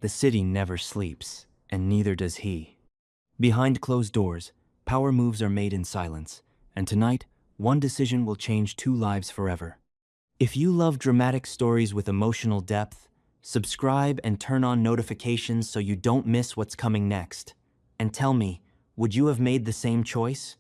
The city never sleeps, and neither does he. Behind closed doors, power moves are made in silence, and tonight, one decision will change two lives forever. If you love dramatic stories with emotional depth, subscribe and turn on notifications so you don't miss what's coming next. And tell me, would you have made the same choice?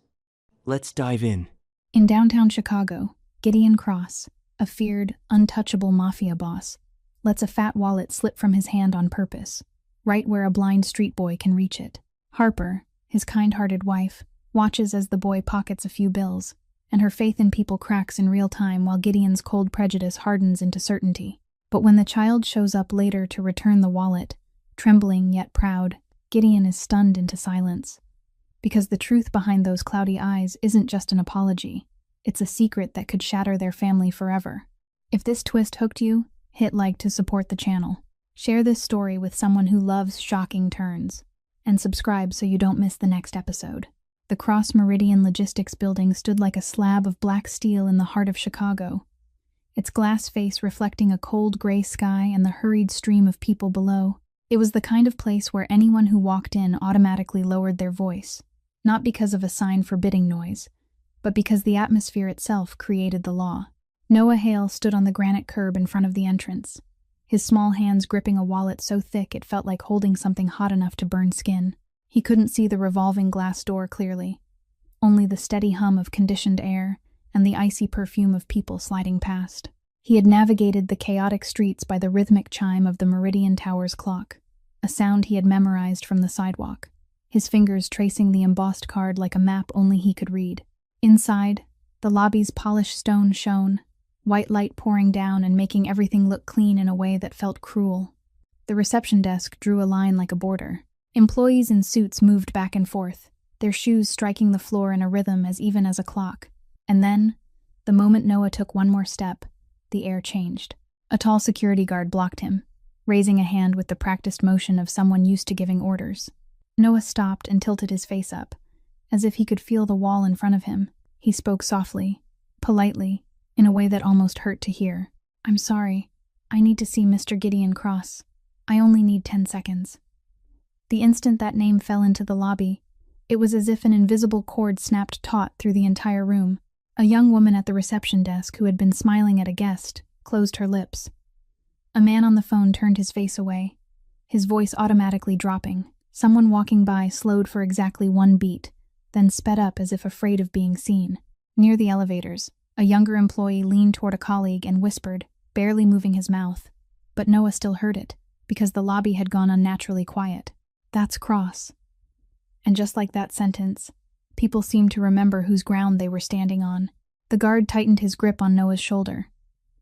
Let's dive in. In downtown Chicago, Gideon Cross, a feared, untouchable mafia boss, lets a fat wallet slip from his hand on purpose, right where a blind street boy can reach it. Harper, his kind-hearted wife, watches as the boy pockets a few bills, and her faith in people cracks in real time while Gideon's cold prejudice hardens into certainty. But when the child shows up later to return the wallet, trembling yet proud, Gideon is stunned into silence. Because the truth behind those cloudy eyes isn't just an apology, it's a secret that could shatter their family forever. If this twist hooked you, hit like to support the channel. Share this story with someone who loves shocking turns. And subscribe so you don't miss the next episode. The Cross Meridian Logistics building stood like a slab of black steel in the heart of Chicago, its glass face reflecting a cold gray sky and the hurried stream of people below. It was the kind of place where anyone who walked in automatically lowered their voice, not because of a sign forbidding noise, but because the atmosphere itself created the law. Noah Hale stood on the granite curb in front of the entrance, his small hands gripping a wallet so thick it felt like holding something hot enough to burn skin. He couldn't see the revolving glass door clearly, only the steady hum of conditioned air and the icy perfume of people sliding past. He had navigated the chaotic streets by the rhythmic chime of the Meridian Tower's clock, a sound he had memorized from the sidewalk, his fingers tracing the embossed card like a map only he could read. Inside, the lobby's polished stone shone, white light pouring down and making everything look clean in a way that felt cruel. The reception desk drew a line like a border. Employees in suits moved back and forth, their shoes striking the floor in a rhythm as even as a clock. And then, the moment Noah took one more step, the air changed. A tall security guard blocked him, raising a hand with the practiced motion of someone used to giving orders. Noah stopped and tilted his face up, as if he could feel the wall in front of him. He spoke softly, politely, in a way that almost hurt to hear. "I'm sorry. I need to see Mr. Gideon Cross. I only need 10 seconds." The instant that name fell into the lobby, it was as if an invisible cord snapped taut through the entire room. A young woman at the reception desk who had been smiling at a guest closed her lips. A man on the phone turned his face away, his voice automatically dropping. Someone walking by slowed for exactly one beat, then sped up as if afraid of being seen. Near the elevators, a younger employee leaned toward a colleague and whispered, barely moving his mouth. But Noah still heard it, because the lobby had gone unnaturally quiet. "That's Cross." And just like that sentence, people seemed to remember whose ground they were standing on. The guard tightened his grip on Noah's shoulder.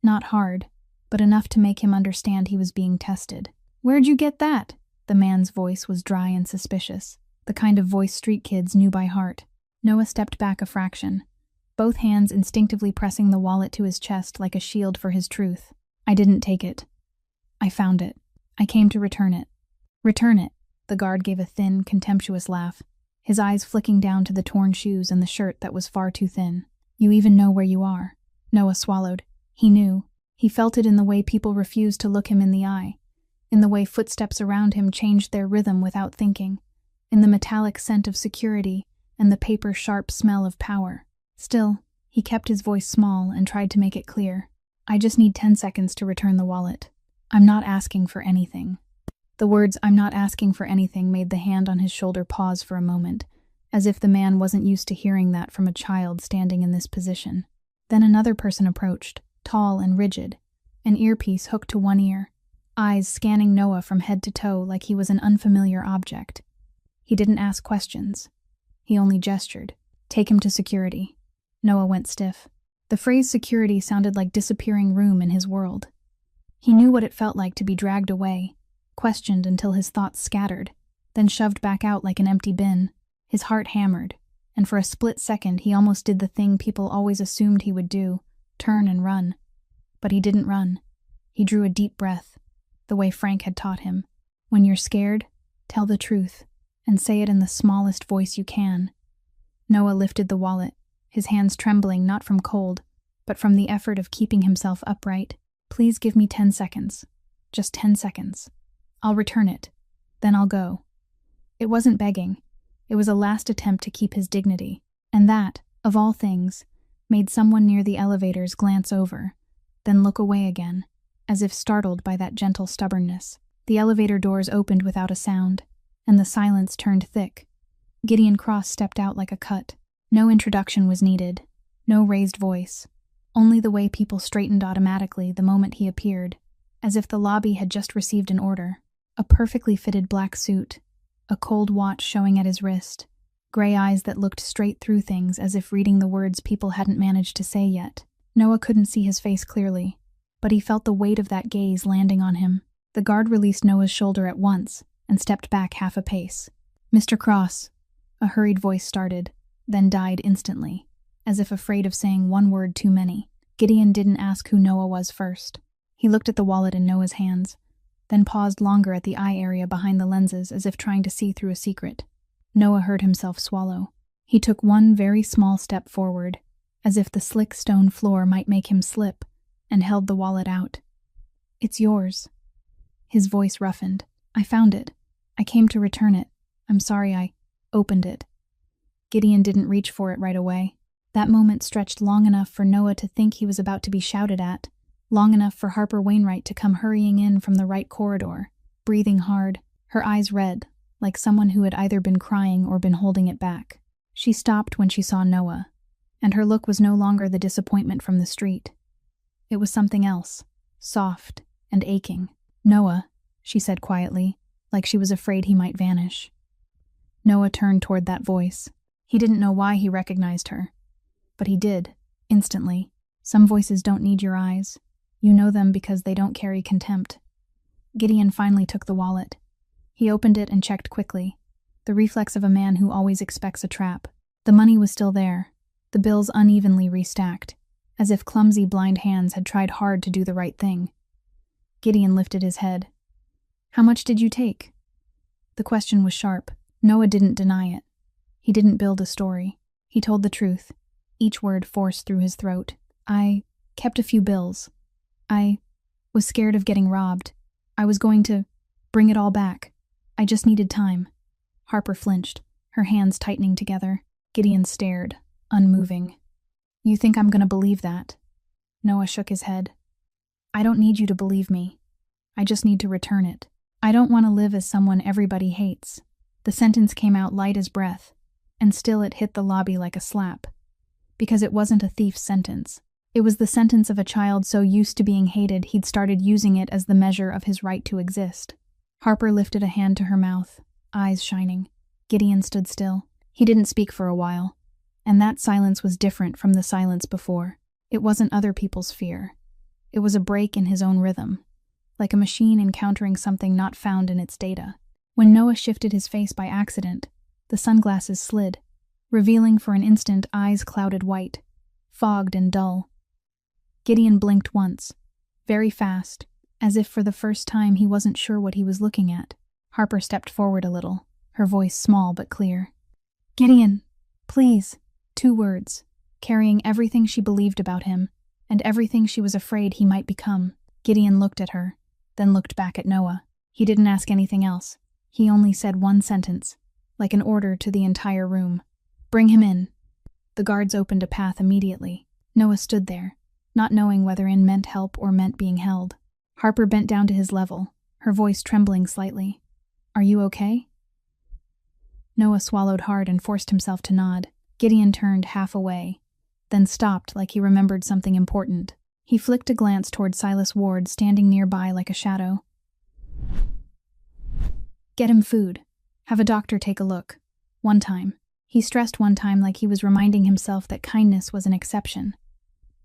Not hard, but enough to make him understand he was being tested. "Where'd you get that?" The man's voice was dry and suspicious, the kind of voice street kids knew by heart. Noah stepped back a fraction, both hands instinctively pressing the wallet to his chest like a shield for his truth. "I didn't take it. I found it. I came to return it." "Return it?" The guard gave a thin, contemptuous laugh, his eyes flicking down to the torn shoes and the shirt that was far too thin. "You even know where you are." Noah swallowed. He knew. He felt it in the way people refused to look him in the eye, in the way footsteps around him changed their rhythm without thinking, in the metallic scent of security and the paper-sharp smell of power. Still, he kept his voice small and tried to make it clear. "I just need 10 seconds to return the wallet. I'm not asking for anything." The words "I'm not asking for anything" made the hand on his shoulder pause for a moment, as if the man wasn't used to hearing that from a child standing in this position. Then another person approached, tall and rigid, an earpiece hooked to one ear, eyes scanning Noah from head to toe like he was an unfamiliar object. He didn't ask questions. He only gestured. "Take him to security." Noah went stiff. The phrase security sounded like disappearing room in his world. He knew what it felt like to be dragged away, questioned until his thoughts scattered, then shoved back out like an empty bin. His heart hammered, and for a split second he almost did the thing people always assumed he would do, turn and run. But he didn't run. He drew a deep breath, the way Frank had taught him. When you're scared, tell the truth, and say it in the smallest voice you can. Noah lifted the wallet, his hands trembling not from cold, but from the effort of keeping himself upright. "Please give me 10 seconds. Just 10 seconds. I'll return it. Then I'll go. It wasn't begging. It was a last attempt to keep his dignity. And that, of all things, made someone near the elevators glance over, then look away again, as if startled by that gentle stubbornness. The elevator doors opened without a sound, and the silence turned thick. Gideon Cross stepped out like a cut. No introduction was needed, no raised voice, only the way people straightened automatically the moment he appeared, as if the lobby had just received an order. A perfectly fitted black suit, a cold watch showing at his wrist, gray eyes that looked straight through things as if reading the words people hadn't managed to say yet. Noah couldn't see his face clearly, but he felt the weight of that gaze landing on him. The guard released Noah's shoulder at once and stepped back half a pace. "Mr. Cross," a hurried voice started, then died instantly, as if afraid of saying one word too many. Gideon didn't ask who Noah was first. He looked at the wallet in Noah's hands, then paused longer at the eye area behind the lenses as if trying to see through a secret. Noah heard himself swallow. He took one very small step forward, as if the slick stone floor might make him slip, and held the wallet out. "It's yours." His voice roughened. "I found it. I came to return it. I'm sorry I opened it." Gideon didn't reach for it right away. That moment stretched long enough for Noah to think he was about to be shouted at, long enough for Harper Wainwright to come hurrying in from the right corridor, breathing hard, her eyes red, like someone who had either been crying or been holding it back. She stopped when she saw Noah, and her look was no longer the disappointment from the street. It was something else, soft and aching. "Noah," she said quietly, like she was afraid he might vanish. Noah turned toward that voice. He didn't know why he recognized her, but he did, instantly. Some voices don't need your eyes. You know them because they don't carry contempt. Gideon finally took the wallet. He opened it and checked quickly, the reflex of a man who always expects a trap. The money was still there, the bills unevenly restacked, as if clumsy blind hands had tried hard to do the right thing. Gideon lifted his head. "How much did you take?" The question was sharp. Noah didn't deny it. He didn't build a story. He told the truth, each word forced through his throat. "I kept a few bills. I was scared of getting robbed. I was going to bring it all back. I just needed time." Harper flinched, her hands tightening together. Gideon stared, unmoving. "You think I'm going to believe that?" Noah shook his head. "I don't need you to believe me. I just need to return it. I don't want to live as someone everybody hates." The sentence came out light as breath, and still it hit the lobby like a slap. Because it wasn't a thief's sentence. It was the sentence of a child so used to being hated he'd started using it as the measure of his right to exist. Harper lifted a hand to her mouth, eyes shining. Gideon stood still. He didn't speak for a while, and that silence was different from the silence before. It wasn't other people's fear. It was a break in his own rhythm, like a machine encountering something not found in its data. When Noah shifted his face by accident, the sunglasses slid, revealing for an instant eyes clouded white, fogged and dull. Gideon blinked once, very fast, as if for the first time he wasn't sure what he was looking at. Harper stepped forward a little, her voice small but clear. "Gideon, please." 2 words, carrying everything she believed about him, and everything she was afraid he might become. Gideon looked at her, then looked back at Noah. He didn't ask anything else. He only said one sentence, like an order to the entire room. "Bring him in." The guards opened a path immediately. Noah stood there, not knowing whether in meant help or meant being held. Harper bent down to his level, her voice trembling slightly. "Are you okay?" Noah swallowed hard and forced himself to nod. Gideon turned half away, then stopped like he remembered something important. He flicked a glance toward Silas Ward standing nearby like a shadow. "Get him food. Have a doctor take a look. One time." He stressed one time like he was reminding himself that kindness was an exception,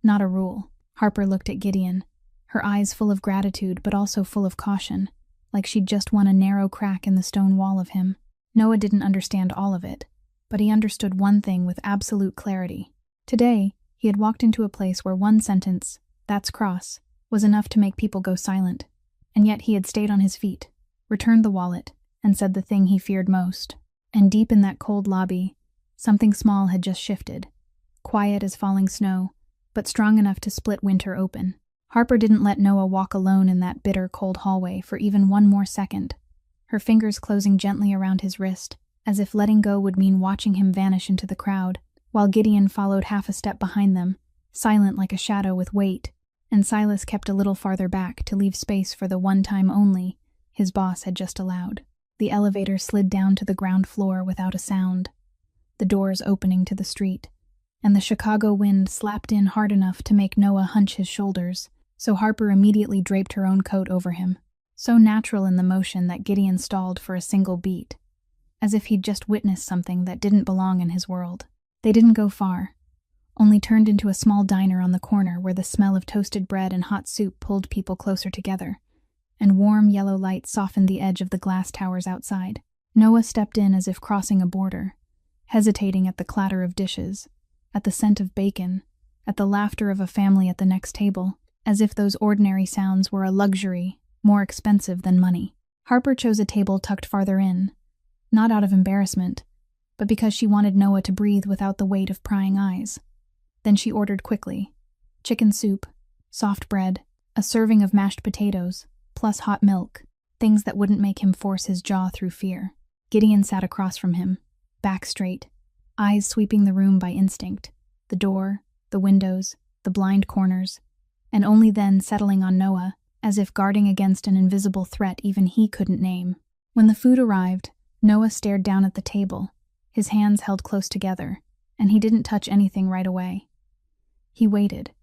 not a rule. Harper looked at Gideon, her eyes full of gratitude but also full of caution, like she'd just won a narrow crack in the stone wall of him. Noah didn't understand all of it, but he understood one thing with absolute clarity. Today, he had walked into a place where one sentence, "That's Cross," was enough to make people go silent, and yet he had stayed on his feet, returned the wallet, and said the thing he feared most. And deep in that cold lobby, something small had just shifted, quiet as falling snow, but strong enough to split winter open. Harper didn't let Noah walk alone in that bitter, cold hallway for even one more second, her fingers closing gently around his wrist, as if letting go would mean watching him vanish into the crowd, while Gideon followed half a step behind them, silent like a shadow with weight, and Silas kept a little farther back to leave space for the one time only his boss had just allowed. The elevator slid down to the ground floor without a sound, the doors opening to the street, and the Chicago wind slapped in hard enough to make Noah hunch his shoulders, so Harper immediately draped her own coat over him, so natural in the motion that Gideon stalled for a single beat, as if he'd just witnessed something that didn't belong in his world. They didn't go far, only turned into a small diner on the corner where the smell of toasted bread and hot soup pulled people closer together, and warm yellow light softened the edge of the glass towers outside. Noah stepped in as if crossing a border, hesitating at the clatter of dishes, at the scent of bacon, at the laughter of a family at the next table, as if those ordinary sounds were a luxury more expensive than money. Harper chose a table tucked farther in, not out of embarrassment, but because she wanted Noah to breathe without the weight of prying eyes. Then she ordered quickly: chicken soup, soft bread, a serving of mashed potatoes, plus hot milk, things that wouldn't make him force his jaw through fear. Gideon sat across from him, back straight, eyes sweeping the room by instinct, the door, the windows, the blind corners, and only then settling on Noah, as if guarding against an invisible threat even he couldn't name. When the food arrived, Noah stared down at the table, his hands held close together, and he didn't touch anything right away. He waited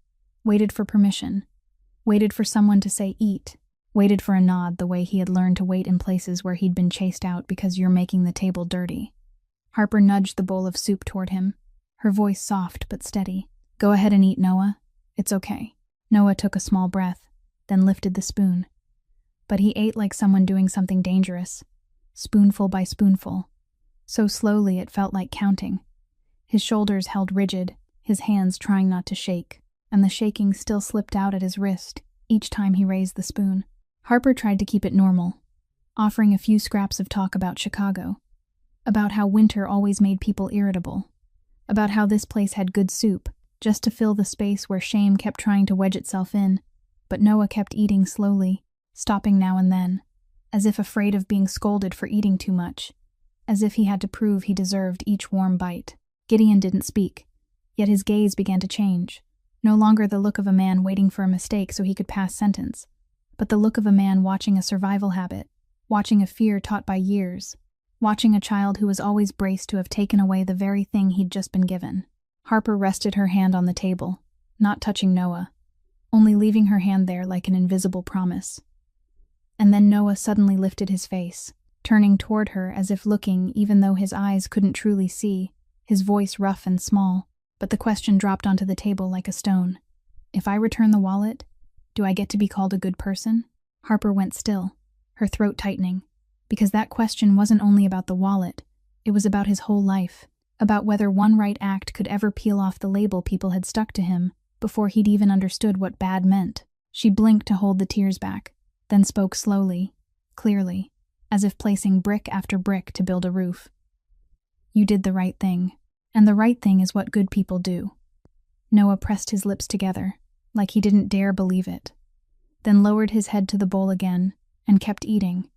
for permission, waited for someone to say eat, waited for a nod the way he had learned to wait in places where he'd been chased out because you're making the table dirty. Harper nudged the bowl of soup toward him, her voice soft but steady. Go ahead and eat, Noah. It's okay. Noah took a small breath, then lifted the spoon. But he ate like someone doing something dangerous, spoonful by spoonful, so slowly it felt like counting. His shoulders held rigid, his hands trying not to shake, and the shaking still slipped out at his wrist each time he raised the spoon. Harper tried to keep it normal, offering a few scraps of talk about Chicago, about how winter always made people irritable, about how this place had good soup, just to fill the space where shame kept trying to wedge itself in. But Noah kept eating slowly, stopping now and then, as if afraid of being scolded for eating too much, as if he had to prove he deserved each warm bite. Gideon didn't speak, yet his gaze began to change, no longer the look of a man waiting for a mistake so he could pass sentence, but the look of a man watching a survival habit, watching a fear taught by years, watching a child who was always braced to have taken away the very thing he'd just been given. Harper rested her hand on the table, not touching Noah, only leaving her hand there like an invisible promise. And then Noah suddenly lifted his face, turning toward her as if looking even though his eyes couldn't truly see, his voice rough and small, but the question dropped onto the table like a stone. If I return the wallet, do I get to be called a good person? Harper went still, her throat tightening, because that question wasn't only about the wallet, it was about his whole life, about whether one right act could ever peel off the label people had stuck to him before he'd even understood what bad meant. She blinked to hold the tears back, then spoke slowly, clearly, as if placing brick after brick to build a roof. You did the right thing, and the right thing is what good people do. Noah pressed his lips together, like he didn't dare believe it, then lowered his head to the bowl again and kept eating,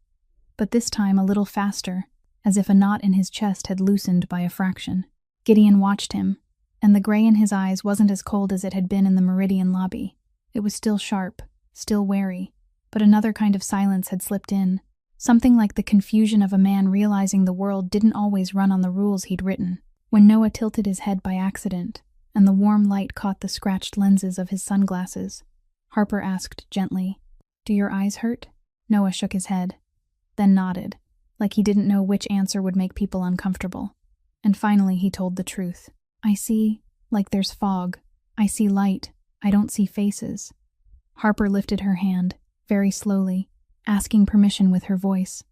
but this time a little faster, as if a knot in his chest had loosened by a fraction. Gideon watched him, and the gray in his eyes wasn't as cold as it had been in the Meridian lobby. It was still sharp, still wary, but another kind of silence had slipped in, something like the confusion of a man realizing the world didn't always run on the rules he'd written. When Noah tilted his head by accident, and the warm light caught the scratched lenses of his sunglasses, Harper asked gently, "Do your eyes hurt?" Noah shook his head, then nodded, like he didn't know which answer would make people uncomfortable. And finally he told the truth. "I see, like there's fog. I see light. I don't see faces." Harper lifted her hand, very slowly, asking permission with her voice.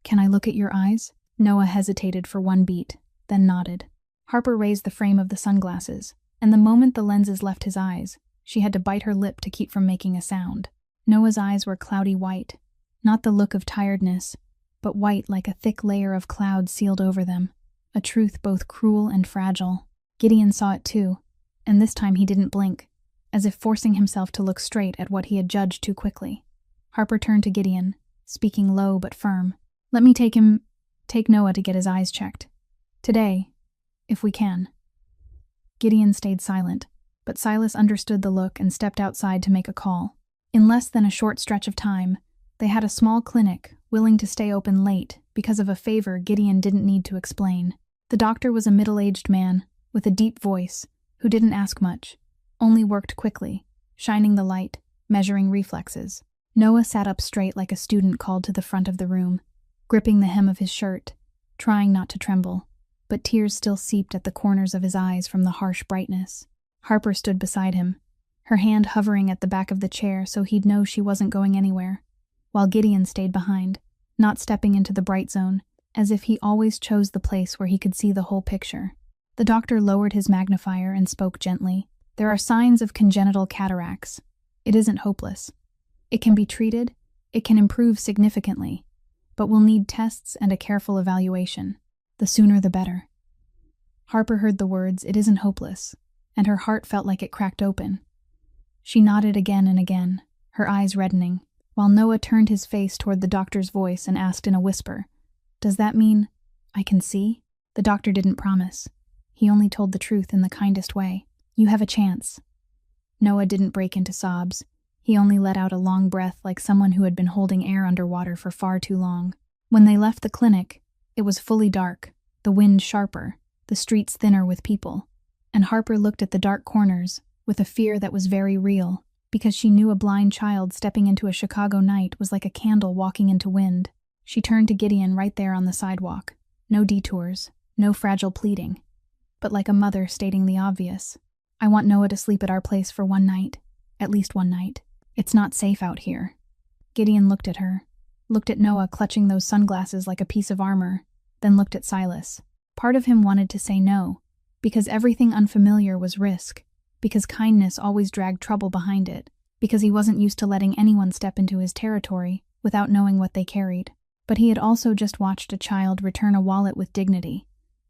"Can I look at your eyes?" Noah hesitated for one beat, then nodded. Harper raised the frame of the sunglasses, and the moment the lenses left his eyes, she had to bite her lip to keep from making a sound. Noah's eyes were cloudy white, not the look of tiredness, but white like a thick layer of cloud sealed over them, a truth both cruel and fragile. Gideon saw it too, and this time he didn't blink, as if forcing himself to look straight at what he had judged too quickly. Harper turned to Gideon, speaking low but firm. Let me take Noah to get his eyes checked. Today, if we can. Gideon stayed silent, but Silas understood the look and stepped outside to make a call. In less than a short stretch of time, they had a small clinic willing to stay open late because of a favor Gideon didn't need to explain. The doctor was a middle-aged man with a deep voice who didn't ask much, only worked quickly, shining the light, measuring reflexes. Noah sat up straight like a student called to the front of the room, gripping the hem of his shirt, trying not to tremble, but tears still seeped at the corners of his eyes from the harsh brightness. Harper stood beside him, her hand hovering at the back of the chair so he'd know she wasn't going anywhere, while Gideon stayed behind, not stepping into the bright zone, as if he always chose the place where he could see the whole picture. The doctor lowered his magnifier and spoke gently. There are signs of congenital cataracts. It isn't hopeless. It can be treated, it can improve significantly, but we'll need tests and a careful evaluation. The sooner the better. Harper heard the words, "It isn't hopeless," and her heart felt like it cracked open. She nodded again and again, her eyes reddening, while Noah turned his face toward the doctor's voice and asked in a whisper, "Does that mean I can see?" The doctor didn't promise. He only told the truth in the kindest way. "You have a chance." Noah didn't break into sobs. He only let out a long breath like someone who had been holding air underwater for far too long. When they left the clinic, it was fully dark, the wind sharper, the streets thinner with people, and Harper looked at the dark corners with a fear that was very real, because she knew a blind child stepping into a Chicago night was like a candle walking into wind. She turned to Gideon right there on the sidewalk. No detours, no fragile pleading, but like a mother stating the obvious. "I want Noah to sleep at our place for one night, at least one night. It's not safe out here." Gideon looked at her, looked at Noah clutching those sunglasses like a piece of armor, then looked at Silas. Part of him wanted to say no, because everything unfamiliar was risk, because kindness always dragged trouble behind it, because he wasn't used to letting anyone step into his territory without knowing what they carried. But he had also just watched a child return a wallet with dignity,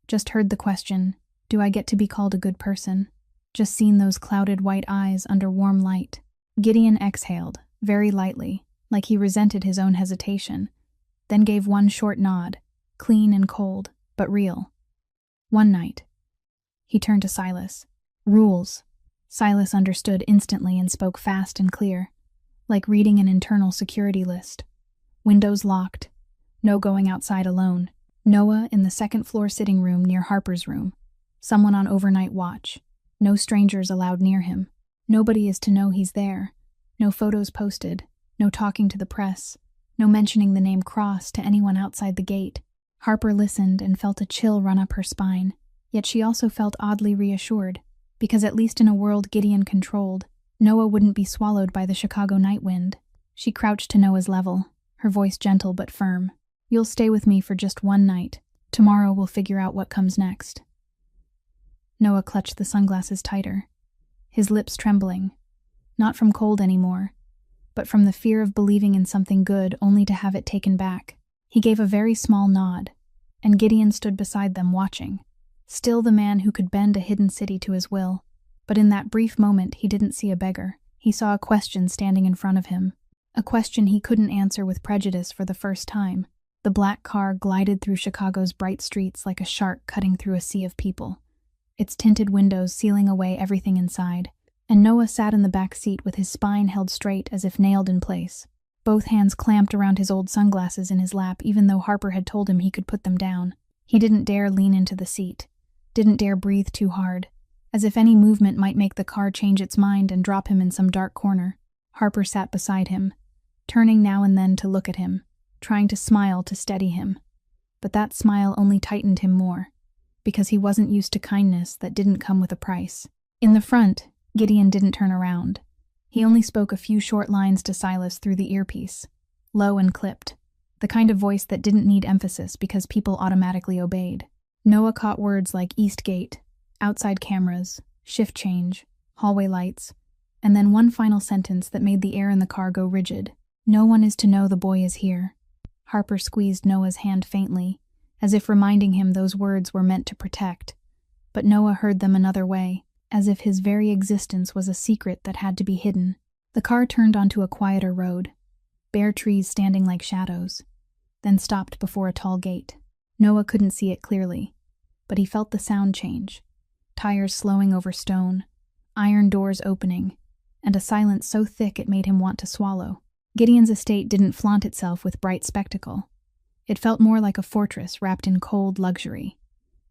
just heard the question, "Do I get to be called a good person?" Just seen those clouded white eyes under warm light. Gideon exhaled, very lightly, like he resented his own hesitation, then gave one short nod, clean and cold, but real. "One night." He turned to Silas. "Rules." Silas understood instantly and spoke fast and clear, like reading an internal security list. Windows locked. No going outside alone. Noah in the second-floor sitting room near Harper's room. Someone on overnight watch. No strangers allowed near him. Nobody is to know he's there. No photos posted. No talking to the press. No mentioning the name Cross to anyone outside the gate. Harper listened and felt a chill run up her spine. Yet she also felt oddly reassured, because at least in a world Gideon controlled, Noah wouldn't be swallowed by the Chicago night wind. She crouched to Noah's level, her voice gentle but firm. "You'll stay with me for just one night. Tomorrow we'll figure out what comes next." Noah clutched the sunglasses tighter, his lips trembling, not from cold anymore, but from the fear of believing in something good only to have it taken back. He gave a very small nod, and Gideon stood beside them watching, still the man who could bend a hidden city to his will. But in that brief moment he didn't see a beggar. He saw a question standing in front of him, a question he couldn't answer with prejudice for the first time. The black car glided through Chicago's bright streets like a shark cutting through a sea of people, its tinted windows sealing away everything inside, and Noah sat in the back seat with his spine held straight as if nailed in place, both hands clamped around his old sunglasses in his lap even though Harper had told him he could put them down. He didn't dare lean into the seat, didn't dare breathe too hard, as if any movement might make the car change its mind and drop him in some dark corner. Harper sat beside him, turning now and then to look at him, trying to smile to steady him. But that smile only tightened him more, because he wasn't used to kindness that didn't come with a price. In the front, Gideon didn't turn around. He only spoke a few short lines to Silas through the earpiece, low and clipped, the kind of voice that didn't need emphasis because people automatically obeyed. Noah caught words like East Gate, outside cameras, shift change, hallway lights, and then one final sentence that made the air in the car go rigid. "No one is to know the boy is here." Harper squeezed Noah's hand faintly, as if reminding him those words were meant to protect. But Noah heard them another way. as if his very existence was a secret that had to be hidden. The car turned onto a quieter road, bare trees standing like shadows, then stopped before a tall gate. Noah couldn't see it clearly, but he felt the sound change. Tires slowing over stone, iron doors opening, and a silence so thick it made him want to swallow. Gideon's estate didn't flaunt itself with bright spectacle. It felt more like a fortress wrapped in cold luxury.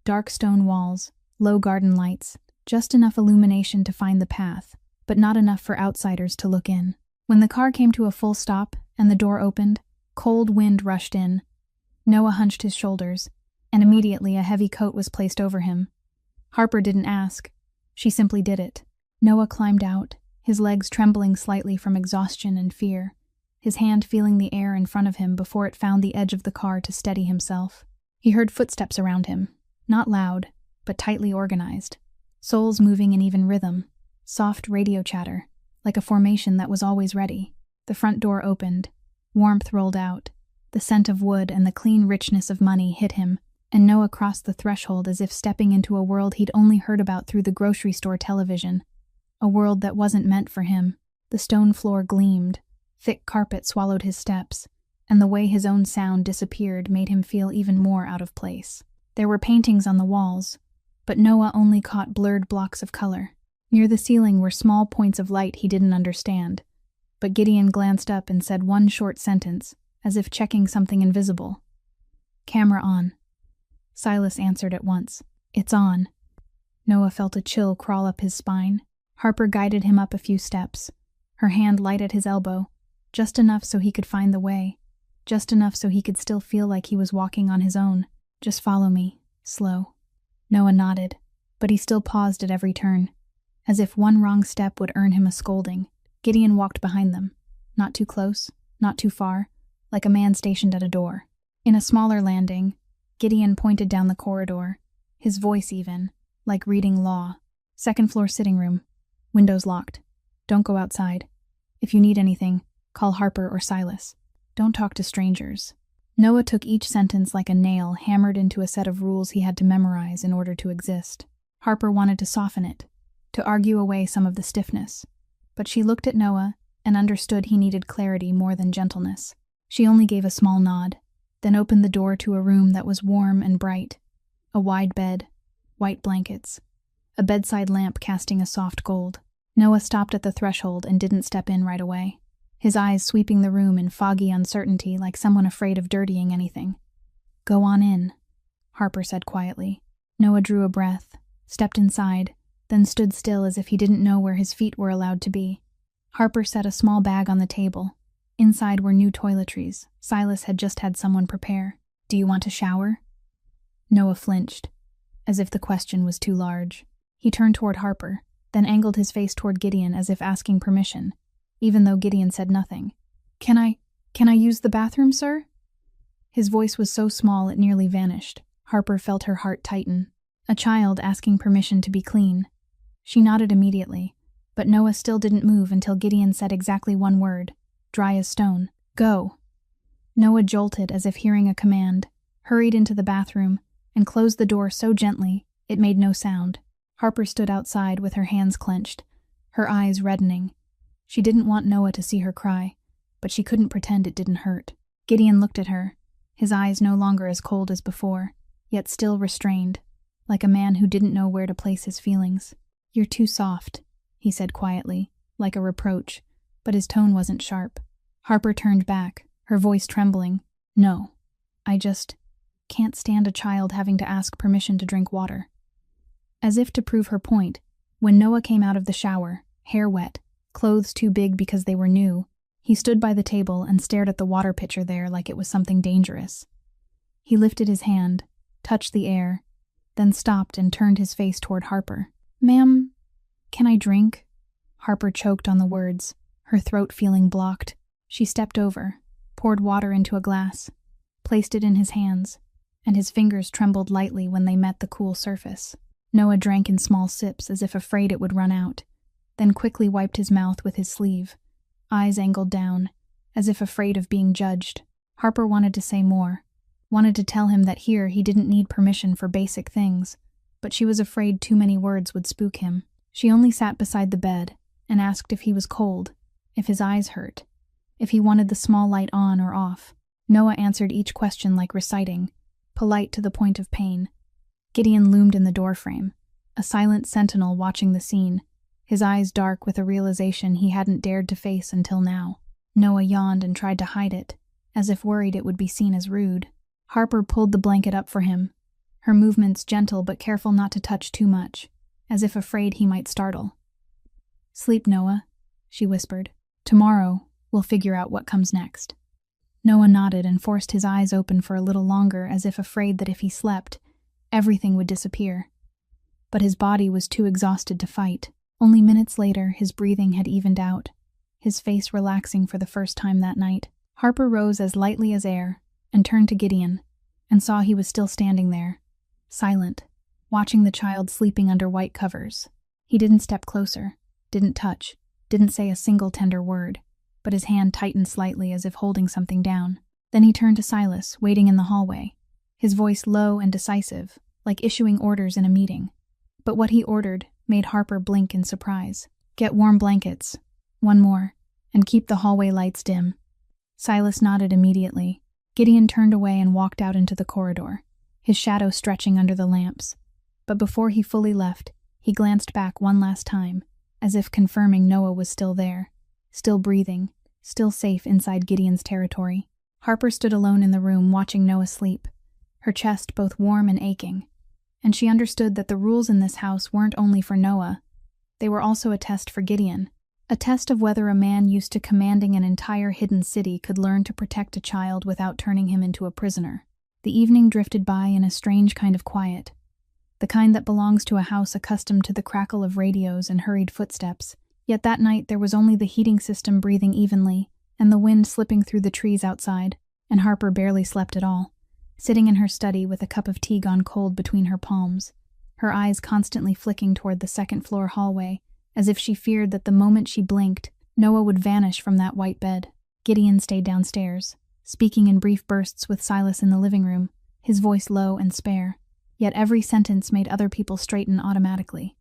Dark stone walls, low garden lights, just enough illumination to find the path, but not enough for outsiders to look in. When the car came to a full stop and the door opened, cold wind rushed in. Noah hunched his shoulders, and immediately a heavy coat was placed over him. Harper didn't ask. She simply did it. Noah climbed out, his legs trembling slightly from exhaustion and fear, his hand feeling the air in front of him before it found the edge of the car to steady himself. He heard footsteps around him, not loud, but tightly organized. Soles moving in even rhythm, soft radio chatter, like a formation that was always ready. The front door opened, warmth rolled out, the scent of wood and the clean richness of money hit him, and Noah crossed the threshold as if stepping into a world he'd only heard about through the grocery store television. A world that wasn't meant for him. The stone floor gleamed, thick carpet swallowed his steps, and the way his own sound disappeared made him feel even more out of place. There were paintings on the walls, but Noah only caught blurred blocks of color. Near the ceiling were small points of light he didn't understand, but Gideon glanced up and said one short sentence, as if checking something invisible. "Camera on." Silas answered at once. "It's on." Noah felt a chill crawl up his spine. Harper guided him up a few steps, her hand light at his elbow, just enough so he could find the way, just enough so he could still feel like he was walking on his own. "Just follow me, slow." Noah nodded, but he still paused at every turn, as if one wrong step would earn him a scolding. Gideon walked behind them, not too close, not too far, like a man stationed at a door. In a smaller landing, Gideon pointed down the corridor, his voice even, like reading law. "Second floor sitting room. Windows locked. Don't go outside. If you need anything, call Harper or Silas. Don't talk to strangers." Noah took each sentence like a nail hammered into a set of rules he had to memorize in order to exist. Harper wanted to soften it, to argue away some of the stiffness, but she looked at Noah and understood he needed clarity more than gentleness. She only gave a small nod, then opened the door to a room that was warm and bright. A wide bed, white blankets, a bedside lamp casting a soft gold. Noah stopped at the threshold and didn't step in right away, his eyes sweeping the room in foggy uncertainty like someone afraid of dirtying anything. "Go on in," Harper said quietly. Noah drew a breath, stepped inside, then stood still as if he didn't know where his feet were allowed to be. Harper set a small bag on the table. Inside were new toiletries Silas had just had someone prepare. "Do you want a shower?" Noah flinched, as if the question was too large. He turned toward Harper, then angled his face toward Gideon as if asking permission, even though Gideon said nothing. Can I use the bathroom, sir?" His voice was so small it nearly vanished. Harper felt her heart tighten. A child asking permission to be clean. She nodded immediately, but Noah still didn't move until Gideon said exactly one word, dry as stone. "Go." Noah jolted as if hearing a command, hurried into the bathroom, and closed the door so gently it made no sound. Harper stood outside with her hands clenched, her eyes reddening. She didn't want Noah to see her cry, but she couldn't pretend it didn't hurt. Gideon looked at her, his eyes no longer as cold as before, yet still restrained, like a man who didn't know where to place his feelings. "You're too soft," he said quietly, like a reproach, but his tone wasn't sharp. Harper turned back, her voice trembling. "No, I just can't stand a child having to ask permission to drink water." As if to prove her point, when Noah came out of the shower, hair wet, clothes too big because they were new, he stood by the table and stared at the water pitcher there like it was something dangerous. He lifted his hand, touched the air, then stopped and turned his face toward Harper. "Ma'am, can I drink?" Harper choked on the words, her throat feeling blocked. She stepped over, poured water into a glass, placed it in his hands, and his fingers trembled lightly when they met the cool surface. Noah drank in small sips as if afraid it would run out, then quickly wiped his mouth with his sleeve, eyes angled down, as if afraid of being judged. Harper wanted to say more, wanted to tell him that here he didn't need permission for basic things, but she was afraid too many words would spook him. She only sat beside the bed and asked if he was cold, if his eyes hurt, if he wanted the small light on or off. Noah answered each question like reciting, polite to the point of pain. Gideon loomed in the doorframe, a silent sentinel watching the scene, his eyes dark with a realization he hadn't dared to face until now. Noah yawned and tried to hide it, as if worried it would be seen as rude. Harper pulled the blanket up for him, her movements gentle but careful not to touch too much, as if afraid he might startle. "Sleep, Noah," she whispered. "Tomorrow, we'll figure out what comes next." Noah nodded and forced his eyes open for a little longer, as if afraid that if he slept, everything would disappear. But his body was too exhausted to fight. Only minutes later, his breathing had evened out, his face relaxing for the first time that night. Harper rose as lightly as air and turned to Gideon, and saw he was still standing there, silent, watching the child sleeping under white covers. He didn't step closer, didn't touch, didn't say a single tender word, but his hand tightened slightly as if holding something down. Then he turned to Silas, waiting in the hallway, his voice low and decisive, like issuing orders in a meeting. But what he ordered made Harper blink in surprise. "Get warm blankets, one more, and keep the hallway lights dim." Silas nodded immediately. Gideon turned away and walked out into the corridor, his shadow stretching under the lamps. But before he fully left, he glanced back one last time, as if confirming Noah was still there, still breathing, still safe inside Gideon's territory. Harper stood alone in the room watching Noah sleep, her chest both warm and aching, and she understood that the rules in this house weren't only for Noah, they were also a test for Gideon, a test of whether a man used to commanding an entire hidden city could learn to protect a child without turning him into a prisoner. The evening drifted by in a strange kind of quiet, the kind that belongs to a house accustomed to the crackle of radios and hurried footsteps. Yet that night there was only the heating system breathing evenly, and the wind slipping through the trees outside, and Harper barely slept at all, sitting in her study with a cup of tea gone cold between her palms, her eyes constantly flicking toward the second-floor hallway, as if she feared that the moment she blinked, Noah would vanish from that white bed. Gideon stayed downstairs, speaking in brief bursts with Silas in the living room, his voice low and spare, yet every sentence made other people straighten automatically.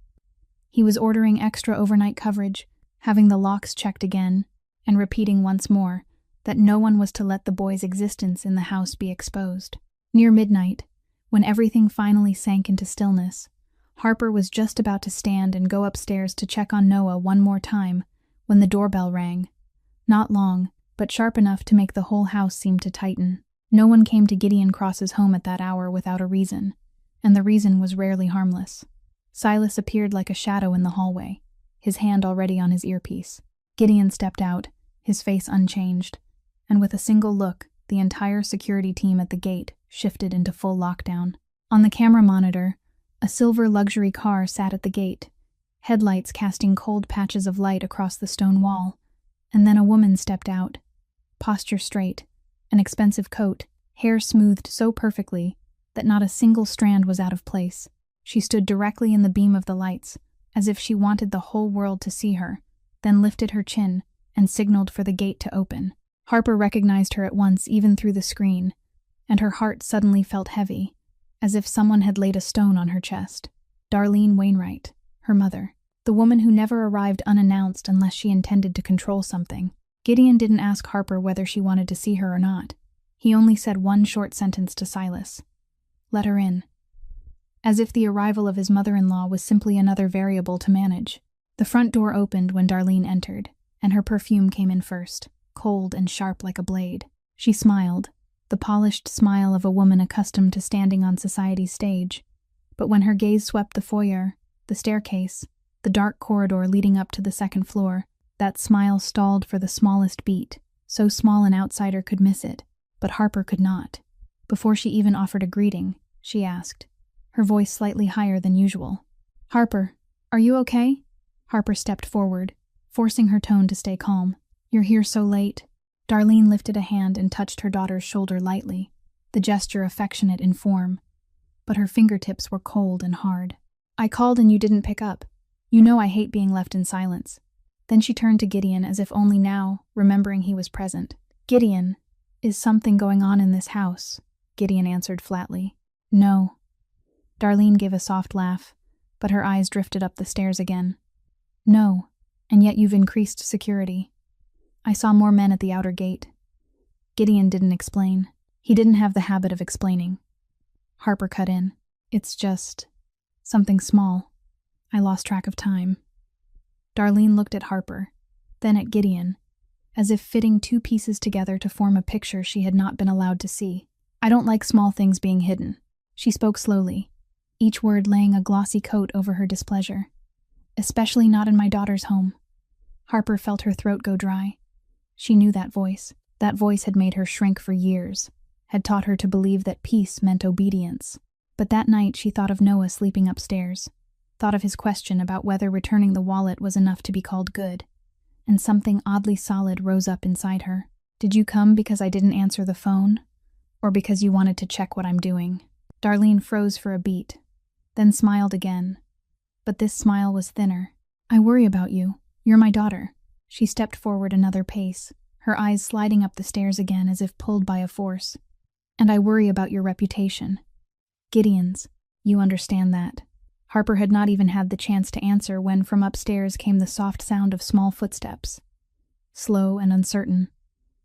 He was ordering extra overnight coverage, having the locks checked again, and repeating once more that no one was to let the boy's existence in the house be exposed. Near midnight, when everything finally sank into stillness, Harper was just about to stand and go upstairs to check on Noah one more time when the doorbell rang. Not long, but sharp enough to make the whole house seem to tighten. No one came to Gideon Cross's home at that hour without a reason, and the reason was rarely harmless. Silas appeared like a shadow in the hallway, his hand already on his earpiece. Gideon stepped out, his face unchanged, and with a single look, the entire security team at the gate shifted into full lockdown. On the camera monitor, a silver luxury car sat at the gate, headlights casting cold patches of light across the stone wall, and then a woman stepped out, posture straight, an expensive coat, hair smoothed so perfectly that not a single strand was out of place. She stood directly in the beam of the lights, as if she wanted the whole world to see her, then lifted her chin and signaled for the gate to open. Harper recognized her at once, even through the screen, and her heart suddenly felt heavy, as if someone had laid a stone on her chest. Darlene Wainwright, her mother, the woman who never arrived unannounced unless she intended to control something. Gideon didn't ask Harper whether she wanted to see her or not. He only said one short sentence to Silas: "Let her in." As if the arrival of his mother-in-law was simply another variable to manage. The front door opened when Darlene entered, and her perfume came in first, cold and sharp like a blade. She smiled, the polished smile of a woman accustomed to standing on society's stage. But when her gaze swept the foyer, the staircase, the dark corridor leading up to the second floor, that smile stalled for the smallest beat, so small an outsider could miss it, but Harper could not. Before she even offered a greeting, she asked, her voice slightly higher than usual. "Harper, are you okay?" Harper stepped forward, forcing her tone to stay calm. "You're here so late." Darlene lifted a hand and touched her daughter's shoulder lightly, the gesture affectionate in form, but her fingertips were cold and hard. "I called and you didn't pick up. You know I hate being left in silence." Then she turned to Gideon as if only now, remembering he was present. "Gideon, is something going on in this house?" Gideon answered flatly. "No." Darlene gave a soft laugh, but her eyes drifted up the stairs again. No, and yet you've increased security. I saw more men at the outer gate. Gideon didn't explain. He didn't have the habit of explaining. Harper cut in. It's just something small. I lost track of time. Darlene looked at Harper, then at Gideon, as if fitting two pieces together to form a picture she had not been allowed to see. I don't like small things being hidden. She spoke slowly, each word laying a glossy coat over her displeasure. Especially not in my daughter's home. Harper felt her throat go dry. She knew that voice. That voice had made her shrink for years, had taught her to believe that peace meant obedience. But that night she thought of Noah sleeping upstairs, thought of his question about whether returning the wallet was enough to be called good, and something oddly solid rose up inside her. Did you come because I didn't answer the phone? Or because you wanted to check what I'm doing? Darlene froze for a beat, then smiled again. But this smile was thinner. I worry about you. You're my daughter. She stepped forward another pace, her eyes sliding up the stairs again as if pulled by a force. And I worry about your reputation. Gideon's. You understand that. Harper had not even had the chance to answer when from upstairs came the soft sound of small footsteps. Slow and uncertain,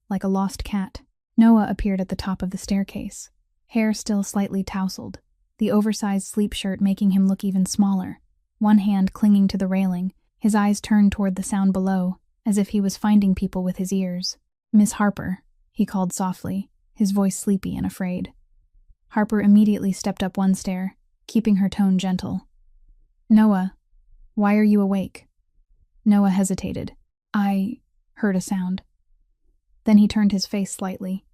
like a lost cat. Noah appeared at the top of the staircase, hair still slightly tousled, the oversized sleep shirt making him look even smaller, one hand clinging to the railing, his eyes turned toward the sound below, as if he was finding people with his ears. Miss Harper, he called softly, his voice sleepy and afraid. Harper immediately stepped up one stair, keeping her tone gentle. Noah, why are you awake? Noah hesitated. I heard a sound. Then he turned his face slightly,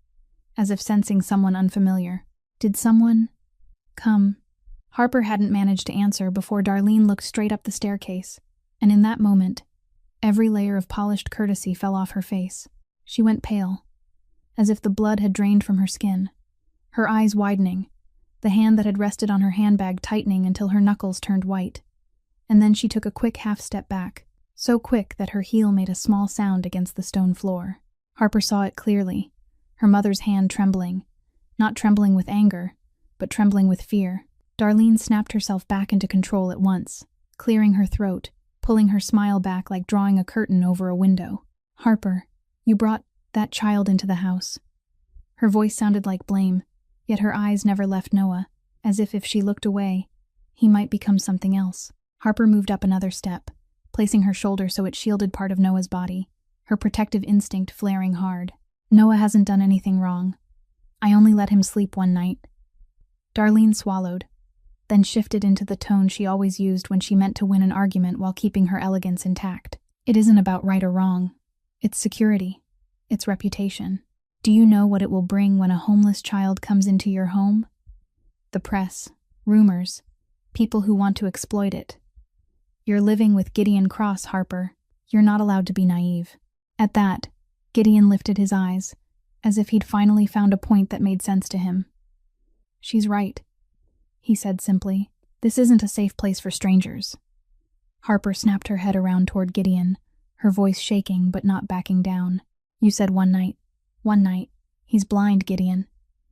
as if sensing someone unfamiliar. Did someone come? Harper hadn't managed to answer before Darlene looked straight up the staircase, and in that moment, every layer of polished courtesy fell off her face. She went pale, as if the blood had drained from her skin, her eyes widening, the hand that had rested on her handbag tightening until her knuckles turned white. And then she took a quick half-step back, so quick that her heel made a small sound against the stone floor. Harper saw it clearly, her mother's hand trembling, not trembling with anger, but trembling with fear. Darlene snapped herself back into control at once, clearing her throat, pulling her smile back like drawing a curtain over a window. Harper, you brought that child into the house. Her voice sounded like blame, yet her eyes never left Noah, as if she looked away, he might become something else. Harper moved up another step, placing her shoulder so it shielded part of Noah's body, her protective instinct flaring hard. Noah hasn't done anything wrong. I only let him sleep one night. Darlene swallowed, then shifted into the tone she always used when she meant to win an argument while keeping her elegance intact. It isn't about right or wrong. It's security. It's reputation. Do you know what it will bring when a homeless child comes into your home? The press, rumors, people who want to exploit it. You're living with Gideon Cross, Harper. You're not allowed to be naive. At that, Gideon lifted his eyes, as if he'd finally found a point that made sense to him. She's right, he said simply. This isn't a safe place for strangers. Harper snapped her head around toward Gideon, her voice shaking but not backing down. You said one night. One night. He's blind, Gideon.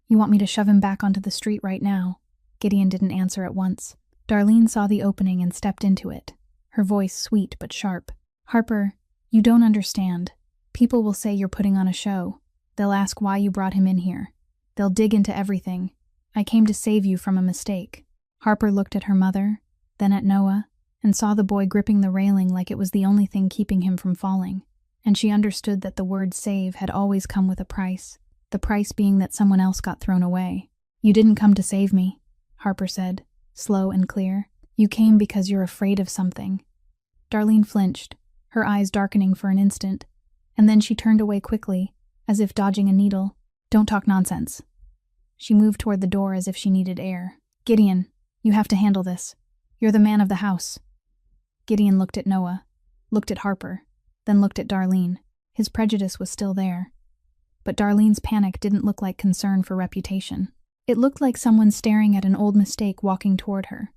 You want me to shove him back onto the street right now? Gideon didn't answer at once. Darlene saw the opening and stepped into it, her voice sweet but sharp. Harper, you don't understand. People will say you're putting on a show. They'll ask why you brought him in here. They'll dig into everything. I came to save you from a mistake. Harper looked at her mother, then at Noah, and saw the boy gripping the railing like it was the only thing keeping him from falling. And she understood that the word save had always come with a price, the price being that someone else got thrown away. You didn't come to save me, Harper said, slow and clear. You came because you're afraid of something. Darlene flinched, her eyes darkening for an instant, and then she turned away quickly, as if dodging a needle. Don't talk nonsense. She moved toward the door as if she needed air. Gideon, you have to handle this. You're the man of the house. Gideon looked at Noah, looked at Harper, then looked at Darlene. His prejudice was still there. But Darlene's panic didn't look like concern for reputation. It looked like someone staring at an old mistake walking toward her.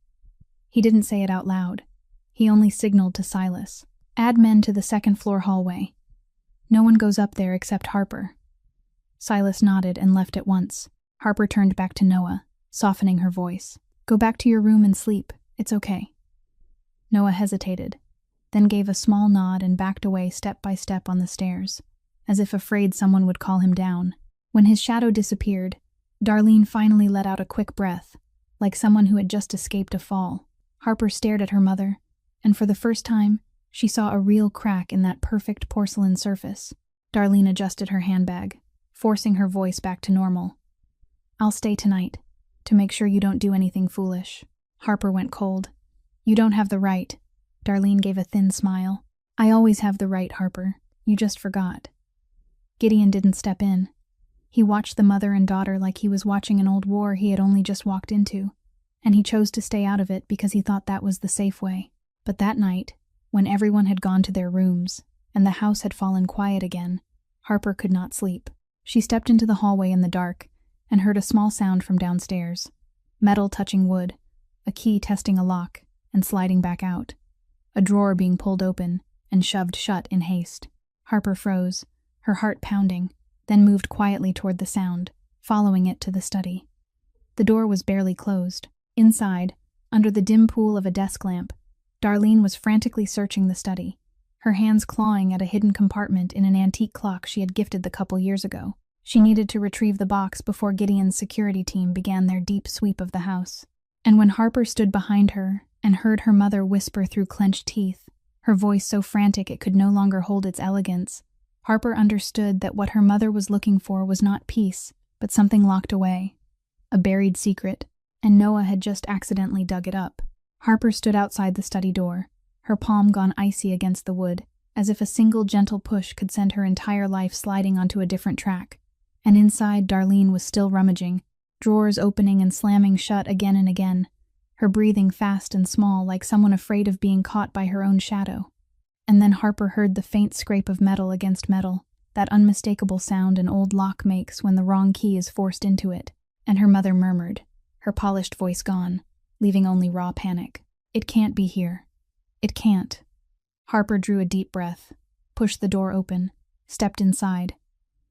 He didn't say it out loud. He only signaled to Silas. Add men to the second-floor hallway. No one goes up there except Harper. Silas nodded and left at once. Harper turned back to Noah, softening her voice. Go back to your room and sleep. It's okay. Noah hesitated, then gave a small nod and backed away step by step on the stairs, as if afraid someone would call him down. When his shadow disappeared, Darlene finally let out a quick breath, like someone who had just escaped a fall. Harper stared at her mother, and for the first time, she saw a real crack in that perfect porcelain surface. Darlene adjusted her handbag, forcing her voice back to normal. "I'll stay tonight, to make sure you don't do anything foolish." Harper went cold. "You don't have the right." Darlene gave a thin smile. "I always have the right, Harper. You just forgot." Gideon didn't step in. He watched the mother and daughter like he was watching an old war he had only just walked into, and he chose to stay out of it because he thought that was the safe way. But that night, when everyone had gone to their rooms, and the house had fallen quiet again, Harper could not sleep. She stepped into the hallway in the dark, and heard a small sound from downstairs. Metal touching wood, a key testing a lock, and sliding back out. A drawer being pulled open, and shoved shut in haste. Harper froze, her heart pounding, then moved quietly toward the sound, following it to the study. The door was barely closed. Inside, under the dim pool of a desk lamp, Darlene was frantically searching the study, her hands clawing at a hidden compartment in an antique clock she had gifted the couple years ago. She needed to retrieve the box before Gideon's security team began their deep sweep of the house. And when Harper stood behind her and heard her mother whisper through clenched teeth, her voice so frantic it could no longer hold its elegance, Harper understood that what her mother was looking for was not peace, but something locked away. A buried secret, and Noah had just accidentally dug it up. Harper stood outside the study door, her palm gone icy against the wood, as if a single gentle push could send her entire life sliding onto a different track. And inside, Darlene was still rummaging, drawers opening and slamming shut again and again, her breathing fast and small like someone afraid of being caught by her own shadow. And then Harper heard the faint scrape of metal against metal, that unmistakable sound an old lock makes when the wrong key is forced into it, and her mother murmured, her polished voice gone, leaving only raw panic. "It can't be here. It can't." Harper drew a deep breath, pushed the door open, stepped inside,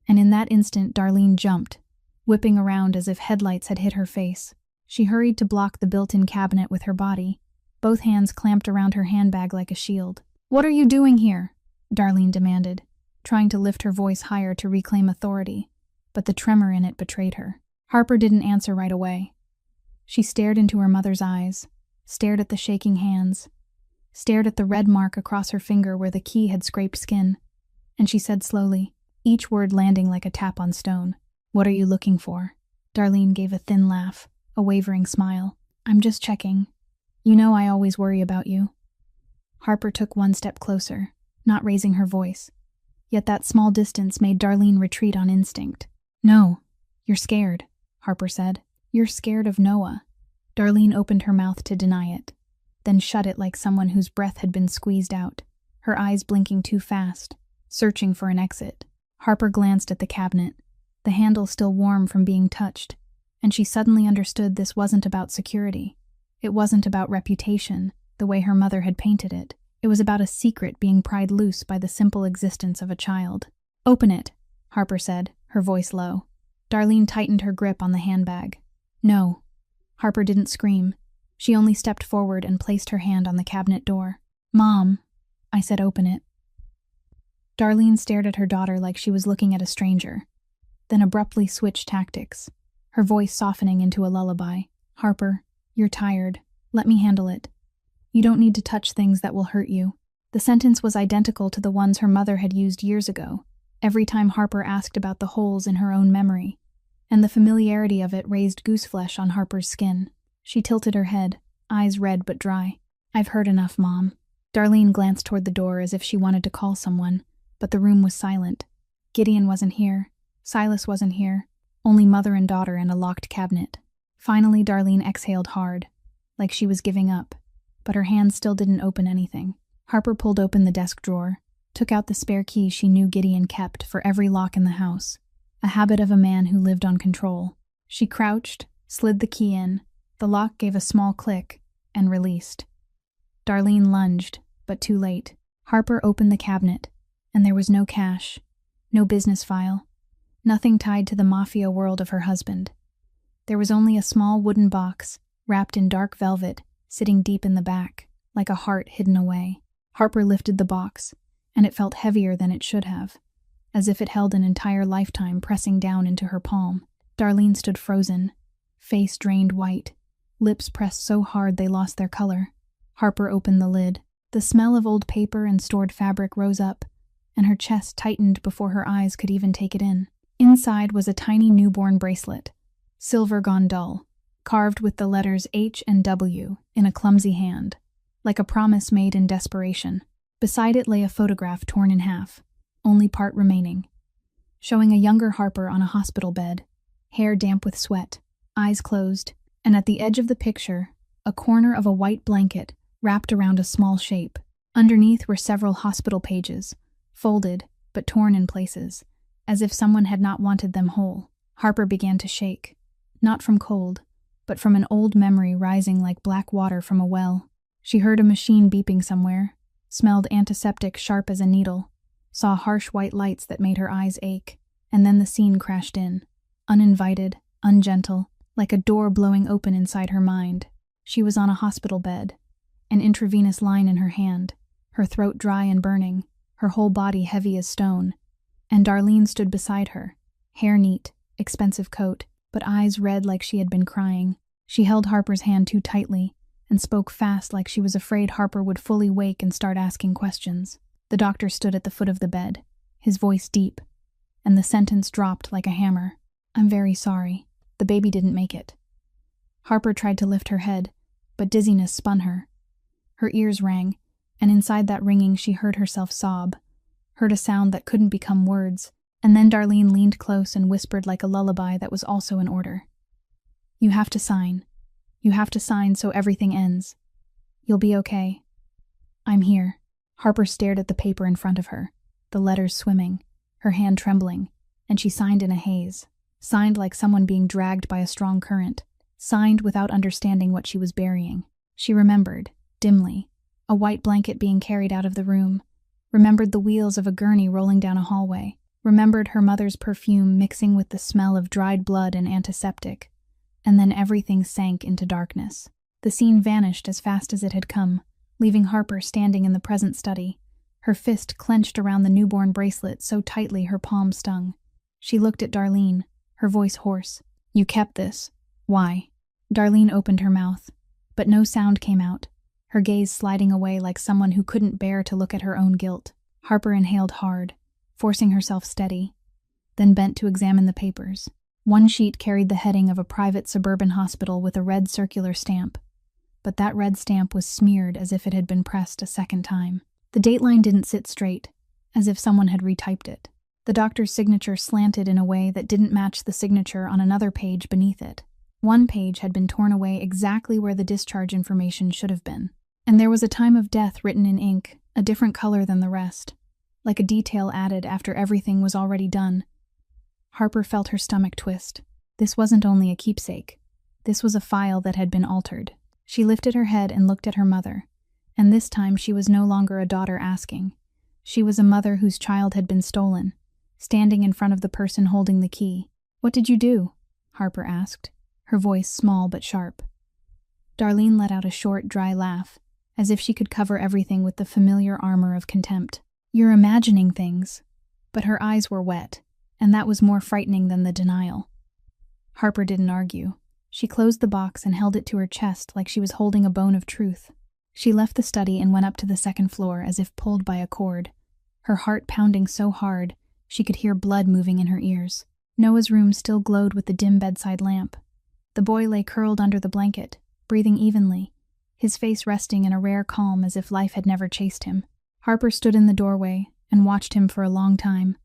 and in that instant Darlene jumped, whipping around as if headlights had hit her face. She hurried to block the built-in cabinet with her body, both hands clamped around her handbag like a shield. "What are you doing here?" Darlene demanded, trying to lift her voice higher to reclaim authority, but the tremor in it betrayed her. Harper didn't answer right away. She stared into her mother's eyes, stared at the shaking hands, stared at the red mark across her finger where the key had scraped skin, and she said slowly, each word landing like a tap on stone, "What are you looking for?" Darlene gave a thin laugh, a wavering smile. "I'm just checking. You know I always worry about you." Harper took one step closer, not raising her voice, yet that small distance made Darlene retreat on instinct. "No, you're scared," Harper said. "You're scared of Noah." Darlene opened her mouth to deny it, then shut it like someone whose breath had been squeezed out, her eyes blinking too fast, searching for an exit. Harper glanced at the cabinet, the handle still warm from being touched, and she suddenly understood this wasn't about security. It wasn't about reputation, the way her mother had painted it. It was about a secret being pried loose by the simple existence of a child. "Open it," Harper said, her voice low. Darlene tightened her grip on the handbag. "No." Harper didn't scream. She only stepped forward and placed her hand on the cabinet door. "Mom," I said, "open it." Darlene stared at her daughter like she was looking at a stranger, then abruptly switched tactics, her voice softening into a lullaby. "Harper, you're tired. Let me handle it. You don't need to touch things that will hurt you." The sentence was identical to the ones her mother had used years ago, every time Harper asked about the holes in her own memory, and the familiarity of it raised gooseflesh on Harper's skin. She tilted her head, eyes red but dry. "I've heard enough, Mom." Darlene glanced toward the door as if she wanted to call someone, but the room was silent. Gideon wasn't here. Silas wasn't here. Only mother and daughter and a locked cabinet. Finally, Darlene exhaled hard, like she was giving up, but her hand still didn't open anything. Harper pulled open the desk drawer, took out the spare key she knew Gideon kept for every lock in the house, a habit of a man who lived on control. She crouched, slid the key in, the lock gave a small click, and released. Darlene lunged, but too late. Harper opened the cabinet, and there was no cash, no business file, nothing tied to the Mafia world of her husband. There was only a small wooden box, wrapped in dark velvet, sitting deep in the back. like a heart hidden away. Harper lifted the box, and it felt heavier than it should have, as if it held an entire lifetime pressing down into her palm. Darlene stood frozen, face drained white, lips pressed so hard they lost their color. Harper opened the lid. The smell of old paper and stored fabric rose up, and her chest tightened before her eyes could even take it in. Inside was a tiny newborn bracelet, silver gone dull, carved with the letters H and W in a clumsy hand, like a promise made in desperation. Beside it lay a photograph torn in half, only part remaining, showing a younger Harper on a hospital bed, hair damp with sweat, eyes closed, and at the edge of the picture, a corner of a white blanket wrapped around a small shape. Underneath were several hospital pages, folded but torn in places, as if someone had not wanted them whole. Harper began to shake, not from cold, but from an old memory rising like black water from a well. She heard a machine beeping somewhere, smelled antiseptic sharp as a needle, saw harsh white lights that made her eyes ache, and then the scene crashed in, uninvited, ungentle, like a door blowing open inside her mind. She was on a hospital bed, an intravenous line in her hand, her throat dry and burning, her whole body heavy as stone, and Darlene stood beside her, hair neat, expensive coat, but eyes red like she had been crying. She held Harper's hand too tightly and spoke fast like she was afraid Harper would fully wake and start asking questions. The doctor stood at the foot of the bed, his voice deep, and the sentence dropped like a hammer. "I'm very sorry. The baby didn't make it." Harper tried to lift her head, but dizziness spun her. Her ears rang, and inside that ringing she heard herself sob, heard a sound that couldn't become words, and then Darlene leaned close and whispered like a lullaby that was also an order. "You have to sign. You have to sign so everything ends. You'll be okay. I'm here." Harper stared at the paper in front of her, the letters swimming, her hand trembling, and she signed in a haze, signed like someone being dragged by a strong current, signed without understanding what she was burying. She remembered, dimly, a white blanket being carried out of the room, remembered the wheels of a gurney rolling down a hallway, remembered her mother's perfume mixing with the smell of dried blood and antiseptic, and then everything sank into darkness. The scene vanished as fast as it had come, leaving Harper standing in the present study, her fist clenched around the newborn bracelet so tightly her palm stung. She looked at Darlene, her voice hoarse. "You kept this. Why?" Darlene opened her mouth, but no sound came out, her gaze sliding away like someone who couldn't bear to look at her own guilt. Harper inhaled hard, forcing herself steady, then bent to examine the papers. One sheet carried the heading of a private suburban hospital with a red circular stamp, but that red stamp was smeared as if it had been pressed a second time. The dateline didn't sit straight, as if someone had retyped it. The doctor's signature slanted in a way that didn't match the signature on another page beneath it. One page had been torn away exactly where the discharge information should have been, and there was a time of death written in ink, a different color than the rest, like a detail added after everything was already done. Harper felt her stomach twist. This wasn't only a keepsake. This was a file that had been altered. She lifted her head and looked at her mother, and this time she was no longer a daughter asking. She was a mother whose child had been stolen, standing in front of the person holding the key. "What did you do?" Harper asked, her voice small but sharp. Darlene let out a short, dry laugh, as if she could cover everything with the familiar armor of contempt. "You're imagining things." But her eyes were wet, and that was more frightening than the denial. Harper didn't argue. She closed the box and held it to her chest like she was holding a bone of truth. She left the study and went up to the second floor as if pulled by a cord, her heart pounding so hard she could hear blood moving in her ears. Noah's room still glowed with the dim bedside lamp. The boy lay curled under the blanket, breathing evenly, his face resting in a rare calm as if life had never chased him. Harper stood in the doorway and watched him for a long time,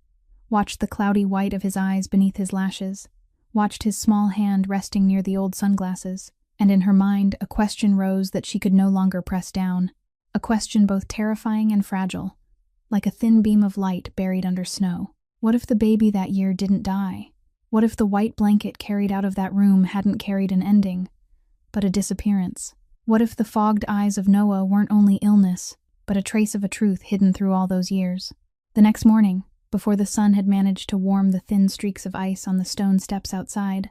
watched the cloudy white of his eyes beneath his lashes, watched his small hand resting near the old sunglasses, and in her mind a question rose that she could no longer press down, a question both terrifying and fragile, like a thin beam of light buried under snow. What if the baby that year didn't die? What if the white blanket carried out of that room hadn't carried an ending, but a disappearance? What if the fogged eyes of Noah weren't only illness, but a trace of a truth hidden through all those years? The next morning, before the sun had managed to warm the thin streaks of ice on the stone steps outside,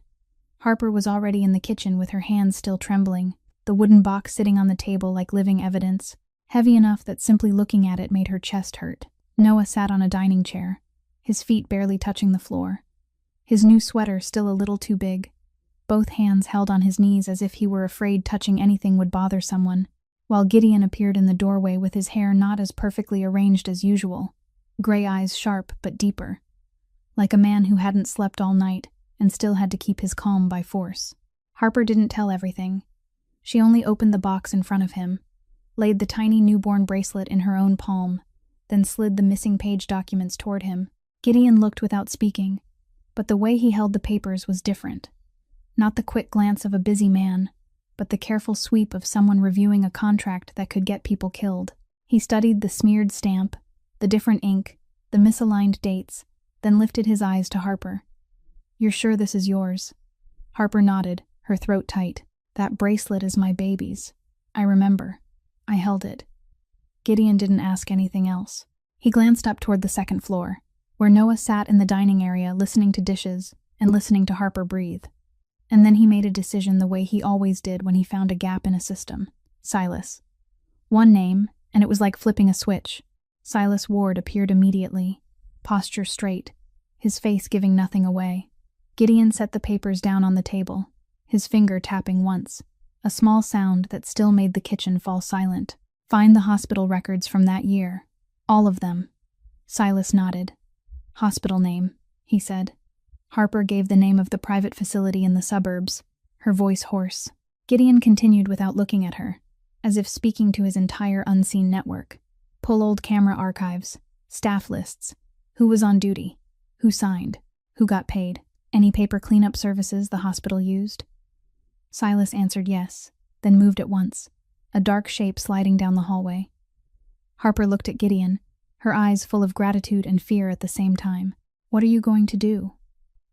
Harper was already in the kitchen with her hands still trembling. the wooden box sitting on the table like living evidence, heavy enough that simply looking at it made her chest hurt. Noah sat on a dining chair, his feet barely touching the floor. His new sweater still a little too big, both hands held on his knees as if he were afraid touching anything would bother someone, while Gideon appeared in the doorway with his hair not as perfectly arranged as usual, gray eyes sharp but deeper, like a man who hadn't slept all night and still had to keep his calm by force. Harper didn't tell everything. She only opened the box in front of him, laid the tiny newborn bracelet in her own palm, then slid the missing page documents toward him. Gideon looked without speaking, but the way he held the papers was different. Not the quick glance of a busy man, but the careful sweep of someone reviewing a contract that could get people killed. He studied the smeared stamp, the different ink, the misaligned dates, then lifted his eyes to Harper. "You're sure this is yours?" Harper nodded, her throat tight. "That bracelet is my baby's. I remember. I held it." Gideon didn't ask anything else. He glanced up toward the second floor, where Noah sat in the dining area listening to dishes and listening to Harper breathe. And then he made a decision the way he always did when he found a gap in a system. Silas. One name, and it was like flipping a switch. Silas Ward appeared immediately, posture straight, his face giving nothing away. Gideon set the papers down on the table, his finger tapping once, a small sound that still made the kitchen fall silent. "Find the hospital records from that year. All of them." Silas nodded. "Hospital name," he said. Harper gave the name of the private facility in the suburbs, her voice hoarse. Gideon continued without looking at her, as if speaking to his entire unseen network. "Pull old camera archives, staff lists, who was on duty, who signed, who got paid, any paper cleanup services the hospital used." Silas answered yes, then moved at once, a dark shape sliding down the hallway. Harper looked at Gideon, her eyes full of gratitude and fear at the same time. "What are you going to do?"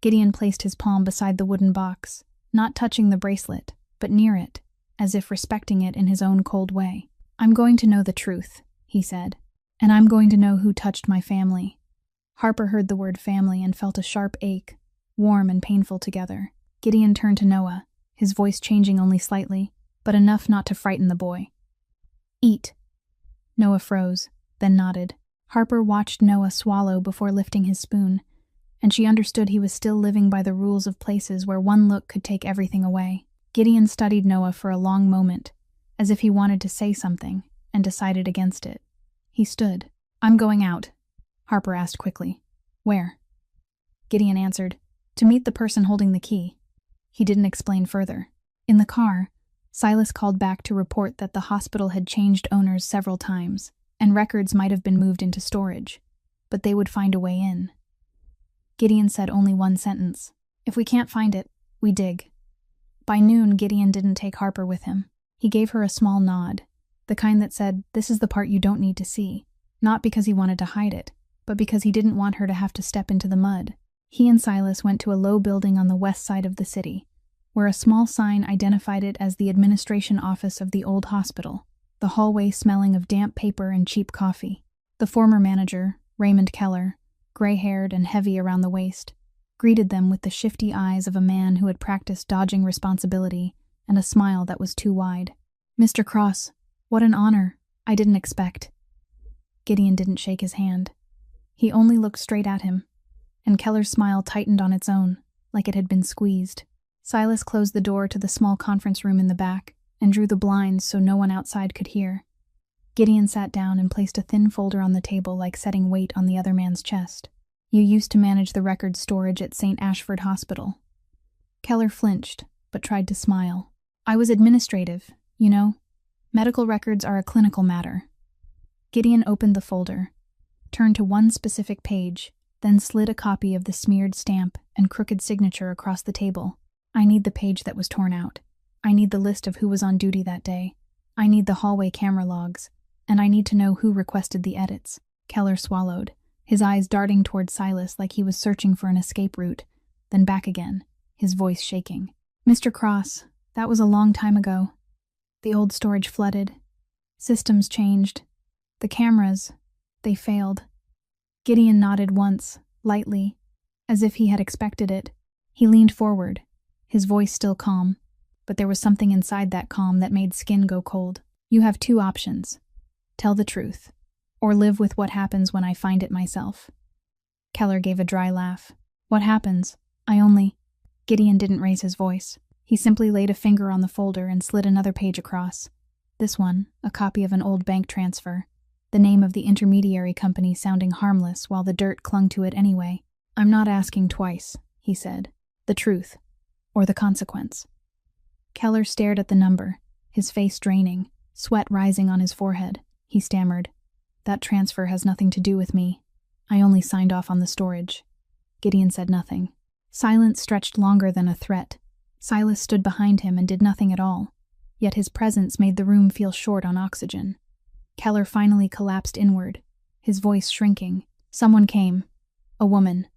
Gideon placed his palm beside the wooden box, not touching the bracelet, but near it, as if respecting it in his own cold way. "I'm going to know the truth," he said, "and I'm going to know who touched my family." Harper heard the word family and felt a sharp ache, warm and painful together. Gideon turned to Noah, his voice changing only slightly, but enough not to frighten the boy. "Eat." Noah froze, then nodded. Harper watched Noah swallow before lifting his spoon, and she understood he was still living by the rules of places where one look could take everything away. Gideon studied Noah for a long moment, as if he wanted to say something, and decided against it. He stood. "I'm going out," Harper asked quickly. "Where?" Gideon answered, "To meet the person holding the key." He didn't explain further. In the car, Silas called back to report that the hospital had changed owners several times, and records might have been moved into storage, but they would find a way in. Gideon said only one sentence. "If we can't find it, we dig." By noon, Gideon didn't take Harper with him. He gave her a small nod, the kind that said, "This is the part you don't need to see," not because he wanted to hide it, but because he didn't want her to have to step into the mud. He and Silas went to a low building on the west side of the city, where a small sign identified it as the administration office of the old hospital, the hallway smelling of damp paper and cheap coffee. The former manager, Raymond Keller, gray-haired and heavy around the waist, greeted them with the shifty eyes of a man who had practiced dodging responsibility and a smile that was too wide. "Mr. Cross, what an honor. I didn't expect." Gideon didn't shake his hand. He only looked straight at him, and Keller's smile tightened on its own, like it had been squeezed. Silas closed the door to the small conference room in the back and drew the blinds so no one outside could hear. Gideon sat down and placed a thin folder on the table like setting weight on the other man's chest. "You used to manage the records storage at St. Ashford Hospital." Keller flinched, but tried to smile. "I was administrative, you know. Medical records are a clinical matter." Gideon opened the folder, turned to one specific page, then slid a copy of the smeared stamp and crooked signature across the table. "I need the page that was torn out. I need the list of who was on duty that day. I need the hallway camera logs. And I need to know who requested the edits." Keller swallowed, his eyes darting toward Silas like he was searching for an escape route, then back again, his voice shaking. "Mr. Cross, that was a long time ago. The old storage flooded. Systems changed. The cameras, they failed." Gideon nodded once, lightly, as if he had expected it. He leaned forward, his voice still calm. but there was something inside that calm that made skin go cold. You have two options. Tell the truth, or live with what happens when I find it myself. Keller gave a dry laugh. What happens? Gideon didn't raise his voice. He simply laid a finger on the folder and slid another page across. This one, a copy of an old bank transfer. The name of the intermediary company sounding harmless while the dirt clung to it anyway. I'm not asking twice, he said. The truth, or the consequence. Keller stared at the number, his face draining, sweat rising on his forehead. He stammered. That transfer has nothing to do with me. I only signed off on the storage. Gideon said nothing. Silence stretched longer than a threat. Silas stood behind him and did nothing at all, yet his presence made the room feel short on oxygen. Keller finally collapsed inward, his voice shrinking. Someone came. A woman,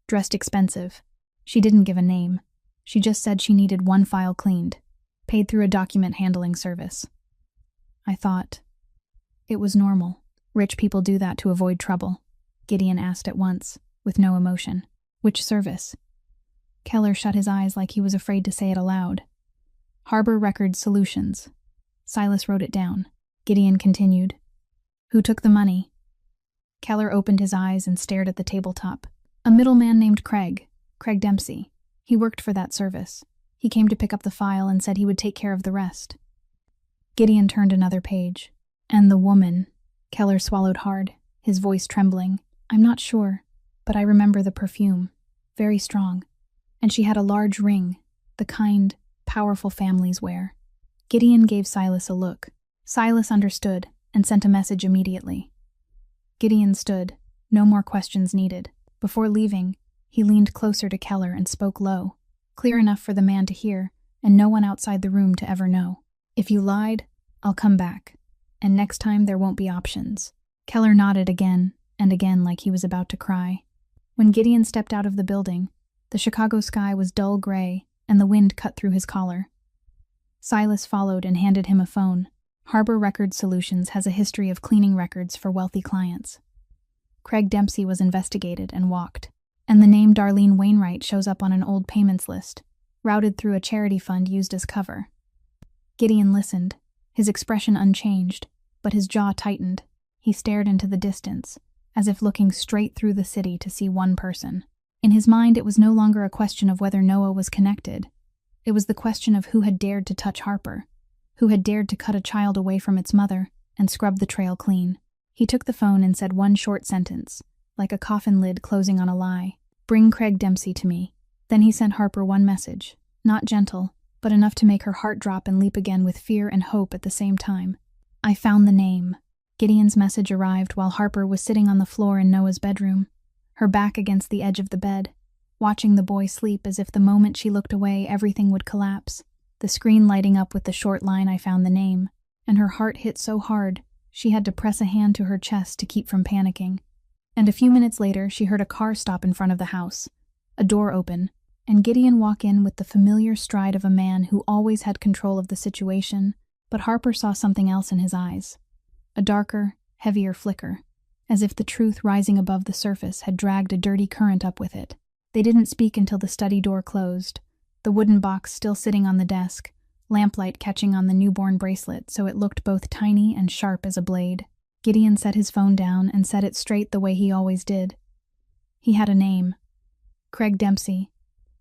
dressed expensive. She didn't give a name. She just said she needed one file cleaned, paid through a document handling service. I thought it was normal. Rich people do that to avoid trouble. Gideon asked at once, with no emotion. Which service? Keller shut his eyes like he was afraid to say it aloud. Harbor Records Solutions. Silas wrote it down. Gideon continued. Who took the money? Keller opened his eyes and stared at the tabletop. A middleman named Craig Dempsey. He worked for that service. He came to pick up the file and said he would take care of the rest. Gideon turned another page. And the woman. Keller swallowed hard, his voice trembling. I'm not sure, but I remember the perfume. Very strong. And she had a large ring, the kind, powerful families wear. Gideon gave Silas a look. Silas understood and sent a message immediately. Gideon stood, no more questions needed. Before leaving, he leaned closer to Keller and spoke low, clear enough for the man to hear and no one outside the room to ever know. If you lied, I'll come back, and next time there won't be options. Keller nodded again and again like he was about to cry. When Gideon stepped out of the building, the Chicago sky was dull gray and the wind cut through his collar. Silas followed and handed him a phone. Harbor Records Solutions has a history of cleaning records for wealthy clients. Craig Dempsey was investigated and walked, and the name Darlene Wainwright shows up on an old payments list, routed through a charity fund used as cover. Gideon listened, his expression unchanged, but his jaw tightened. He stared into the distance, as if looking straight through the city to see one person. In his mind, it was no longer a question of whether Noah was connected. It was the question of who had dared to touch Harper, who had dared to cut a child away from its mother and scrub the trail clean. He took the phone and said one short sentence, like a coffin lid closing on a lie. Bring Craig Dempsey to me. Then he sent Harper one message, not gentle, but enough to make her heart drop and leap again with fear and hope at the same time. I found the name. Gideon's message arrived while Harper was sitting on the floor in Noah's bedroom, her back against the edge of the bed, watching the boy sleep as if the moment she looked away everything would collapse, the screen lighting up with the short line I found the name, and her heart hit so hard she had to press a hand to her chest to keep from panicking. And a few minutes later she heard a car stop in front of the house, a door open, and Gideon walk in with the familiar stride of a man who always had control of the situation, but Harper saw something else in his eyes. A darker, heavier flicker, as if the truth rising above the surface had dragged a dirty current up with it. They didn't speak until the study door closed, the wooden box still sitting on the desk, lamplight catching on the newborn bracelet so it looked both tiny and sharp as a blade. Gideon set his phone down and set it straight the way he always did. He had a name. Craig Dempsey.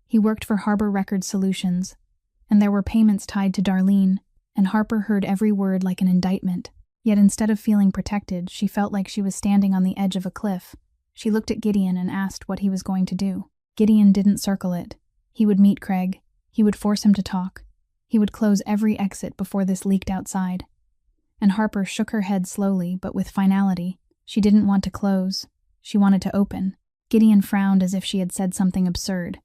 He worked for Harbor Records Solutions, and there were payments tied to Darlene, and Harper heard every word like an indictment. Yet instead of feeling protected, she felt like she was standing on the edge of a cliff. She looked at Gideon and asked what he was going to do. Gideon didn't circle it. He would meet Craig. He would force him to talk. He would close every exit before this leaked outside. And Harper shook her head slowly, but with finality. She didn't want to close. She wanted to open. Gideon frowned as if she had said something absurd.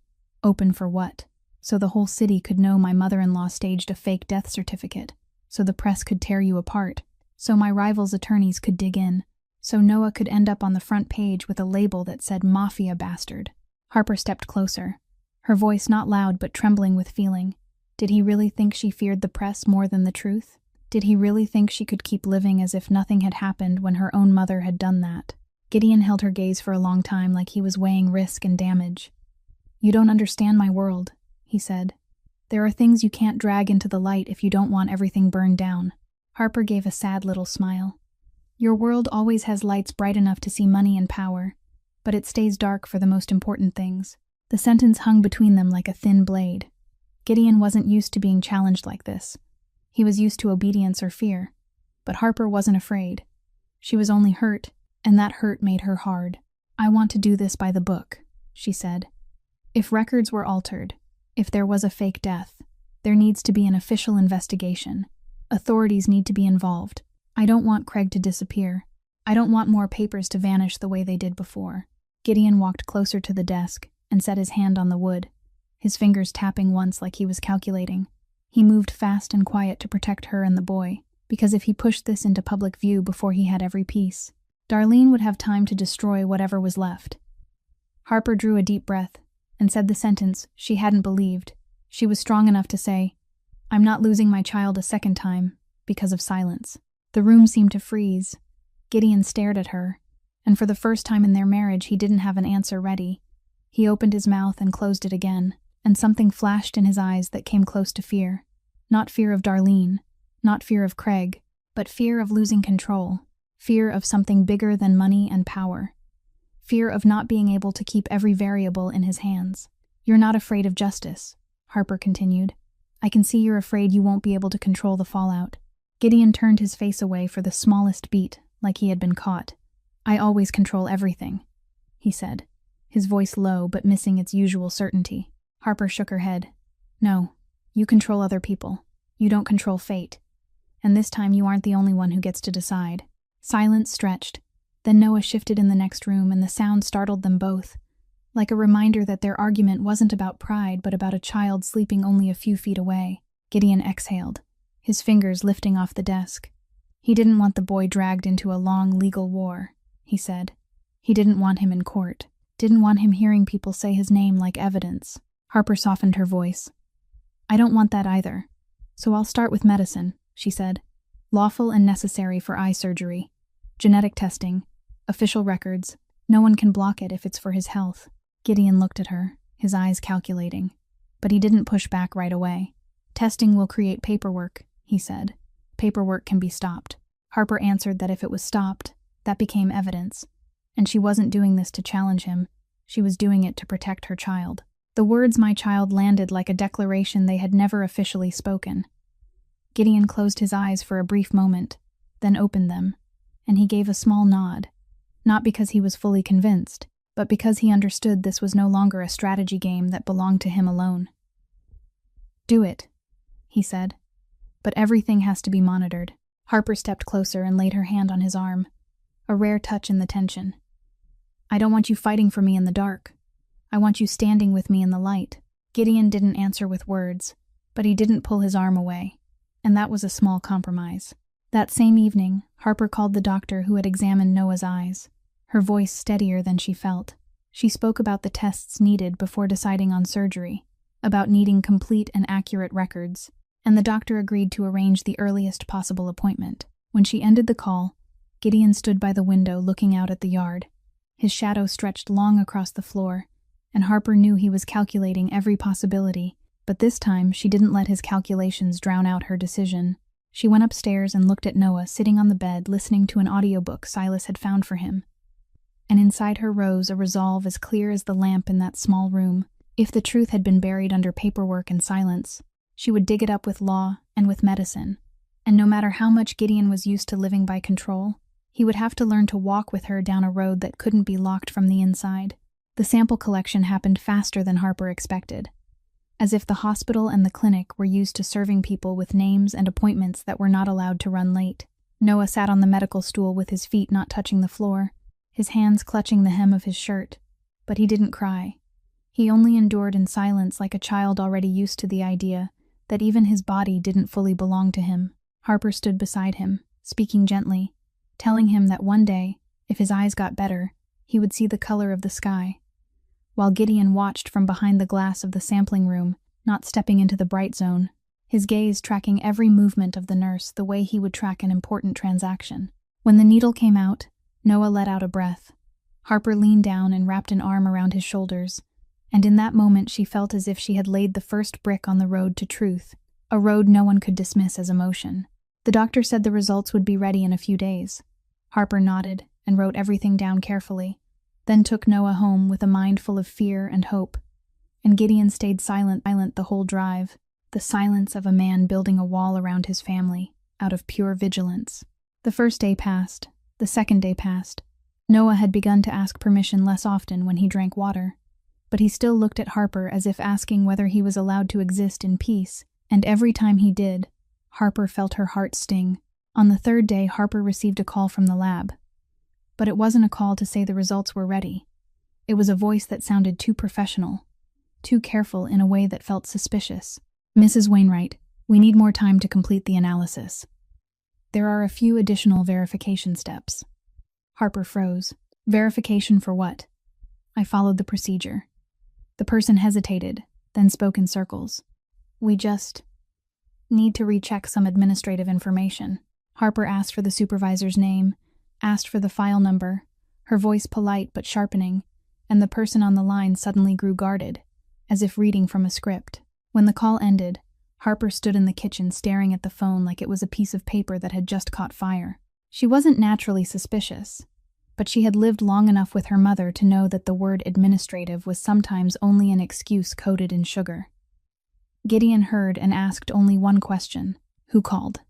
Open for what? So the whole city could know my mother-in-law staged a fake death certificate. So the press could tear you apart. So my rival's attorneys could dig in. So Noah could end up on the front page with a label that said Mafia bastard. Harper stepped closer, her voice not loud but trembling with feeling. Did he really think she feared the press more than the truth? Did he really think she could keep living as if nothing had happened when her own mother had done that? Gideon held her gaze for a long time like he was weighing risk and damage. You don't understand my world, he said. There are things you can't drag into the light if you don't want everything burned down. Harper gave a sad little smile. Your world always has lights bright enough to see money and power, but it stays dark for the most important things. The sentence hung between them like a thin blade. Gideon wasn't used to being challenged like this. He was used to obedience or fear. But Harper wasn't afraid. She was only hurt, and that hurt made her hard. I want to do this by the book, she said. If records were altered, if there was a fake death, there needs to be an official investigation. Authorities need to be involved. I don't want Craig to disappear. I don't want more papers to vanish the way they did before. Gideon walked closer to the desk and set his hand on the wood, his fingers tapping once like he was calculating. He moved fast and quiet to protect her and the boy, because if he pushed this into public view before he had every piece, Darlene would have time to destroy whatever was left. Harper drew a deep breath and said the sentence she hadn't believed. She was strong enough to say, "I'm not losing my child a second time because of silence." The room seemed to freeze. Gideon stared at her, and for the first time in their marriage he didn't have an answer ready. He opened his mouth and closed it again, and something flashed in his eyes that came close to fear. Not fear of Darlene, not fear of Craig, but fear of losing control, fear of something bigger than money and power, fear of not being able to keep every variable in his hands. "You're not afraid of justice," Harper continued. "I can see you're afraid you won't be able to control the fallout." Gideon turned his face away for the smallest beat, like he had been caught. "I always control everything," he said, his voice low but missing its usual certainty. Harper shook her head. "No, you control other people. You don't control fate. And this time you aren't the only one who gets to decide." Silence stretched. Then Noah shifted in the next room, and the sound startled them both, like a reminder that their argument wasn't about pride but about a child sleeping only a few feet away. Gideon exhaled, his fingers lifting off the desk. He didn't want the boy dragged into a long legal war, he said. He didn't want him in court, didn't want him hearing people say his name like evidence. Harper softened her voice. "I don't want that either. So I'll start with medicine," she said. "Lawful and necessary for eye surgery. Genetic testing. Official records. No one can block it if it's for his health." Gideon looked at her, his eyes calculating. But he didn't push back right away. "Testing will create paperwork," he said. "Paperwork can be stopped." Harper answered that if it was stopped, that became evidence. And she wasn't doing this to challenge him. She was doing it to protect her child. The words "my child" landed like a declaration they had never officially spoken. Gideon closed his eyes for a brief moment, then opened them, and he gave a small nod, not because he was fully convinced, but because he understood this was no longer a strategy game that belonged to him alone. "Do it," he said. "But everything has to be monitored." Harper stepped closer and laid her hand on his arm, a rare touch in the tension. "I don't want you fighting for me in the dark. I want you standing with me in the light." Gideon didn't answer with words, but he didn't pull his arm away, and that was a small compromise. That same evening, Harper called the doctor who had examined Noah's eyes, her voice steadier than she felt. She spoke about the tests needed before deciding on surgery, about needing complete and accurate records, and the doctor agreed to arrange the earliest possible appointment. When she ended the call, Gideon stood by the window looking out at the yard. His shadow stretched long across the floor, and Harper knew he was calculating every possibility, but this time she didn't let his calculations drown out her decision. She went upstairs and looked at Noah sitting on the bed listening to an audiobook Silas had found for him. And inside her rose a resolve as clear as the lamp in that small room. If the truth had been buried under paperwork and silence, she would dig it up with law and with medicine. And no matter how much Gideon was used to living by control, he would have to learn to walk with her down a road that couldn't be locked from the inside. The sample collection happened faster than Harper expected. As if the hospital and the clinic were used to serving people with names and appointments that were not allowed to run late. Noah sat on the medical stool with his feet not touching the floor, his hands clutching the hem of his shirt, but he didn't cry. He only endured in silence like a child already used to the idea that even his body didn't fully belong to him. Harper stood beside him, speaking gently, telling him that one day, if his eyes got better, he would see the color of the sky. While Gideon watched from behind the glass of the sampling room, not stepping into the bright zone, his gaze tracking every movement of the nurse the way he would track an important transaction. When the needle came out, Noah let out a breath. Harper leaned down and wrapped an arm around his shoulders, And in that moment she felt as if she had laid the first brick on the road to truth, a road no one could dismiss as emotion. The doctor said the results would be ready in a few days. Harper nodded and wrote everything down carefully, then took Noah home with a mind full of fear and hope. And Gideon stayed silent the whole drive, the silence of a man building a wall around his family, out of pure vigilance. The first day passed. The second day passed. Noah had begun to ask permission less often when he drank water, but he still looked at Harper as if asking whether he was allowed to exist in peace, and every time he did, Harper felt her heart sting. On the third day, Harper received a call from the lab. But it wasn't a call to say the results were ready. It was a voice that sounded too professional, too careful in a way that felt suspicious. "Mrs. Wainwright, we need more time to complete the analysis. There are a few additional verification steps." Harper froze. Verification for what? I followed the procedure. The person hesitated, then spoke in circles. "We just need to recheck some administrative information." Harper asked for the supervisor's name, asked for the file number, her voice polite but sharpening, and the person on the line suddenly grew guarded, as if reading from a script. When the call ended, Harper stood in the kitchen staring at the phone like it was a piece of paper that had just caught fire. She wasn't naturally suspicious, but she had lived long enough with her mother to know that the word administrative was sometimes only an excuse coated in sugar. Gideon heard and asked only one question: who called?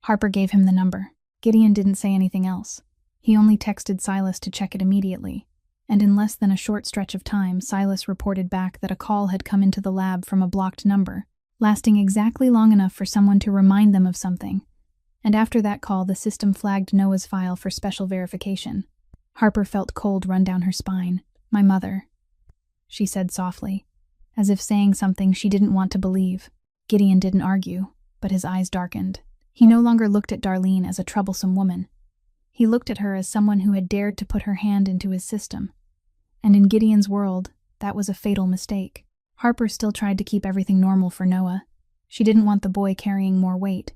Harper gave him the number. Gideon didn't say anything else. He only texted Silas to check it immediately, and in less than a short stretch of time, Silas reported back that a call had come into the lab from a blocked number, lasting exactly long enough for someone to remind them of something. And after that call, the system flagged Noah's file for special verification. Harper felt cold run down her spine. "My mother," she said softly, as if saying something she didn't want to believe. Gideon didn't argue, but his eyes darkened. He no longer looked at Darlene as a troublesome woman. He looked at her as someone who had dared to put her hand into his system. And in Gideon's world, that was a fatal mistake. Harper still tried to keep everything normal for Noah. She didn't want the boy carrying more weight.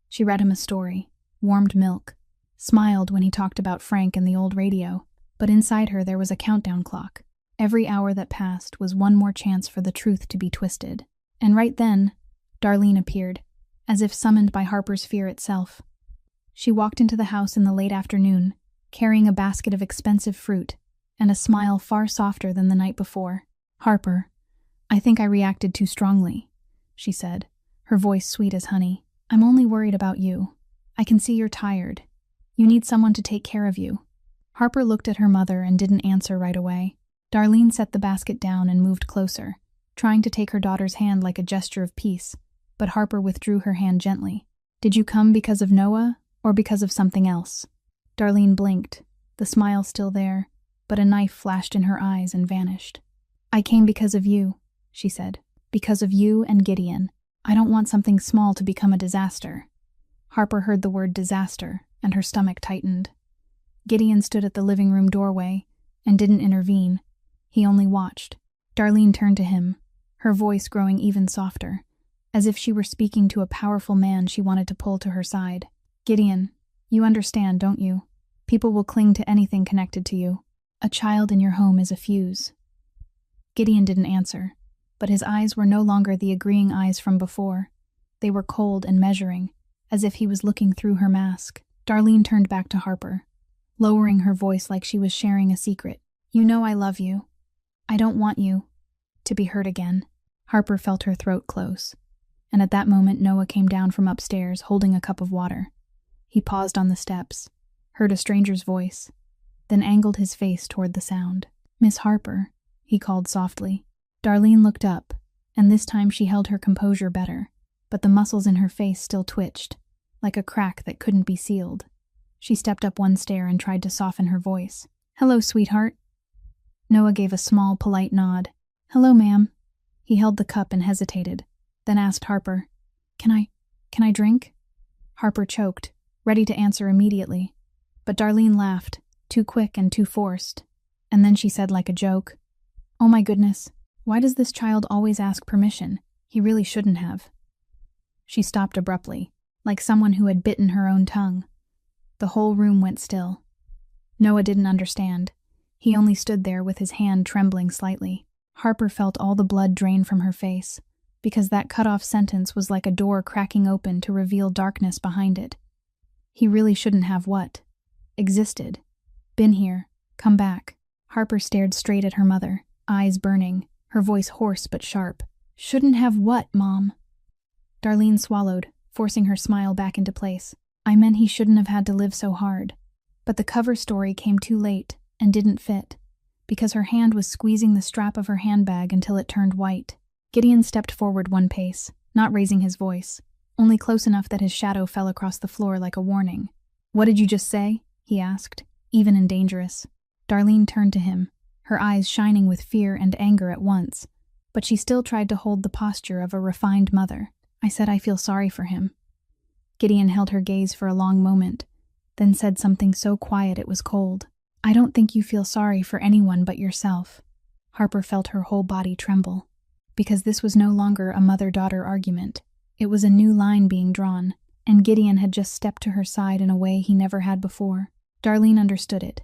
She read him a story, warmed milk, smiled when he talked about Frank and the old radio, but inside her there was a countdown clock. Every hour that passed was one more chance for the truth to be twisted. And right then, Darlene appeared, as if summoned by Harper's fear itself. She walked into the house in the late afternoon, carrying a basket of expensive fruit, and a smile far softer than the night before. "Harper, I think I reacted too strongly," she said, her voice sweet as honey. "I'm only worried about you. I can see you're tired. You need someone to take care of you." Harper looked at her mother and didn't answer right away. Darlene set the basket down and moved closer, trying to take her daughter's hand like a gesture of peace, but Harper withdrew her hand gently. "Did you come because of Noah, or because of something else?" Darlene blinked, the smile still there, but a knife flashed in her eyes and vanished. "I came because of you," she said. "Because of you and Gideon. I don't want something small to become a disaster." Harper heard the word disaster, and her stomach tightened. Gideon stood at the living room doorway and didn't intervene. He only watched. Darlene turned to him, her voice growing even softer, as if she were speaking to a powerful man she wanted to pull to her side. "Gideon, you understand, don't you? People will cling to anything connected to you. A child in your home is a fuse." Gideon didn't answer, but his eyes were no longer the agreeing eyes from before. They were cold and measuring, as if he was looking through her mask. Darlene turned back to Harper, lowering her voice like she was sharing a secret. "You know I love you. I don't want you to be hurt again." Harper felt her throat close, and at that moment Noah came down from upstairs holding a cup of water. He paused on the steps, heard a stranger's voice, then angled his face toward the sound. "Miss Harper," he called softly. Darlene looked up, and this time she held her composure better, but the muscles in her face still twitched, like a crack that couldn't be sealed. She stepped up one stair and tried to soften her voice. "Hello, sweetheart." Noah gave a small, polite nod. "Hello, ma'am." He held the cup and hesitated, then asked Harper, Can I drink?" Harper choked, ready to answer immediately, but Darlene laughed, too quick and too forced, and then she said like a joke, "Oh my goodness, why does this child always ask permission? He really shouldn't have." She stopped abruptly, like someone who had bitten her own tongue. The whole room went still. Noah didn't understand. He only stood there with his hand trembling slightly. Harper felt all the blood drain from her face, because that cut-off sentence was like a door cracking open to reveal darkness behind it. He really shouldn't have what? Existed. Been here. Come back. Harper stared straight at her mother, eyes burning, her voice hoarse but sharp. Shouldn't have what, Mom? Darlene swallowed, forcing her smile back into place. I meant he shouldn't have had to live so hard. But the cover story came too late and didn't fit, because her hand was squeezing the strap of her handbag until it turned white. Gideon stepped forward one pace, not raising his voice, only close enough that his shadow fell across the floor like a warning. What did you just say? He asked, even and dangerous. Darlene turned to him, her eyes shining with fear and anger at once, but she still tried to hold the posture of a refined mother. I said I feel sorry for him. Gideon held her gaze for a long moment, then said something so quiet it was cold. I don't think you feel sorry for anyone but yourself. Harper felt her whole body tremble, because this was no longer a mother-daughter argument. It was a new line being drawn, and Gideon had just stepped to her side in a way he never had before. Darlene understood it.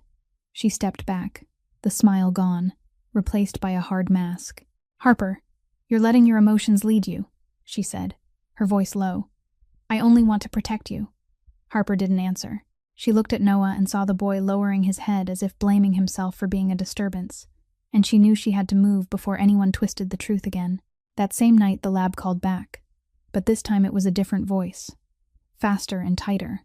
She stepped back, the smile gone, replaced by a hard mask. Harper, you're letting your emotions lead you, she said, her voice low. I only want to protect you. Harper didn't answer. She looked at Noah and saw the boy lowering his head as if blaming himself for being a disturbance, and she knew she had to move before anyone twisted the truth again. That same night the lab called back, but this time it was a different voice, faster and tighter,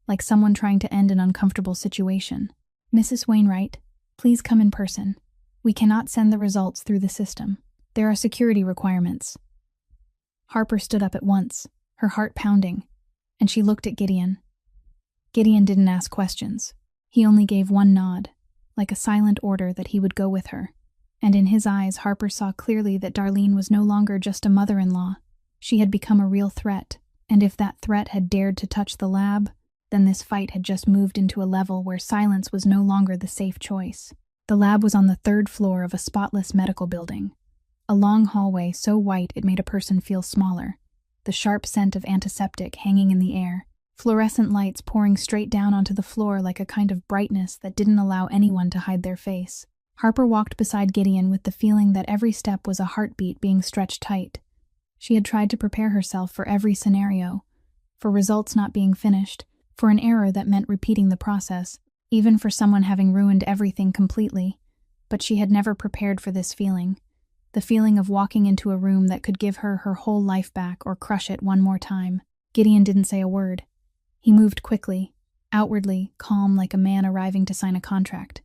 like someone trying to end an uncomfortable situation. Mrs. Wainwright, please come in person. We cannot send the results through the system. There are security requirements. Harper stood up at once, her heart pounding, and she looked at Gideon. Gideon didn't ask questions. He only gave one nod, like a silent order that he would go with her. And in his eyes, Harper saw clearly that Darlene was no longer just a mother-in-law. She had become a real threat, and if that threat had dared to touch the lab, then this fight had just moved into a level where silence was no longer the safe choice. The lab was on the 3rd floor of a spotless medical building. A long hallway so white it made a person feel smaller, the sharp scent of antiseptic hanging in the air, fluorescent lights pouring straight down onto the floor like a kind of brightness that didn't allow anyone to hide their face. Harper walked beside Gideon with the feeling that every step was a heartbeat being stretched tight. She had tried to prepare herself for every scenario, for results not being finished, for an error that meant repeating the process, even for someone having ruined everything completely. But she had never prepared for this feeling, the feeling of walking into a room that could give her her whole life back or crush it one more time. Gideon didn't say a word. He moved quickly, outwardly calm like a man arriving to sign a contract.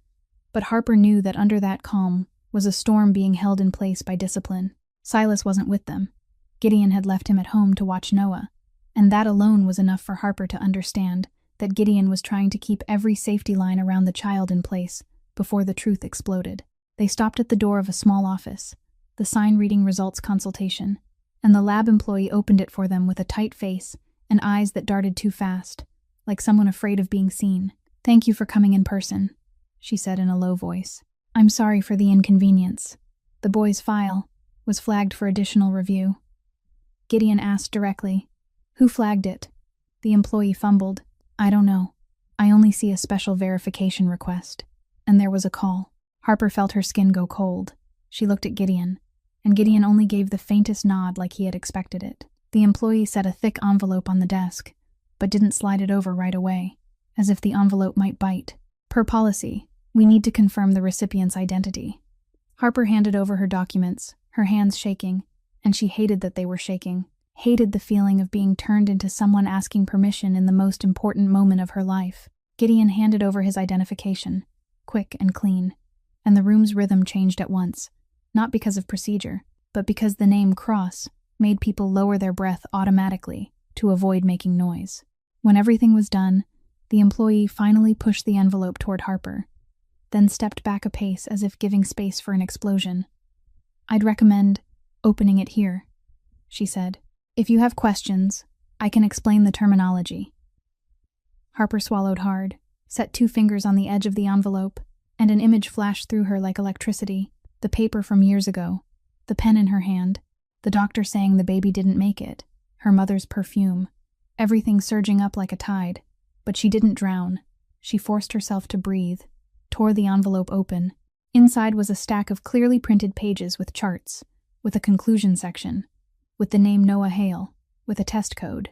But Harper knew that under that calm was a storm being held in place by discipline. Silas wasn't with them. Gideon had left him at home to watch Noah, and that alone was enough for Harper to understand that Gideon was trying to keep every safety line around the child in place before the truth exploded. They stopped at the door of a small office, the sign reading results consultation, and the lab employee opened it for them with a tight face and eyes that darted too fast, like someone afraid of being seen. Thank you for coming in person, she said in a low voice. I'm sorry for the inconvenience. The boy's file was flagged for additional review. Gideon asked directly, Who flagged it? The employee fumbled. I don't know. I only see a special verification request. And there was a call. Harper felt her skin go cold. She looked at Gideon, and Gideon only gave the faintest nod like he had expected it. The employee set a thick envelope on the desk, but didn't slide it over right away, as if the envelope might bite. Per policy, we need to confirm the recipient's identity. Harper handed over her documents, her hands shaking, and she hated that they were shaking, hated the feeling of being turned into someone asking permission in the most important moment of her life. Gideon handed over his identification, quick and clean, and the room's rhythm changed at once, not because of procedure, but because the name Cross made people lower their breath automatically to avoid making noise. When everything was done, the employee finally pushed the envelope toward Harper, then stepped back a pace as if giving space for an explosion. I'd recommend opening it here, she said. If you have questions, I can explain the terminology. Harper swallowed hard, set 2 fingers on the edge of the envelope, and an image flashed through her like electricity, the paper from years ago, the pen in her hand, the doctor saying the baby didn't make it, her mother's perfume, everything surging up like a tide. But she didn't drown. She forced herself to breathe, tore the envelope open. Inside was a stack of clearly printed pages with charts, with a conclusion section, with the name Noah Hale, with a test code.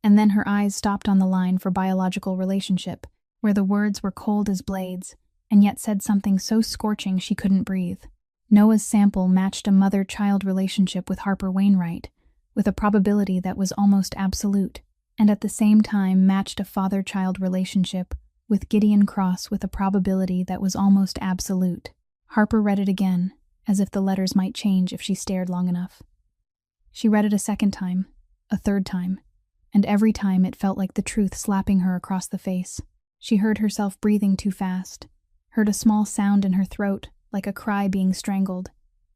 And then her eyes stopped on the line for biological relationship, where the words were cold as blades, and yet said something so scorching she couldn't breathe. Noah's sample matched a mother-child relationship with Harper Wainwright, with a probability that was almost absolute, and at the same time matched a father-child relationship with Gideon Cross with a probability that was almost absolute. Harper read it again, as if the letters might change if she stared long enough. She read it a second time, a third time, and every time it felt like the truth slapping her across the face. She heard herself breathing too fast, heard a small sound in her throat, like a cry being strangled,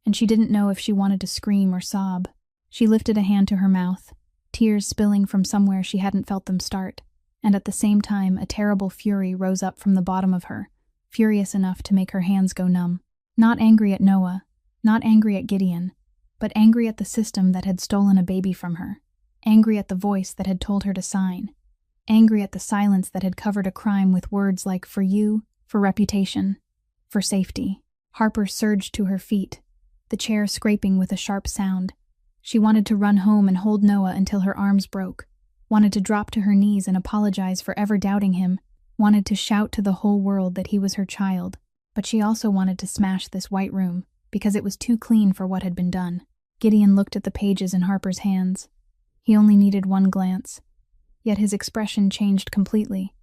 and she didn't know if she wanted to scream or sob. She lifted a hand to her mouth, tears spilling from somewhere she hadn't felt them start, and at the same time a terrible fury rose up from the bottom of her, furious enough to make her hands go numb. Not angry at Noah, not angry at Gideon, but angry at the system that had stolen a baby from her, angry at the voice that had told her to sign, angry at the silence that had covered a crime with words like "for you," "for reputation," "for safety." Harper surged to her feet, the chair scraping with a sharp sound. She wanted to run home and hold Noah until her arms broke, wanted to drop to her knees and apologize for ever doubting him, wanted to shout to the whole world that he was her child, but she also wanted to smash this white room, because it was too clean for what had been done. Gideon looked at the pages in Harper's hands. He only needed one glance, yet his expression changed completely.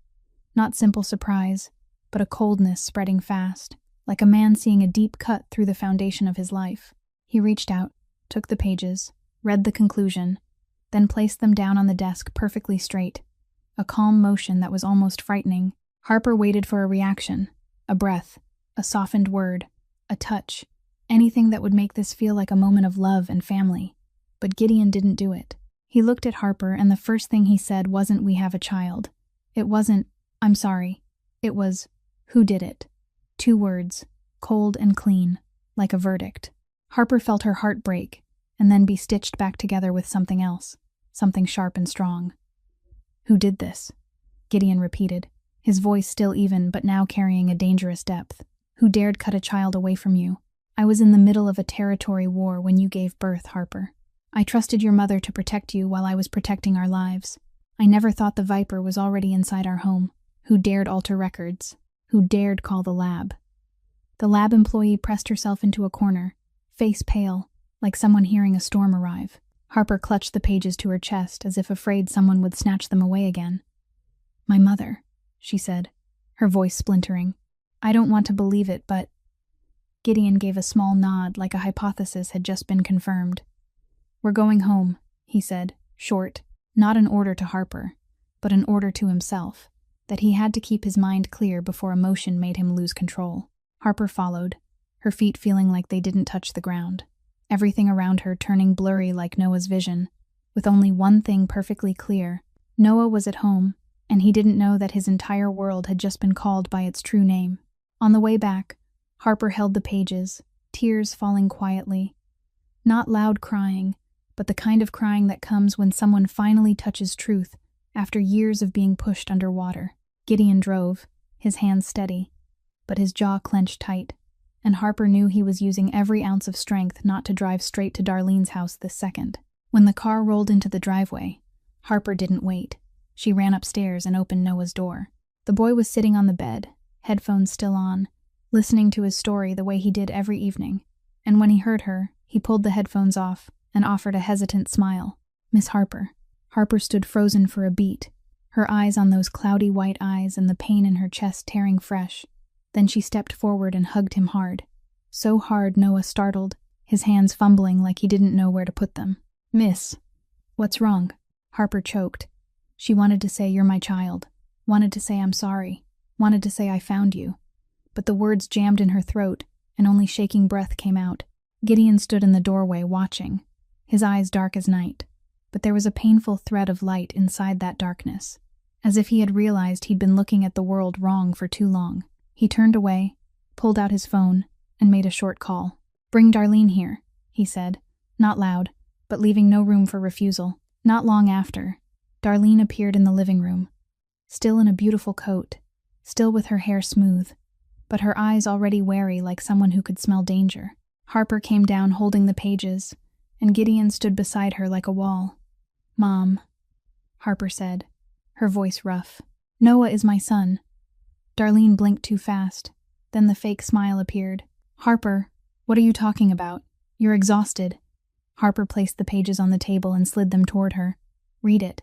Not simple surprise, but a coldness spreading fast, like a man seeing a deep cut through the foundation of his life. He reached out, took the pages, read the conclusion, then placed them down on the desk perfectly straight, a calm motion that was almost frightening. Harper waited for a reaction, a breath, a softened word, a touch, anything that would make this feel like a moment of love and family. But Gideon didn't do it. He looked at Harper, and the first thing he said wasn't "we have a child." It wasn't "I'm sorry." It was "who did it?" 2 words, cold and clean, like a verdict. Harper felt her heart break, and then be stitched back together with something else, something sharp and strong. "Who did this?" Gideon repeated, his voice still even but now carrying a dangerous depth. "Who dared cut a child away from you? I was in the middle of a territory war when you gave birth, Harper. I trusted your mother to protect you while I was protecting our lives. I never thought the Viper was already inside our home. Who dared alter records? Who dared call the lab?" The lab employee pressed herself into a corner, face pale, like someone hearing a storm arrive. Harper clutched the pages to her chest as if afraid someone would snatch them away again. "My mother," she said, her voice splintering. "I don't want to believe it, but—" Gideon gave a small nod like a hypothesis had just been confirmed. "We're going home," he said, short, not an order to Harper, but an order to himself, that he had to keep his mind clear before emotion made him lose control. Harper followed, her feet feeling like they didn't touch the ground, everything around her turning blurry like Noah's vision, with only one thing perfectly clear. Noah was at home, and he didn't know that his entire world had just been called by its true name. On the way back, Harper held the pages, tears falling quietly. Not loud crying, but the kind of crying that comes when someone finally touches truth after years of being pushed underwater. Gideon drove, his hands steady, but his jaw clenched tight, and Harper knew he was using every ounce of strength not to drive straight to Darlene's house this second. When the car rolled into the driveway, Harper didn't wait. She ran upstairs and opened Noah's door. The boy was sitting on the bed, headphones still on, listening to his story the way he did every evening, and when he heard her, he pulled the headphones off and offered a hesitant smile. "Miss Harper." Harper stood frozen for a beat, her eyes on those cloudy white eyes and the pain in her chest tearing fresh. Then she stepped forward and hugged him hard. So hard Noah startled, his hands fumbling like he didn't know where to put them. "Miss, what's wrong?" Harper choked. She wanted to say, "You're my child," wanted to say, "I'm sorry," wanted to say, "I found you." But the words jammed in her throat, and only shaking breath came out. Gideon stood in the doorway watching, his eyes dark as night, but there was a painful thread of light inside that darkness, as if he had realized he'd been looking at the world wrong for too long. He turned away, pulled out his phone, and made a short call. "Bring Darlene here," he said, not loud, but leaving no room for refusal. Not long after, Darlene appeared in the living room, still in a beautiful coat, still with her hair smooth, but her eyes already wary like someone who could smell danger. Harper came down holding the pages, and Gideon stood beside her like a wall. "Mom," Harper said, her voice rough. "Noah is my son." Darlene blinked too fast. Then the fake smile appeared. "Harper, what are you talking about? You're exhausted." Harper placed the pages on the table and slid them toward her. "Read it."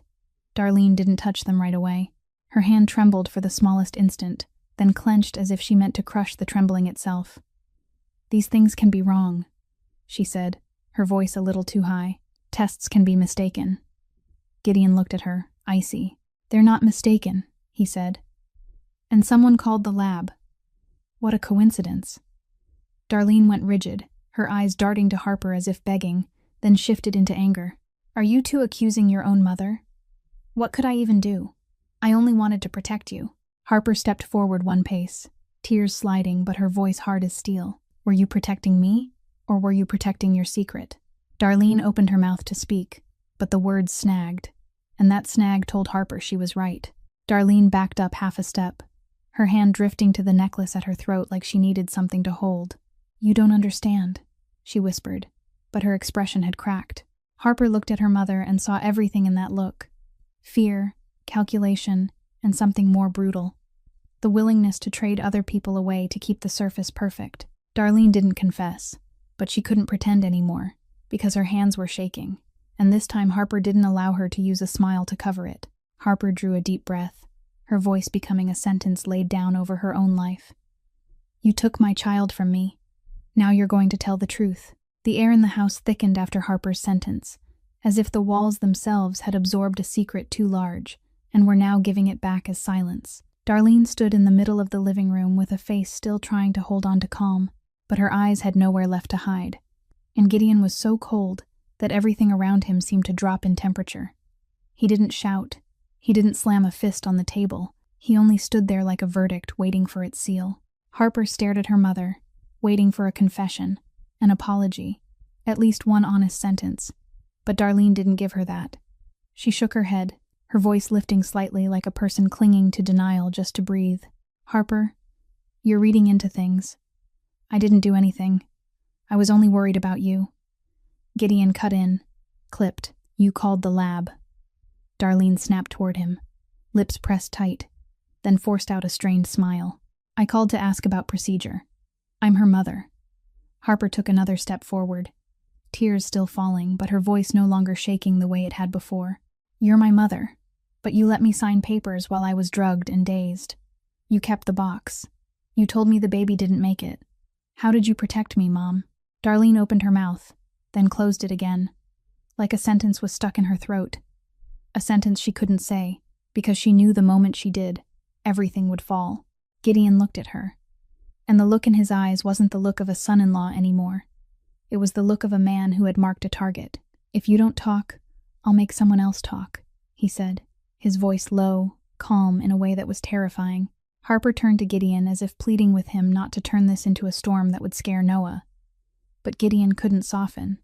Darlene didn't touch them right away. Her hand trembled for the smallest instant, then clenched as if she meant to crush the trembling itself. "These things can be wrong," she said, her voice a little too high. "Tests can be mistaken." Gideon looked at her, icy. "They're not mistaken," he said. "And someone called the lab. What a coincidence." Darlene went rigid, her eyes darting to Harper as if begging, then shifted into anger. "Are you two accusing your own mother? What could I even do? I only wanted to protect you." Harper stepped forward one pace, tears sliding but her voice hard as steel. "Were you protecting me, or were you protecting your secret?" Darlene opened her mouth to speak, but the words snagged, and that snag told Harper she was right. Darlene backed up half a step, her hand drifting to the necklace at her throat like she needed something to hold. "You don't understand," she whispered, but her expression had cracked. Harper looked at her mother and saw everything in that look: fear, calculation, and something more brutal. The willingness to trade other people away to keep the surface perfect. Darlene didn't confess, but she couldn't pretend anymore, because her hands were shaking, and this time Harper didn't allow her to use a smile to cover it. Harper drew a deep breath, her voice becoming a sentence laid down over her own life. "You took my child from me. Now you're going to tell the truth." The air in the house thickened after Harper's sentence, as if the walls themselves had absorbed a secret too large, and were now giving it back as silence. Darlene stood in the middle of the living room with a face still trying to hold on to calm, but her eyes had nowhere left to hide. And Gideon was so cold that everything around him seemed to drop in temperature. He didn't shout. He didn't slam a fist on the table. He only stood there like a verdict waiting for its seal. Harper stared at her mother, waiting for a confession, an apology, at least one honest sentence. But Darlene didn't give her that. She shook her head, her voice lifting slightly like a person clinging to denial just to breathe. "Harper, you're reading into things. I didn't do anything. I was only worried about you." Gideon cut in, clipped. "You called the lab." Darlene snapped toward him, lips pressed tight, then forced out a strained smile. "I called to ask about procedure. I'm her mother." Harper took another step forward, tears still falling, but her voice no longer shaking the way it had before. "You're my mother, but you let me sign papers while I was drugged and dazed. You kept the box. You told me the baby didn't make it. How did you protect me, Mom?" Darlene opened her mouth, then closed it again, like a sentence was stuck in her throat. A sentence she couldn't say, because she knew the moment she did, everything would fall. Gideon looked at her, and the look in his eyes wasn't the look of a son-in-law anymore. It was the look of a man who had marked a target. "If you don't talk, I'll make someone else talk," he said, his voice low, calm in a way that was terrifying. Harper turned to Gideon as if pleading with him not to turn this into a storm that would scare Noah. But Gideon couldn't soften,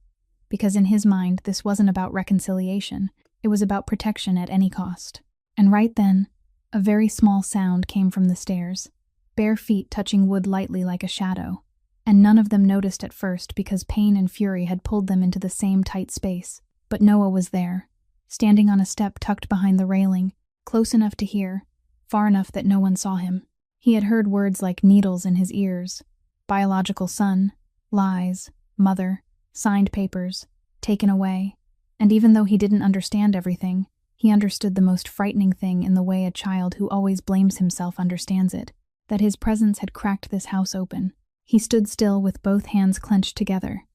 because in his mind this wasn't about reconciliation, it was about protection at any cost. And right then, a very small sound came from the stairs, bare feet touching wood lightly like a shadow, and none of them noticed at first because pain and fury had pulled them into the same tight space. But Noah was there, standing on a step tucked behind the railing, close enough to hear, far enough that no one saw him. He had heard words like needles in his ears, biological son, lies, mother, signed papers, taken away, and even though he didn't understand everything, he understood the most frightening thing in the way a child who always blames himself understands it, that his presence had cracked this house open. He stood still with both hands clenched together,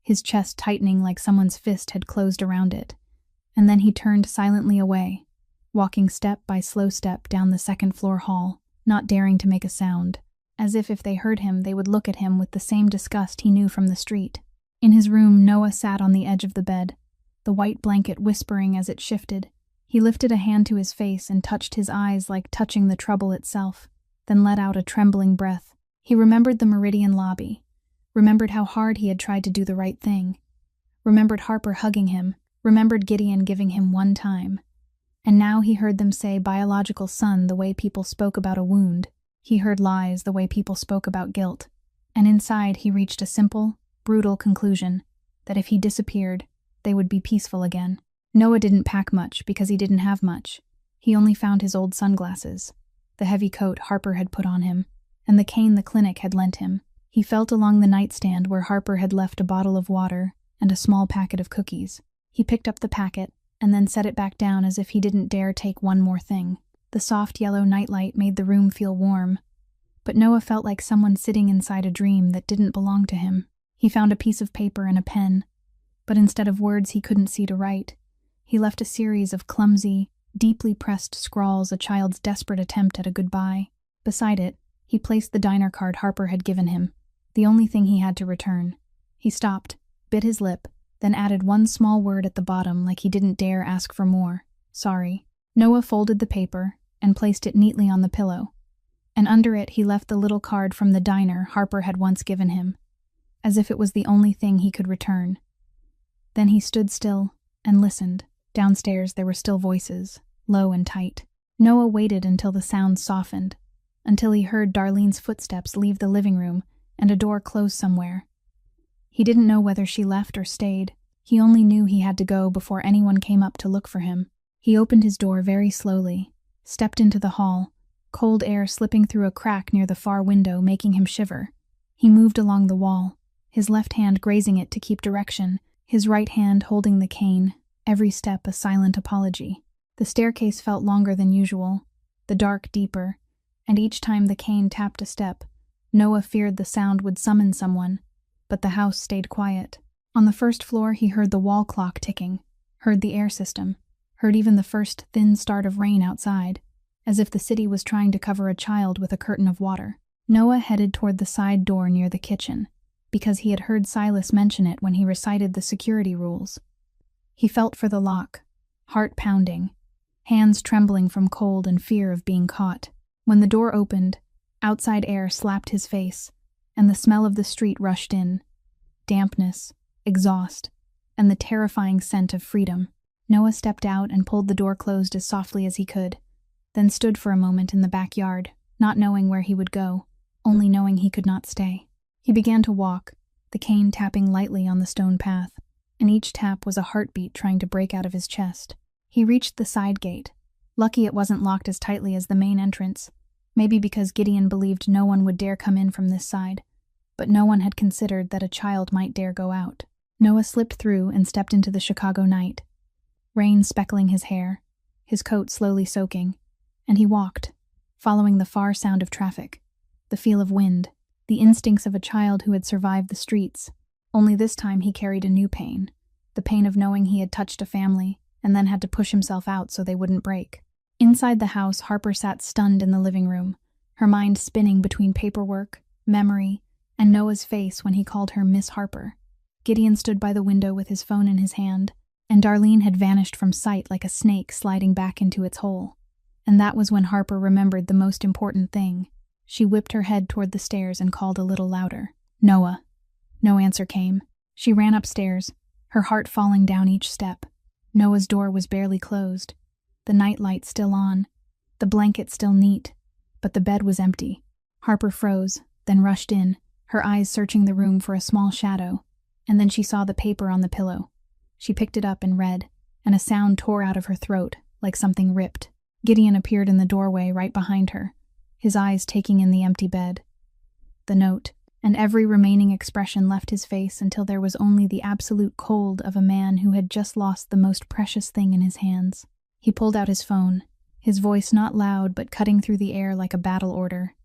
his chest tightening like someone's fist had closed around it, and then he turned silently away, walking step by slow step down the second-floor hall, not daring to make a sound, as if they heard him they would look at him with the same disgust he knew from the street. In his room, Noah sat on the edge of the bed, the white blanket whispering as it shifted. He lifted a hand to his face and touched his eyes like touching the trouble itself, then let out a trembling breath. He remembered the Meridian lobby, remembered how hard he had tried to do the right thing, remembered Harper hugging him, remembered Gideon giving him one time. And now he heard them say biological son the way people spoke about a wound. He heard lies, the way people spoke about guilt, and inside he reached a simple, brutal conclusion that if he disappeared, they would be peaceful again. Noah didn't pack much because he didn't have much. He only found his old sunglasses, the heavy coat Harper had put on him, and the cane the clinic had lent him. He felt along the nightstand where Harper had left a bottle of water and a small packet of cookies. He picked up the packet and then set it back down as if he didn't dare take one more thing. The soft yellow nightlight made the room feel warm, but Noah felt like someone sitting inside a dream that didn't belong to him. He found a piece of paper and a pen, but instead of words he couldn't see to write, he left a series of clumsy, deeply pressed scrawls, a child's desperate attempt at a goodbye. Beside it, he placed the diner card Harper had given him, the only thing he had to return. He stopped, bit his lip, then added one small word at the bottom like he didn't dare ask for more. Sorry. Noah folded the paper and placed it neatly on the pillow, and under it he left the little card from the diner Harper had once given him, as if it was the only thing he could return. Then he stood still and listened. Downstairs there were still voices, low and tight. Noah waited until the sound softened, until he heard Darlene's footsteps leave the living room and a door close somewhere. He didn't know whether she left or stayed. He only knew he had to go before anyone came up to look for him. He opened his door very slowly, stepped into the hall, cold air slipping through a crack near the far window making him shiver. He moved along the wall, his left hand grazing it to keep direction, his right hand holding the cane, every step a silent apology. The staircase felt longer than usual, the dark deeper, and each time the cane tapped a step, Noah feared the sound would summon someone, but the house stayed quiet. On the first floor he heard the wall clock ticking, heard the air system, heard even the first thin start of rain outside, as if the city was trying to cover a child with a curtain of water. Noah headed toward the side door near the kitchen, because he had heard Silas mention it when he recited the security rules. He felt for the lock, heart pounding, hands trembling from cold and fear of being caught. When the door opened, outside air slapped his face, and the smell of the street rushed in. Dampness, exhaust, and the terrifying scent of freedom. Noah stepped out and pulled the door closed as softly as he could, then stood for a moment in the backyard, not knowing where he would go, only knowing he could not stay. He began to walk, the cane tapping lightly on the stone path, and each tap was a heartbeat trying to break out of his chest. He reached the side gate. Lucky it wasn't locked as tightly as the main entrance, maybe because Gideon believed no one would dare come in from this side, but no one had considered that a child might dare go out. Noah slipped through and stepped into the Chicago night, rain speckling his hair, his coat slowly soaking, and he walked, following the far sound of traffic, the feel of wind, the instincts of a child who had survived the streets. Only this time he carried a new pain, the pain of knowing he had touched a family and then had to push himself out so they wouldn't break. Inside the house, Harper sat stunned in the living room, her mind spinning between paperwork, memory, and Noah's face when he called her Miss Harper. Gideon stood by the window with his phone in his hand, and Darlene had vanished from sight like a snake sliding back into its hole. And that was when Harper remembered the most important thing. She whipped her head toward the stairs and called a little louder. Noah. No answer came. She ran upstairs, her heart falling down each step. Noah's door was barely closed, the night light still on, the blanket still neat, but the bed was empty. Harper froze, then rushed in, her eyes searching the room for a small shadow, and then she saw the paper on the pillow. She picked it up and read, and a sound tore out of her throat, like something ripped. Gideon appeared in the doorway right behind her, his eyes taking in the empty bed. The note, and every remaining expression left his face until there was only the absolute cold of a man who had just lost the most precious thing in his hands. He pulled out his phone, his voice not loud but cutting through the air like a battle order.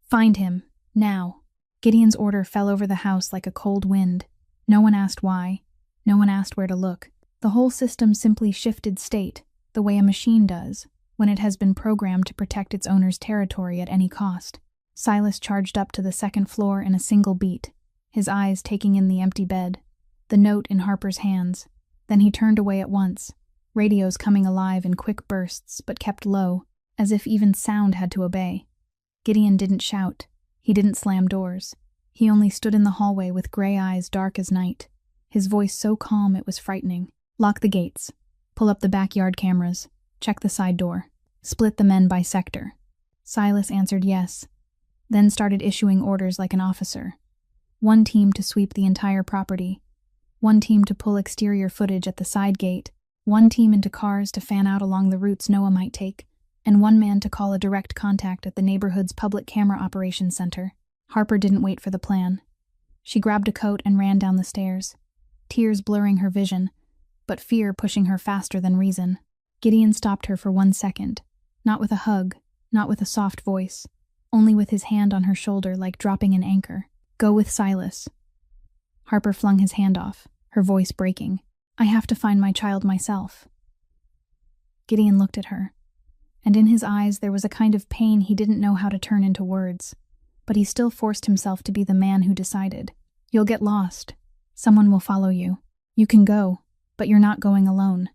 Find him, now. Gideon's order fell over the house like a cold wind. No one asked why. No one asked where to look. The whole system simply shifted state, the way a machine does, when it has been programmed to protect its owner's territory at any cost. Silas charged up to the second floor in a single beat, his eyes taking in the empty bed, the note in Harper's hands. Then he turned away at once, radios coming alive in quick bursts but kept low, as if even sound had to obey. Gideon didn't shout. He didn't slam doors. He only stood in the hallway with gray eyes dark as night, his voice so calm it was frightening. Lock the gates. Pull up the backyard cameras. Check the side door. Split the men by sector. Silas answered yes, then started issuing orders like an officer. One team to sweep the entire property, one team to pull exterior footage at the side gate, one team into cars to fan out along the routes Noah might take, and one man to call a direct contact at the neighborhood's public camera operations center. Harper didn't wait for the plan. She grabbed a coat and ran down the stairs, tears blurring her vision, but fear pushing her faster than reason. Gideon stopped her for 1 second, not with a hug, not with a soft voice, only with his hand on her shoulder like dropping an anchor. "Go with Silas." Harper flung his hand off, her voice breaking. "I have to find my child myself." Gideon looked at her, and in his eyes there was a kind of pain he didn't know how to turn into words, but he still forced himself to be the man who decided. "You'll get lost. Someone will follow you. You can go, but you're not going alone."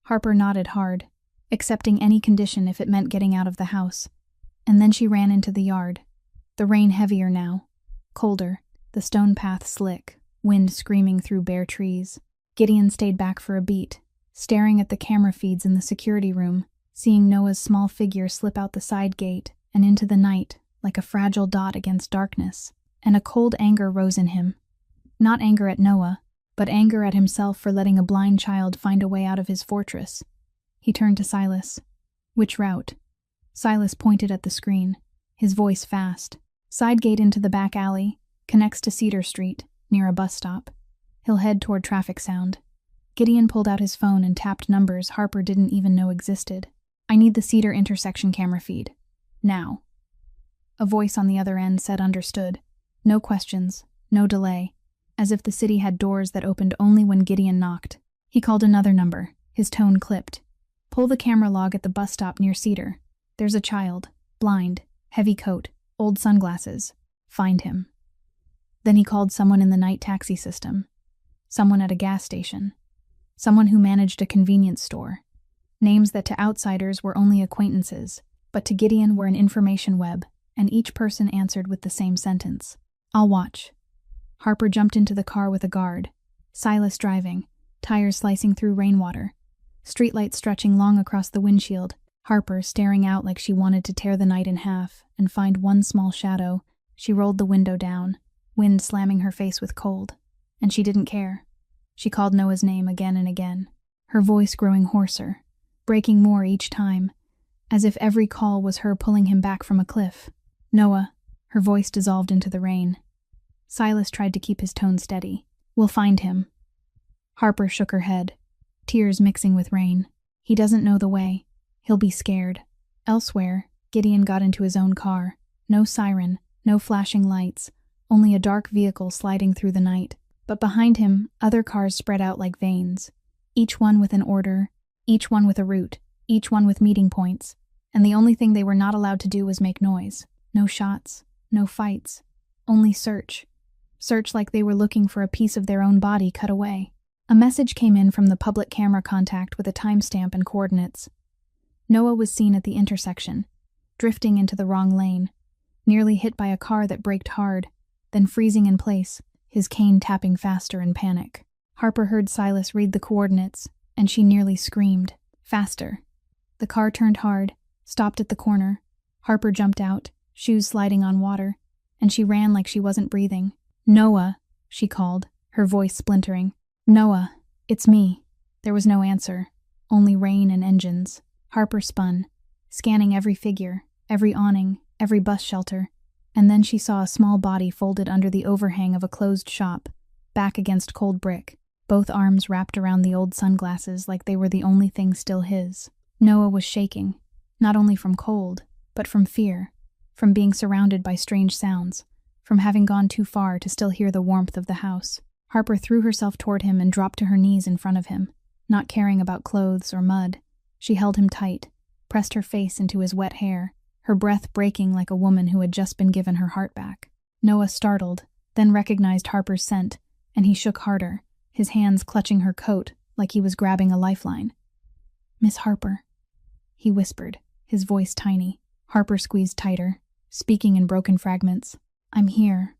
Harper nodded hard, accepting any condition if it meant getting out of the house. And then she ran into the yard, the rain heavier now, colder, the stone path slick, wind screaming through bare trees. Gideon stayed back for a beat, staring at the camera feeds in the security room, seeing Noah's small figure slip out the side gate and into the night like a fragile dot against darkness, and a cold anger rose in him. Not anger at Noah, but anger at himself for letting a blind child find a way out of his fortress. He turned to Silas. "Which route?" Silas pointed at the screen, his voice fast. "Side gate into the back alley, connects to Cedar Street, near a bus stop. He'll head toward traffic sound." Gideon pulled out his phone and tapped numbers Harper didn't even know existed. "I need the Cedar intersection camera feed. Now." A voice on the other end said understood. No questions, no delay, as if the city had doors that opened only when Gideon knocked. He called another number, his tone clipped. "Pull the camera log at the bus stop near Cedar. There's a child, blind, heavy coat, old sunglasses. Find him." Then he called someone in the night taxi system, someone at a gas station, someone who managed a convenience store. Names that to outsiders were only acquaintances, but to Gideon were an information web, and each person answered with the same sentence. "I'll watch." Harper jumped into the car with a guard, Silas driving, tires slicing through rainwater, streetlights stretching long across the windshield, Harper staring out like she wanted to tear the night in half and find one small shadow. She rolled the window down, wind slamming her face with cold, and she didn't care. She called Noah's name again and again, her voice growing hoarser, breaking more each time, as if every call was her pulling him back from a cliff. "Noah," her voice dissolved into the rain. Silas tried to keep his tone steady. "We'll find him." Harper shook her head, tears mixing with rain. "He doesn't know the way. He'll be scared." Elsewhere, Gideon got into his own car. No siren, no flashing lights, only a dark vehicle sliding through the night. But behind him, other cars spread out like veins, each one with an order, each one with a route, each one with meeting points, and the only thing they were not allowed to do was make noise. No shots, no fights, only search. Search like they were looking for a piece of their own body cut away. A message came in from the public camera contact with a timestamp and coordinates. Noah was seen at the intersection, drifting into the wrong lane, nearly hit by a car that braked hard, then freezing in place, his cane tapping faster in panic. Harper heard Silas read the coordinates, and she nearly screamed. "Faster." The car turned hard, stopped at the corner. Harper jumped out, shoes sliding on water, and she ran like she wasn't breathing. "Noah," she called, her voice splintering. "Noah, it's me." There was no answer, only rain and engines. Harper spun, scanning every figure, every awning, every bus shelter, and then she saw a small body folded under the overhang of a closed shop, back against cold brick, both arms wrapped around the old sunglasses like they were the only thing still his. Noah was shaking, not only from cold, but from fear, from being surrounded by strange sounds, from having gone too far to still hear the warmth of the house. Harper threw herself toward him and dropped to her knees in front of him, not caring about clothes or mud. She held him tight, pressed her face into his wet hair, her breath breaking like a woman who had just been given her heart back. Noah startled, then recognized Harper's scent, and he shook harder, his hands clutching her coat like he was grabbing a lifeline. "Miss Harper," he whispered, his voice tiny. Harper squeezed tighter, speaking in broken fragments. I'm here.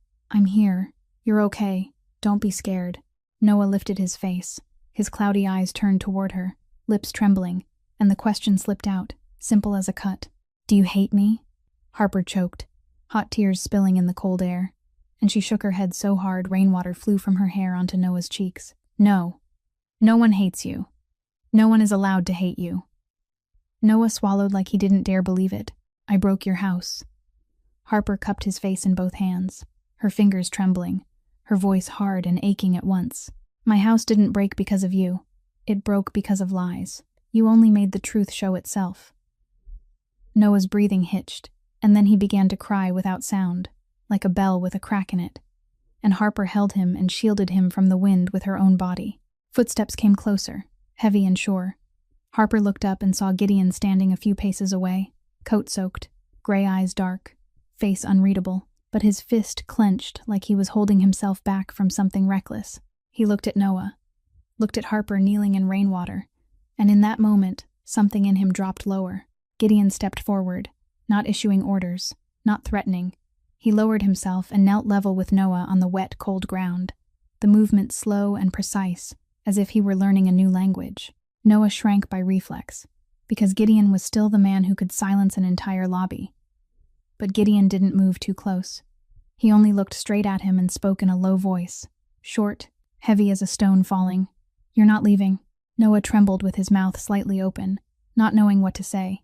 You're okay. Don't be scared." Noah lifted his face, his cloudy eyes turned toward her, lips trembling, and the question slipped out, simple as a cut. "Do you hate me?" Harper choked. hot tears spilling in the cold air, and she shook her head so hard rainwater flew from her hair onto Noah's cheeks. No. No one hates you. No one is allowed to hate you. Noah swallowed like he didn't dare believe it. I broke your house. Harper cupped his face in both hands, her fingers trembling, her voice hard and aching at once. My house didn't break because of you. It broke because of lies. You only made the truth show itself. Noah's breathing hitched, and then he began to cry without sound, like a bell with a crack in it. And Harper held him and shielded him from the wind with her own body. Footsteps came closer, heavy and sure. Harper looked up and saw Gideon standing a few paces away, coat soaked, gray eyes dark, face unreadable, but his fist clenched like he was holding himself back from something reckless. He looked at Noah, looked at Harper kneeling in rainwater, and in that moment, something in him dropped lower. Gideon stepped forward, not issuing orders, not threatening. He lowered himself and knelt level with Noah on the wet, cold ground, the movement slow and precise, as if he were learning a new language. Noah shrank by reflex, because Gideon was still the man who could silence an entire lobby. But Gideon didn't move too close. He only looked straight at him and spoke in a low voice, short, heavy as a stone falling. You're not leaving. Noah trembled with his mouth slightly open, not knowing what to say.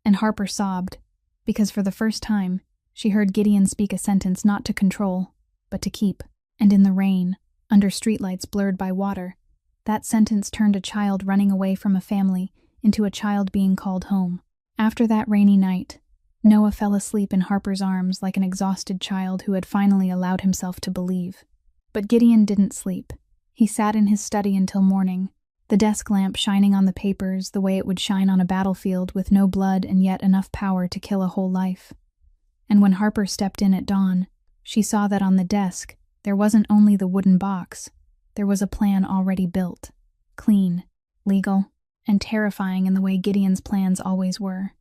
And Harper sobbed, because for the first time, she heard Gideon speak a sentence not to control, but to keep. And in the rain, under streetlights blurred by water, that sentence turned a child running away from a family into a child being called home. After that rainy night, Noah fell asleep in Harper's arms like an exhausted child who had finally allowed himself to believe. But Gideon didn't sleep. He sat in his study until morning, the desk lamp shining on the papers the way it would shine on a battlefield with no blood and yet enough power to kill a whole life. And when Harper stepped in at dawn, she saw that on the desk there wasn't only the wooden box, there was a plan already built, clean, legal, and terrifying in the way Gideon's plans always were.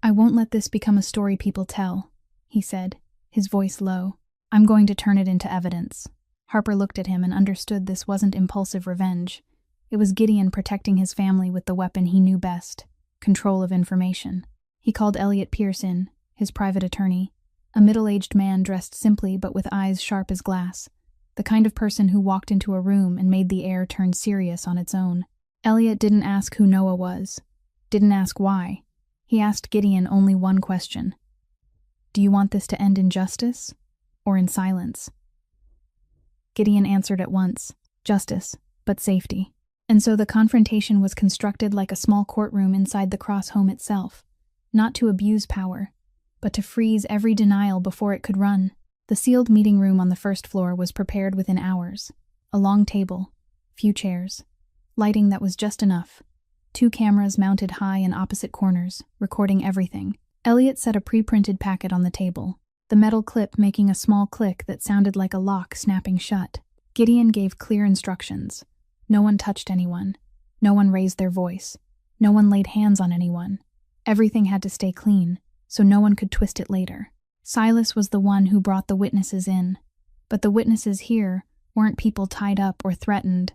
I won't let this become a story people tell, he said, his voice low. I'm going to turn it into evidence. Harper looked at him and understood this wasn't impulsive revenge. It was Gideon protecting his family with the weapon he knew best, control of information. He called Elliot Pierce in, his private attorney, a middle-aged man dressed simply but with eyes sharp as glass, the kind of person who walked into a room and made the air turn serious on its own. Elliot didn't ask who Noah was, didn't ask why. He asked Gideon only one question. Do you want this to end in justice or in silence? Gideon answered at once, justice, but safety. And so the confrontation was constructed like a small courtroom inside the Cross home itself, not to abuse power, but to freeze every denial before it could run. The sealed meeting room on the first floor was prepared within hours. A long table, few chairs, lighting that was just enough. 2 cameras mounted high in opposite corners, recording everything. Elliot set a pre-printed packet on the table, the metal clip making a small click that sounded like a lock snapping shut. Gideon gave clear instructions. No one touched anyone. No one raised their voice. No one laid hands on anyone. Everything had to stay clean, so no one could twist it later. Silas was the one who brought the witnesses in. But the witnesses here weren't people tied up or threatened.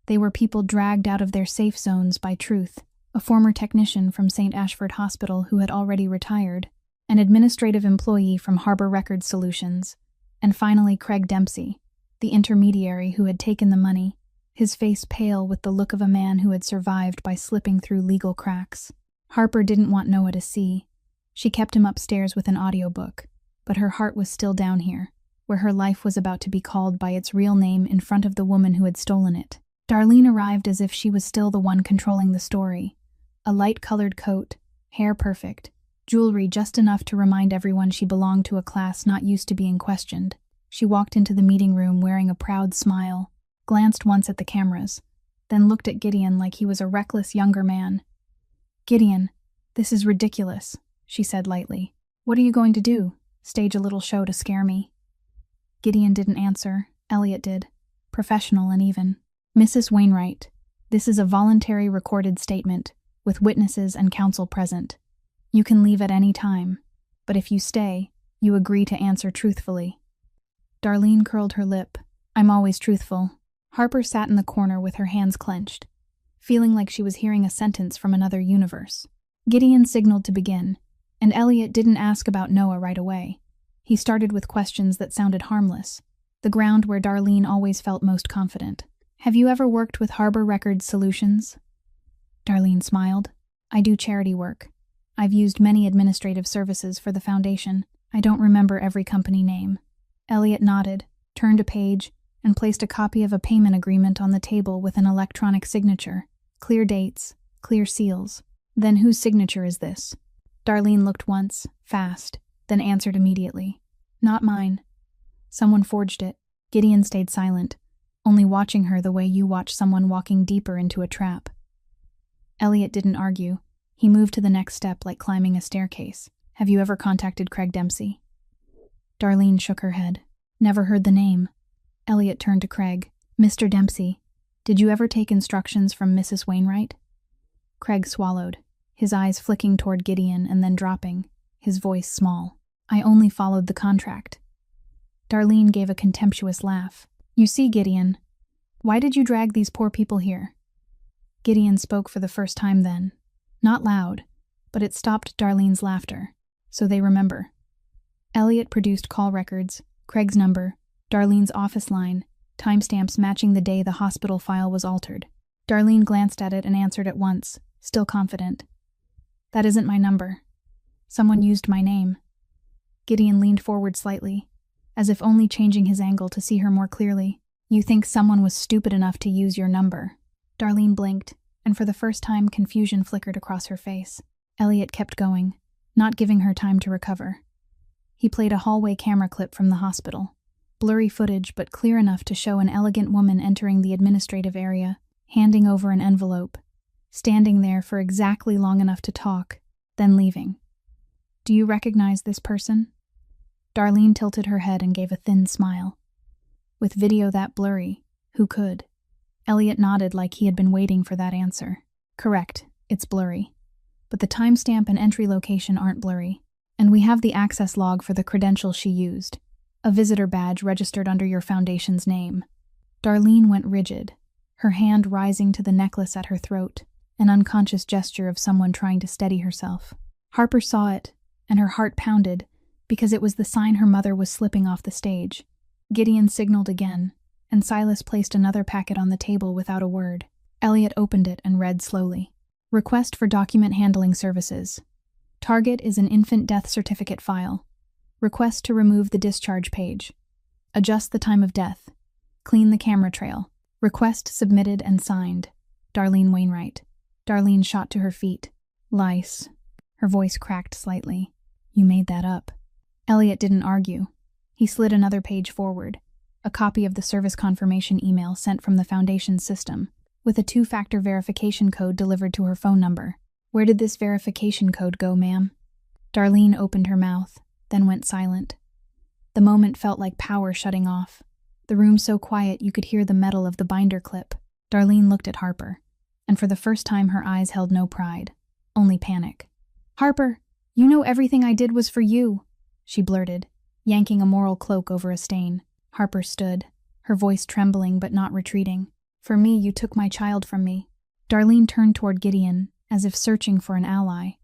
They were people dragged out of their safe zones by truth. A former technician from St. Ashford Hospital who had already retired, an administrative employee from Harbor Record Solutions, and finally Craig Dempsey, the intermediary who had taken the money, his face pale with the look of a man who had survived by slipping through legal cracks. Harper didn't want Noah to see. She kept him upstairs with an audiobook, but her heart was still down here, where her life was about to be called by its real name in front of the woman who had stolen it. Darlene arrived as if she was still the one controlling the story. A light-colored coat, hair perfect, jewelry just enough to remind everyone she belonged to a class not used to being questioned. She walked into the meeting room wearing a proud smile, glanced once at the cameras, then looked at Gideon like he was a reckless younger man. Gideon, this is ridiculous, she said lightly. What are you going to do? Stage a little show to scare me? Gideon didn't answer. Elliot did. Professional and even. Mrs. Wainwright, this is a voluntary recorded statement, with witnesses and counsel present. You can leave at any time, but if you stay, you agree to answer truthfully. Darlene curled her lip. I'm always truthful. Harper sat in the corner with her hands clenched, feeling like she was hearing a sentence from another universe. Gideon signaled to begin, and Elliot didn't ask about Noah right away. He started with questions that sounded harmless, the ground where Darlene always felt most confident. Have you ever worked with Harbor Records Solutions? Darlene smiled. I do charity work. I've used many administrative services for the foundation. I don't remember every company name. Elliot nodded, turned a page, and placed a copy of a payment agreement on the table with an electronic signature. Clear dates, clear seals. Then whose signature is this? Darlene looked once, fast, then answered immediately. Not mine. Someone forged it. Gideon stayed silent, only watching her the way you watch someone walking deeper into a trap. Elliot didn't argue. He moved to the next step like climbing a staircase. Have you ever contacted Craig Dempsey? Darlene shook her head. Never heard the name. Elliot turned to Craig. Mr. Dempsey, did you ever take instructions from Mrs. Wainwright? Craig swallowed, his eyes flicking toward Gideon and then dropping, his voice small. I only followed the contract. Darlene gave a contemptuous laugh. You see, Gideon, why did you drag these poor people here? Gideon spoke for the first time then. Not loud, but it stopped Darlene's laughter. So they remember. Elliot produced call records, Craig's number, Darlene's office line, timestamps matching the day the hospital file was altered. Darlene glanced at it and answered at once, still confident. That isn't my number. Someone used my name. Gideon leaned forward slightly, as if only changing his angle to see her more clearly. You think someone was stupid enough to use your number? Darlene blinked, and for the first time confusion flickered across her face. Elliot kept going, not giving her time to recover. He played a hallway camera clip from the hospital. Blurry footage, but clear enough to show an elegant woman entering the administrative area, handing over an envelope, standing there for exactly long enough to talk, then leaving. Do you recognize this person? Darlene tilted her head and gave a thin smile. With video that blurry, who could? Elliot nodded like he had been waiting for that answer. Correct, it's blurry. But the timestamp and entry location aren't blurry. And we have the access log for the credential she used. A visitor badge registered under your foundation's name. Darlene went rigid, her hand rising to the necklace at her throat, an unconscious gesture of someone trying to steady herself. Harper saw it, and her heart pounded, because it was the sign her mother was slipping off the stage. Gideon signaled again, and Silas placed another packet on the table without a word. Elliot opened it and read slowly. Request for document handling services. Target is an infant death certificate file. Request to remove the discharge page. Adjust the time of death. Clean the camera trail. Request submitted and signed. Darlene Wainwright. Darlene shot to her feet. Lice. Her voice cracked slightly. You made that up. Elliot didn't argue. He slid another page forward, a copy of the service confirmation email sent from the Foundation's system, with a 2-factor verification code delivered to her phone number. Where did this verification code go, ma'am? Darlene opened her mouth, then went silent. The moment felt like power shutting off. The room so quiet you could hear the metal of the binder clip. Darlene looked at Harper, and for the first time her eyes held no pride, only panic. Harper, you know everything I did was for you, she blurted, yanking a moral cloak over a stain. Harper stood, her voice trembling but not retreating. For me, you took my child from me. Darlene turned toward Gideon, as if searching for an ally.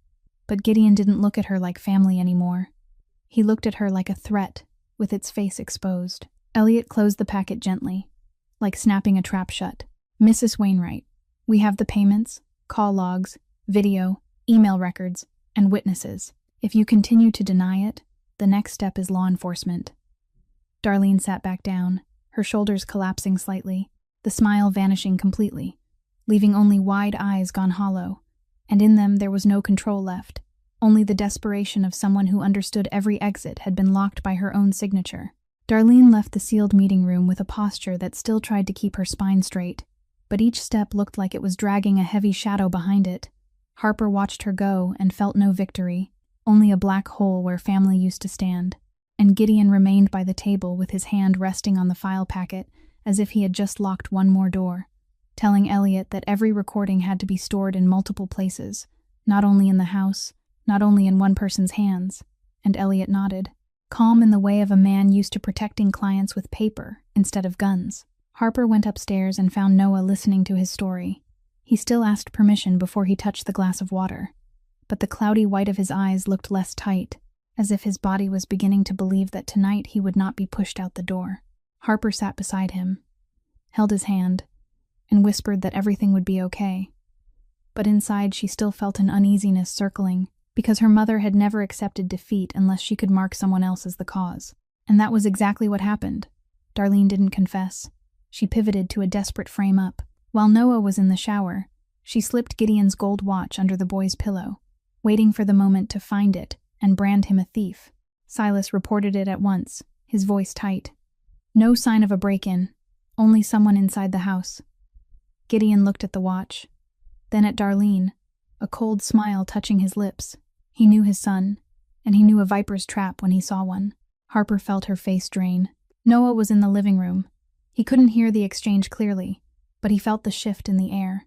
But Gideon didn't look at her like family anymore. He looked at her like a threat, with its face exposed. Elliot closed the packet gently, like snapping a trap shut. Mrs. Wainwright, we have the payments, call logs, video, email records, and witnesses. If you continue to deny it, the next step is law enforcement. Darlene sat back down, her shoulders collapsing slightly, the smile vanishing completely, leaving only wide eyes gone hollow. And in them there was no control left, only the desperation of someone who understood every exit had been locked by her own signature. Darlene left the sealed meeting room with a posture that still tried to keep her spine straight, but each step looked like it was dragging a heavy shadow behind it. Harper watched her go and felt no victory, only a black hole where family used to stand. And Gideon remained by the table with his hand resting on the file packet as if he had just locked one more door, telling Elliot that every recording had to be stored in multiple places, not only in the house, not only in one person's hands. And Elliot nodded, calm in the way of a man used to protecting clients with paper instead of guns. Harper went upstairs and found Noah listening to his story. He still asked permission before he touched the glass of water, but the cloudy white of his eyes looked less tight, as if his body was beginning to believe that tonight he would not be pushed out the door. Harper sat beside him, held his hand, and whispered that everything would be okay. But inside she still felt an uneasiness circling, because her mother had never accepted defeat unless she could mark someone else as the cause. And that was exactly what happened. Darlene didn't confess. She pivoted to a desperate frame-up. While Noah was in the shower, she slipped Gideon's gold watch under the boy's pillow, waiting for the moment to find it and brand him a thief. Silas reported it at once, his voice tight. No sign of a break-in, only someone inside the house. Gideon looked at the watch, then at Darlene, a cold smile touching his lips. He knew his son, and he knew a viper's trap when he saw one. Harper felt her face drain. Noah was in the living room. He couldn't hear the exchange clearly, but he felt the shift in the air.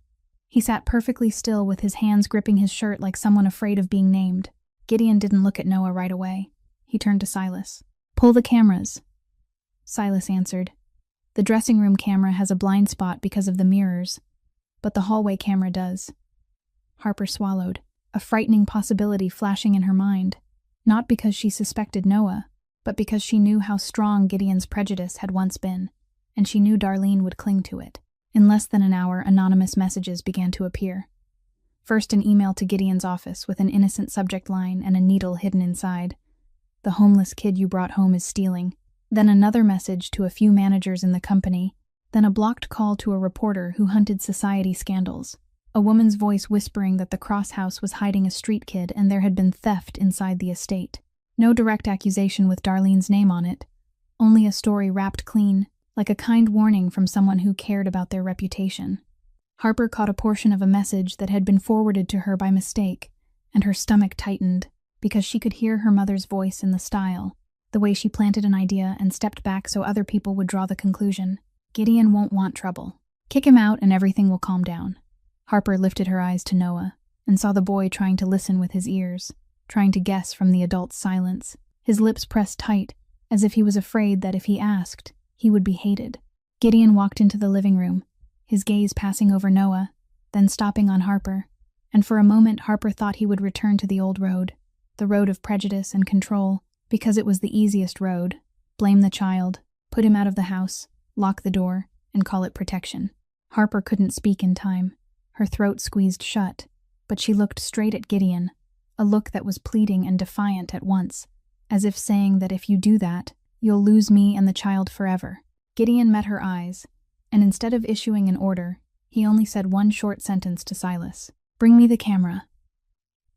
He sat perfectly still with his hands gripping his shirt like someone afraid of being named. Gideon didn't look at Noah right away. He turned to Silas. "Pull the cameras." Silas answered. "The dressing room camera has a blind spot because of the mirrors, but the hallway camera does." Harper swallowed, a frightening possibility flashing in her mind, not because she suspected Noah, but because she knew how strong Gideon's prejudice had once been, and she knew Darlene would cling to it. In less than an hour, anonymous messages began to appear. First, an email to Gideon's office with an innocent subject line and a needle hidden inside. "The homeless kid you brought home is stealing." Then another message to a few managers in the company. Then a blocked call to a reporter who hunted society scandals. A woman's voice whispering that the Cross House was hiding a street kid and there had been theft inside the estate. No direct accusation with Darlene's name on it. Only a story wrapped clean, like a kind warning from someone who cared about their reputation. Harper caught a portion of a message that had been forwarded to her by mistake, and her stomach tightened, because she could hear her mother's voice in the style, the way she planted an idea and stepped back so other people would draw the conclusion. "Gideon won't want trouble. Kick him out and everything will calm down." Harper lifted her eyes to Noah, and saw the boy trying to listen with his ears, trying to guess from the adult's silence. His lips pressed tight, as if he was afraid that if he asked, he would be hated. Gideon walked into the living room, his gaze passing over Noah, then stopping on Harper, and for a moment Harper thought he would return to the old road, the road of prejudice and control, because it was the easiest road. Blame the child, put him out of the house, lock the door, and call it protection. Harper couldn't speak in time. Her throat squeezed shut, but she looked straight at Gideon, a look that was pleading and defiant at once, as if saying that if you do that, you'll lose me and the child forever. Gideon met her eyes, and instead of issuing an order, he only said one short sentence to Silas. "Bring me the camera."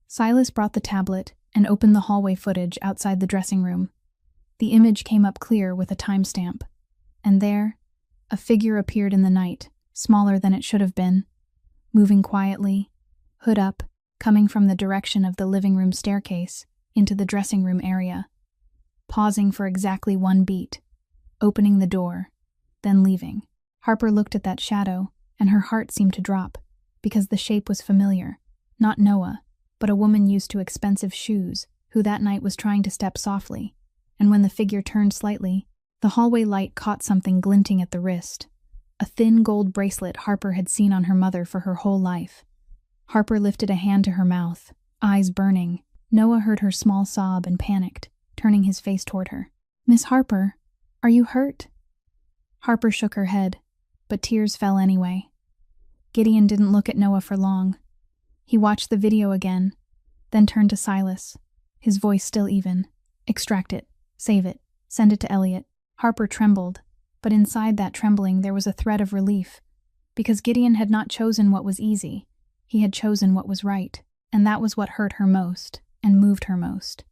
Silas brought the tablet and opened the hallway footage outside the dressing room. The image came up clear with a timestamp, and there, a figure appeared in the night, smaller than it should have been, moving quietly, hood up, coming from the direction of the living room staircase into the dressing room area, pausing for exactly one beat, opening the door, then leaving. Harper looked at that shadow, and her heart seemed to drop, because the shape was familiar, not Noah, but a woman used to expensive shoes, who that night was trying to step softly, and when the figure turned slightly, the hallway light caught something glinting at the wrist, a thin gold bracelet Harper had seen on her mother for her whole life. Harper lifted a hand to her mouth, eyes burning. Noah heard her small sob and panicked, turning his face toward her. "Miss Harper, are you hurt?" Harper shook her head, but tears fell anyway. Gideon didn't look at Noah for long. He watched the video again, then turned to Silas, his voice still even. "Extract it, save it, send it to Elliot." Harper trembled, but inside that trembling there was a thread of relief, because Gideon had not chosen what was easy, he had chosen what was right, and that was what hurt her most, and moved her most.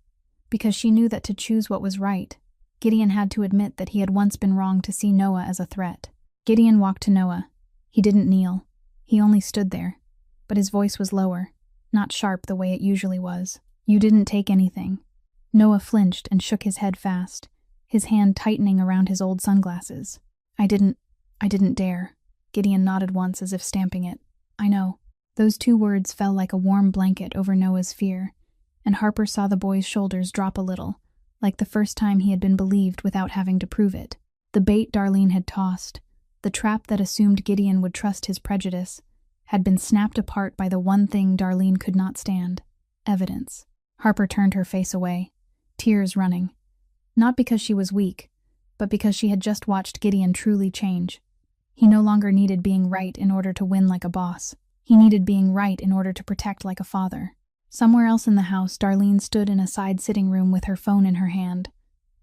Because she knew that to choose what was right, Gideon had to admit that he had once been wrong to see Noah as a threat. Gideon walked to Noah. He didn't kneel. He only stood there, but his voice was lower, not sharp the way it usually was. "You didn't take anything." Noah flinched and shook his head fast, his hand tightening around his old sunglasses. I didn't dare." Gideon nodded once as if stamping it. "I know." Those two words fell like a warm blanket over Noah's fear, and Harper saw the boy's shoulders drop a little, like the first time he had been believed without having to prove it. The bait Darlene had tossed, the trap that assumed Gideon would trust his prejudice, had been snapped apart by the one thing Darlene could not stand: evidence. Harper turned her face away, tears running. Not because she was weak, but because she had just watched Gideon truly change. He no longer needed being right in order to win like a boss. He needed being right in order to protect like a father. Somewhere else in the house, Darlene stood in a side sitting room with her phone in her hand,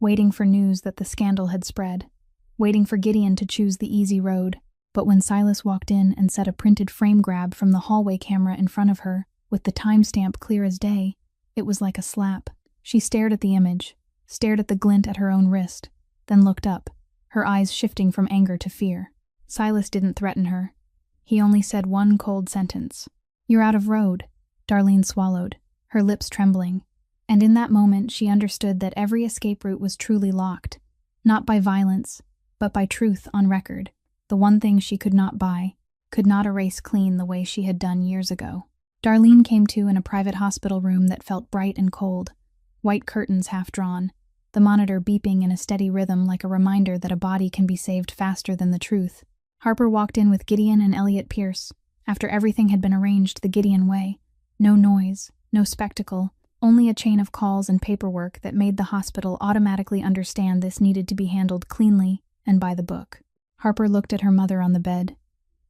waiting for news that the scandal had spread, waiting for Gideon to choose the easy road. But when Silas walked in and set a printed frame grab from the hallway camera in front of her, with the timestamp clear as day, it was like a slap. She stared at the image, stared at the glint at her own wrist, then looked up, her eyes shifting from anger to fear. Silas didn't threaten her. He only said one cold sentence. "You're out of road." Darlene swallowed, her lips trembling, and in that moment she understood that every escape route was truly locked, not by violence, but by truth on record, the one thing she could not buy, could not erase clean the way she had done years ago. Darlene came to in a private hospital room that felt bright and cold, white curtains half drawn, the monitor beeping in a steady rhythm like a reminder that a body can be saved faster than the truth. Harper walked in with Gideon and Elliot Pierce. After everything had been arranged the Gideon way, no noise, no spectacle, only a chain of calls and paperwork that made the hospital automatically understand this needed to be handled cleanly and by the book. Harper looked at her mother on the bed,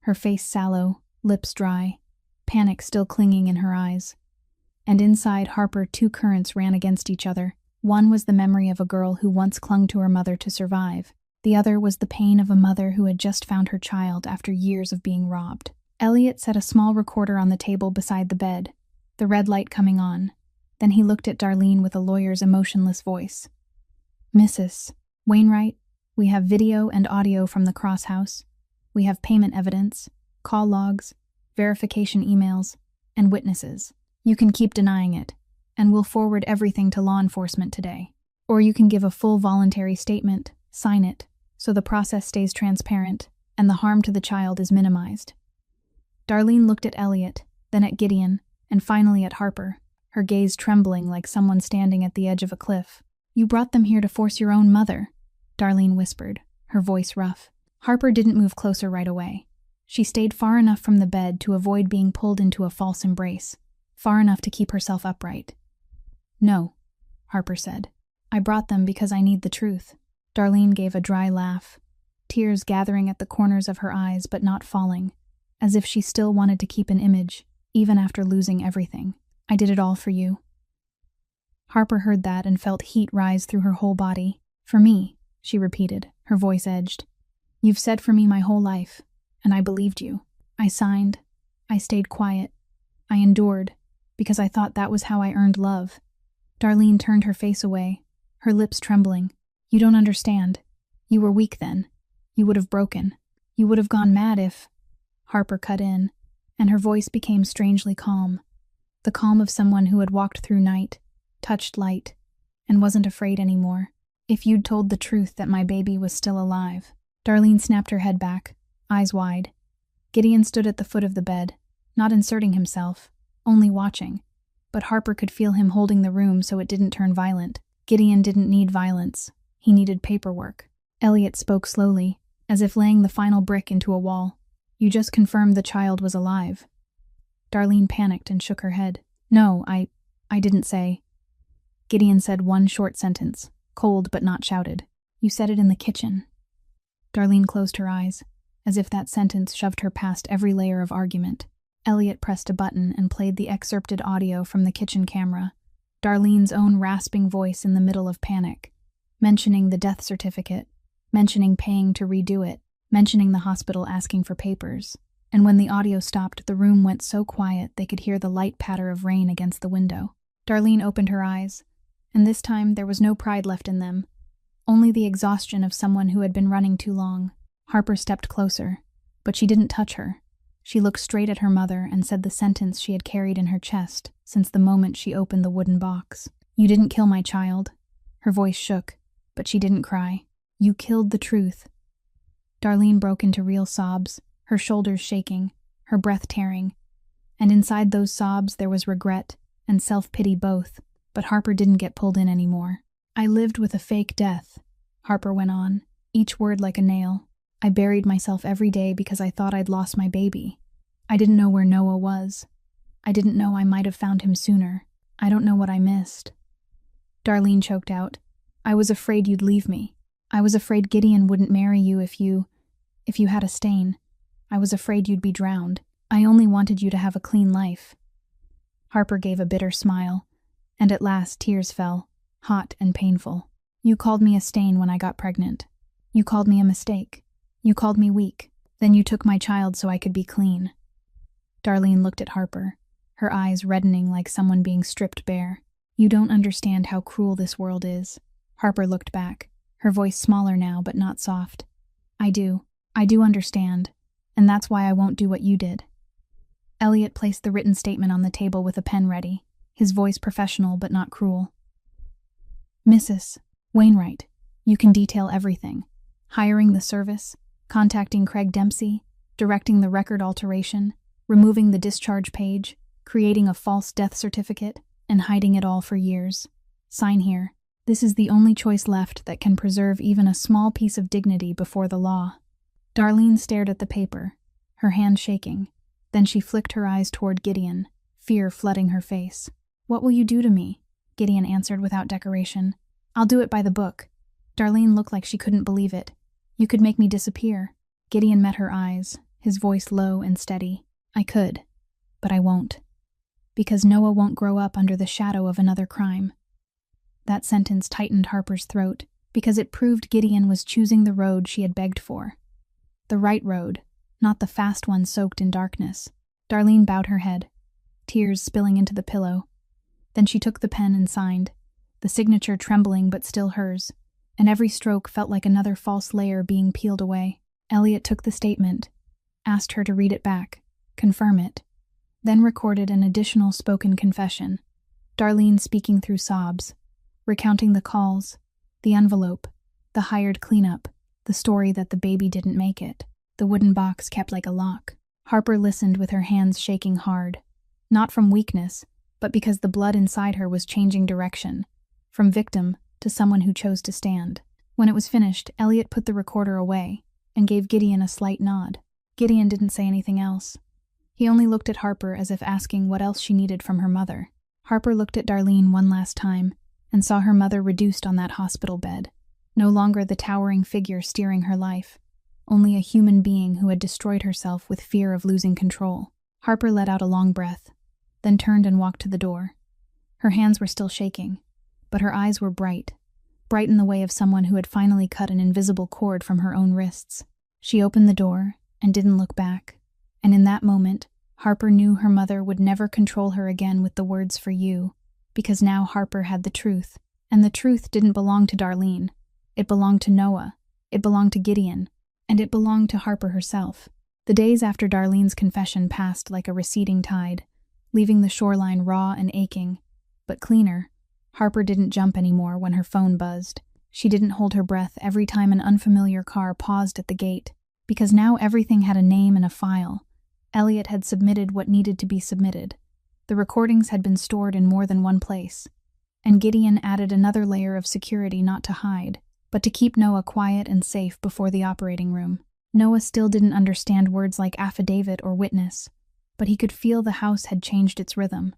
her face sallow, lips dry, panic still clinging in her eyes. And inside Harper, two currents ran against each other. One was the memory of a girl who once clung to her mother to survive. The other was the pain of a mother who had just found her child after years of being robbed. Elliot set a small recorder on the table beside the bed, the red light coming on. Then he looked at Darlene with a lawyer's emotionless voice. "Mrs. Wainwright, we have video and audio from the Cross House. We have payment evidence, call logs, verification emails, and witnesses. You can keep denying it, and we'll forward everything to law enforcement today. Or you can give a full voluntary statement, sign it, so the process stays transparent, and the harm to the child is minimized." Darlene looked at Elliot, then at Gideon, and finally at Harper, her gaze trembling like someone standing at the edge of a cliff. "You brought them here to force your own mother," Darlene whispered, her voice rough. Harper didn't move closer right away. She stayed far enough from the bed to avoid being pulled into a false embrace, far enough to keep herself upright. "No," Harper said. "I brought them because I need the truth." Darlene gave a dry laugh, tears gathering at the corners of her eyes but not falling, as if she still wanted to keep an image, even after losing everything. "I did it all for you." Harper heard that and felt heat rise through her whole body. "For me," she repeated, her voice edged. "You've said for me my whole life, and I believed you. I signed. I stayed quiet. I endured, because I thought that was how I earned love." Darlene turned her face away, her lips trembling. "You don't understand. You were weak then. You would have broken. You would have gone mad if—" Harper cut in, and her voice became strangely calm. The calm of someone who had walked through night, touched light, and wasn't afraid anymore. "If you'd told the truth that my baby was still alive." Darlene snapped her head back, eyes wide. Gideon stood at the foot of the bed, not inserting himself, only watching. But Harper could feel him holding the room so it didn't turn violent. Gideon didn't need violence. He needed paperwork. Elliot spoke slowly, as if laying the final brick into a wall. "You just confirmed the child was alive." Darlene panicked and shook her head. "No, I didn't say." Gideon said one short sentence, cold but not shouted. "You said it in the kitchen." Darlene closed her eyes, as if that sentence shoved her past every layer of argument. Elliot pressed a button and played the excerpted audio from the kitchen camera, Darlene's own rasping voice in the middle of panic, mentioning the death certificate, mentioning paying to redo it, mentioning the hospital asking for papers. And when the audio stopped, the room went so quiet they could hear the light patter of rain against the window. Darlene opened her eyes, and this time there was no pride left in them, only the exhaustion of someone who had been running too long. Harper stepped closer, but she didn't touch her. She looked straight at her mother and said the sentence she had carried in her chest since the moment she opened the wooden box. "You didn't kill my child." Her voice shook, but she didn't cry. "You killed the truth." Darlene broke into real sobs, her shoulders shaking, her breath tearing. And inside those sobs there was regret and self-pity both, but Harper didn't get pulled in anymore. "I lived with a fake death," Harper went on, each word like a nail. "I buried myself every day because I thought I'd lost my baby. I didn't know where Noah was. I didn't know I might have found him sooner. I don't know what I missed." Darlene choked out. I was afraid you'd leave me. I was afraid Gideon wouldn't marry you if you had a stain. I was afraid you'd be drowned. I only wanted you to have a clean life. Harper gave a bitter smile, and at last tears fell, hot and painful. You called me a stain when I got pregnant. You called me a mistake. You called me weak. Then you took my child so I could be clean. Darlene looked at Harper, her eyes reddening like someone being stripped bare. You don't understand how cruel this world is. Harper looked back, her voice smaller now but not soft. I do understand, and that's why I won't do what you did. Elliot placed the written statement on the table with a pen ready, his voice professional but not cruel. Mrs. Wainwright, you can detail everything. Hiring the service, contacting Craig Dempsey, directing the record alteration, removing the discharge page, creating a false death certificate, and hiding it all for years. Sign here. This is the only choice left that can preserve even a small piece of dignity before the law. Darlene stared at the paper, her hand shaking. Then she flicked her eyes toward Gideon, fear flooding her face. What will you do to me? Gideon answered without decoration. I'll do it by the book. Darlene looked like she couldn't believe it. You could make me disappear. Gideon met her eyes, his voice low and steady. I could, but I won't. Because Noah won't grow up under the shadow of another crime. That sentence tightened Harper's throat, because it proved Gideon was choosing the road she had begged for. The right road, not the fast one soaked in darkness. Darlene bowed her head, tears spilling into the pillow. Then she took the pen and signed, the signature trembling but still hers, and every stroke felt like another false layer being peeled away. Elliot took the statement, asked her to read it back, confirm it, then recorded an additional spoken confession, Darlene speaking through sobs, recounting the calls, the envelope, the hired cleanup, the story that the baby didn't make it, the wooden box kept like a lock. Harper listened with her hands shaking hard, not from weakness, but because the blood inside her was changing direction, from victim to someone who chose to stand. When it was finished, Elliot put the recorder away and gave Gideon a slight nod. Gideon didn't say anything else. He only looked at Harper as if asking what else she needed from her mother. Harper looked at Darlene one last time and saw her mother reduced on that hospital bed, no longer the towering figure steering her life, only a human being who had destroyed herself with fear of losing control. Harper let out a long breath, then turned and walked to the door. Her hands were still shaking, but her eyes were bright in the way of someone who had finally cut an invisible cord from her own wrists. She opened the door and didn't look back, and in that moment, Harper knew her mother would never control her again with the words "for you," because now Harper had the truth, and the truth didn't belong to Darlene. It belonged to Noah, it belonged to Gideon, and it belonged to Harper herself. The days after Darlene's confession passed like a receding tide, leaving the shoreline raw and aching, but cleaner. Harper didn't jump anymore when her phone buzzed. She didn't hold her breath every time an unfamiliar car paused at the gate, because now everything had a name and a file. Elliot had submitted what needed to be submitted. The recordings had been stored in more than one place, and Gideon added another layer of security not to hide, but to keep Noah quiet and safe before the operating room. Noah still didn't understand words like affidavit or witness, but he could feel the house had changed its rhythm.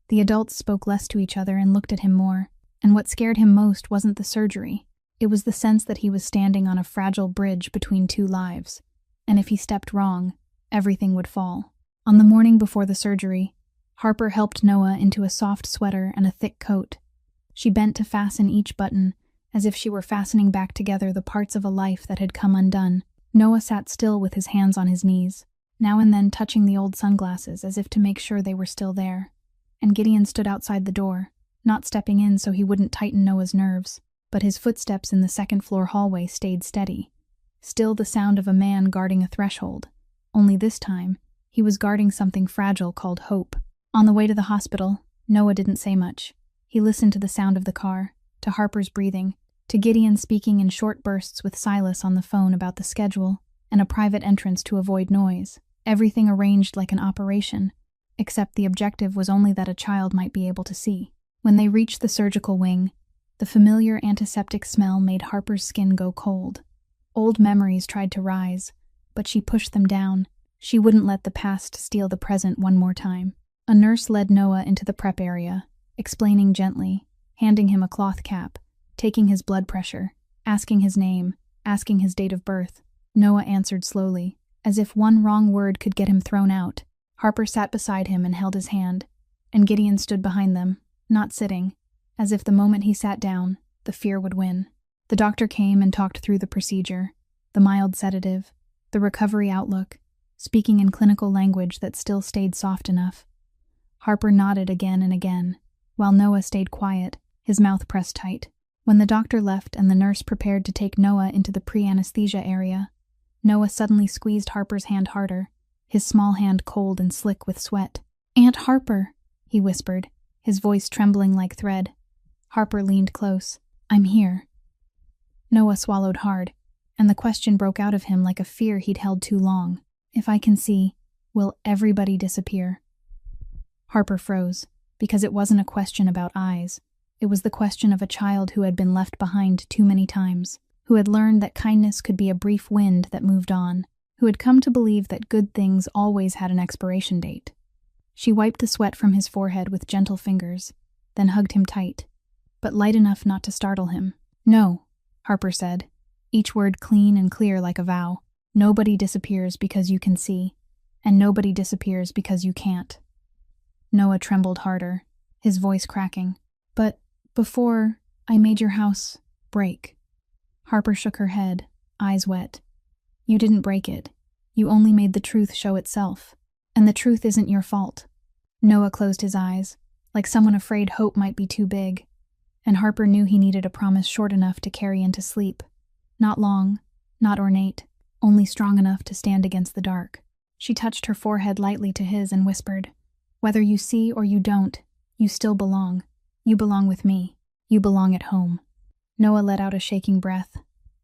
The adults spoke less to each other and looked at him more, and what scared him most wasn't the surgery. It was the sense that he was standing on a fragile bridge between two lives, and if he stepped wrong, everything would fall. On the morning before the surgery, Harper helped Noah into a soft sweater and a thick coat. She bent to fasten each button, as if she were fastening back together the parts of a life that had come undone. Noah sat still with his hands on his knees, now and then touching the old sunglasses as if to make sure they were still there. And Gideon stood outside the door, not stepping in so he wouldn't tighten Noah's nerves, but his footsteps in the second-floor hallway stayed steady. Still the sound of a man guarding a threshold, only this time, he was guarding something fragile called hope. On the way to the hospital, Noah didn't say much. He listened to the sound of the car, to Harper's breathing, to Gideon speaking in short bursts with Silas on the phone about the schedule, and a private entrance to avoid noise. Everything arranged like an operation, except the objective was only that a child might be able to see. When they reached the surgical wing, the familiar antiseptic smell made Harper's skin go cold. Old memories tried to rise, but she pushed them down. She wouldn't let the past steal the present one more time. A nurse led Noah into the prep area, explaining gently, handing him a cloth cap, taking his blood pressure, asking his name, asking his date of birth. Noah answered slowly, as if one wrong word could get him thrown out. Harper sat beside him and held his hand, and Gideon stood behind them, not sitting, as if the moment he sat down, the fear would win. The doctor came and talked through the procedure, the mild sedative, the recovery outlook, speaking in clinical language that still stayed soft enough. Harper nodded again and again, while Noah stayed quiet, his mouth pressed tight. When the doctor left and the nurse prepared to take Noah into the pre-anesthesia area, Noah suddenly squeezed Harper's hand harder, his small hand cold and slick with sweat. "Aunt Harper," he whispered, his voice trembling like thread. Harper leaned close. "I'm here." Noah swallowed hard, and the question broke out of him like a fear he'd held too long. "If I can see, will everybody disappear?" Harper froze, because it wasn't a question about eyes. It was the question of a child who had been left behind too many times, who had learned that kindness could be a brief wind that moved on, who had come to believe that good things always had an expiration date. She wiped the sweat from his forehead with gentle fingers, then hugged him tight, but light enough not to startle him. "No," Harper said, each word clean and clear like a vow. "Nobody disappears because you can see, and nobody disappears because you can't." Noah trembled harder, his voice cracking. "But before I made your house break." Harper shook her head, eyes wet. "You didn't break it. You only made the truth show itself. And the truth isn't your fault." Noah closed his eyes, like someone afraid hope might be too big, and Harper knew he needed a promise short enough to carry into sleep. Not long, not ornate, only strong enough to stand against the dark. She touched her forehead lightly to his and whispered, "Whether you see or you don't, you still belong. You belong with me. You belong at home." Noah let out a shaking breath,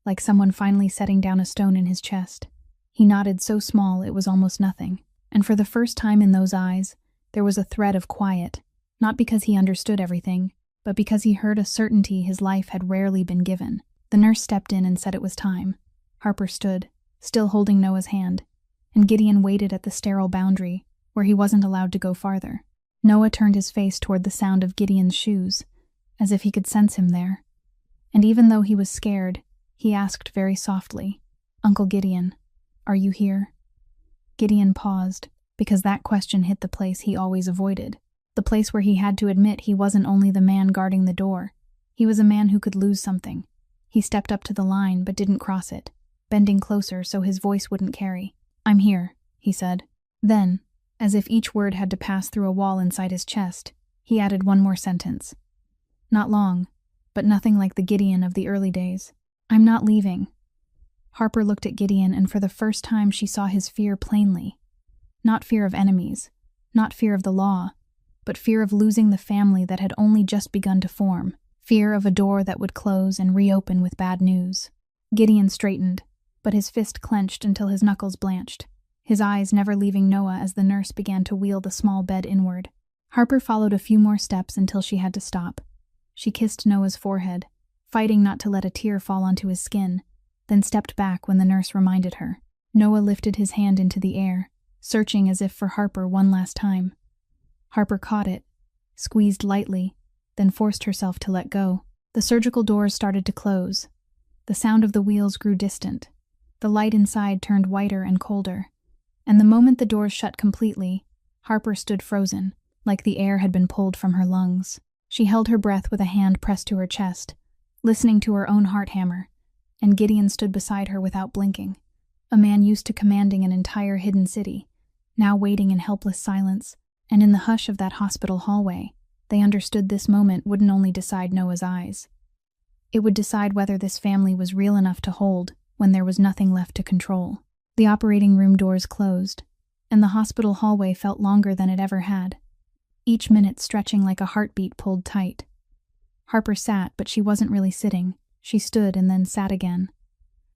like someone finally setting down a stone in his chest. He nodded so small it was almost nothing, and for the first time in those eyes, there was a thread of quiet, not because he understood everything, but because he heard a certainty his life had rarely been given. The nurse stepped in and said it was time. Harper stood, still holding Noah's hand, and Gideon waited at the sterile boundary, where he wasn't allowed to go farther. Noah turned his face toward the sound of Gideon's shoes, as if he could sense him there. And even though he was scared, he asked very softly, "Uncle Gideon, are you here?" Gideon paused, because that question hit the place he always avoided, the place where he had to admit he wasn't only the man guarding the door, he was a man who could lose something. He stepped up to the line but didn't cross it, bending closer so his voice wouldn't carry. "I'm here," he said. Then, as if each word had to pass through a wall inside his chest, he added one more sentence. Not long, but nothing like the Gideon of the early days. "I'm not leaving." Harper looked at Gideon, and for the first time she saw his fear plainly. Not fear of enemies, not fear of the law, but fear of losing the family that had only just begun to form, fear of a door that would close and reopen with bad news. Gideon straightened, but his fist clenched until his knuckles blanched, his eyes never leaving Noah as the nurse began to wheel the small bed inward. Harper followed a few more steps until she had to stop. She kissed Noah's forehead, fighting not to let a tear fall onto his skin, then stepped back when the nurse reminded her. Noah lifted his hand into the air, searching as if for Harper one last time. Harper caught it, squeezed lightly, then forced herself to let go. The surgical doors started to close. The sound of the wheels grew distant. The light inside turned whiter and colder. And the moment the doors shut completely, Harper stood frozen, like the air had been pulled from her lungs. She held her breath with a hand pressed to her chest, listening to her own heart hammer, and Gideon stood beside her without blinking, a man used to commanding an entire hidden city, now waiting in helpless silence, and in the hush of that hospital hallway, they understood this moment wouldn't only decide Noah's eyes. It would decide whether this family was real enough to hold when there was nothing left to control. The operating room doors closed, and the hospital hallway felt longer than it ever had, each minute stretching like a heartbeat pulled tight. Harper sat, but she wasn't really sitting. She stood and then sat again.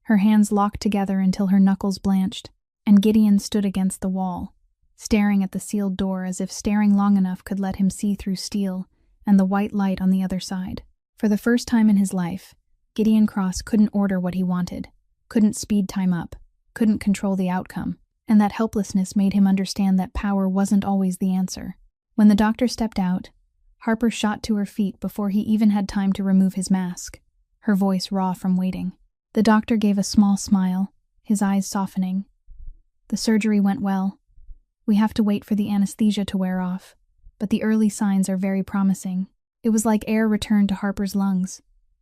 Her hands locked together until her knuckles blanched, and Gideon stood against the wall, staring at the sealed door as if staring long enough could let him see through steel and the white light on the other side. For the first time in his life, Gideon Cross couldn't order what he wanted, couldn't speed time up, couldn't control the outcome, and that helplessness made him understand that power wasn't always the answer. When the doctor stepped out, Harper shot to her feet before he even had time to remove his mask, her voice raw from waiting. The doctor gave a small smile, his eyes softening. The surgery went well. We have to wait for the anesthesia to wear off, but the early signs are very promising. It was like air returned to Harper's lungs.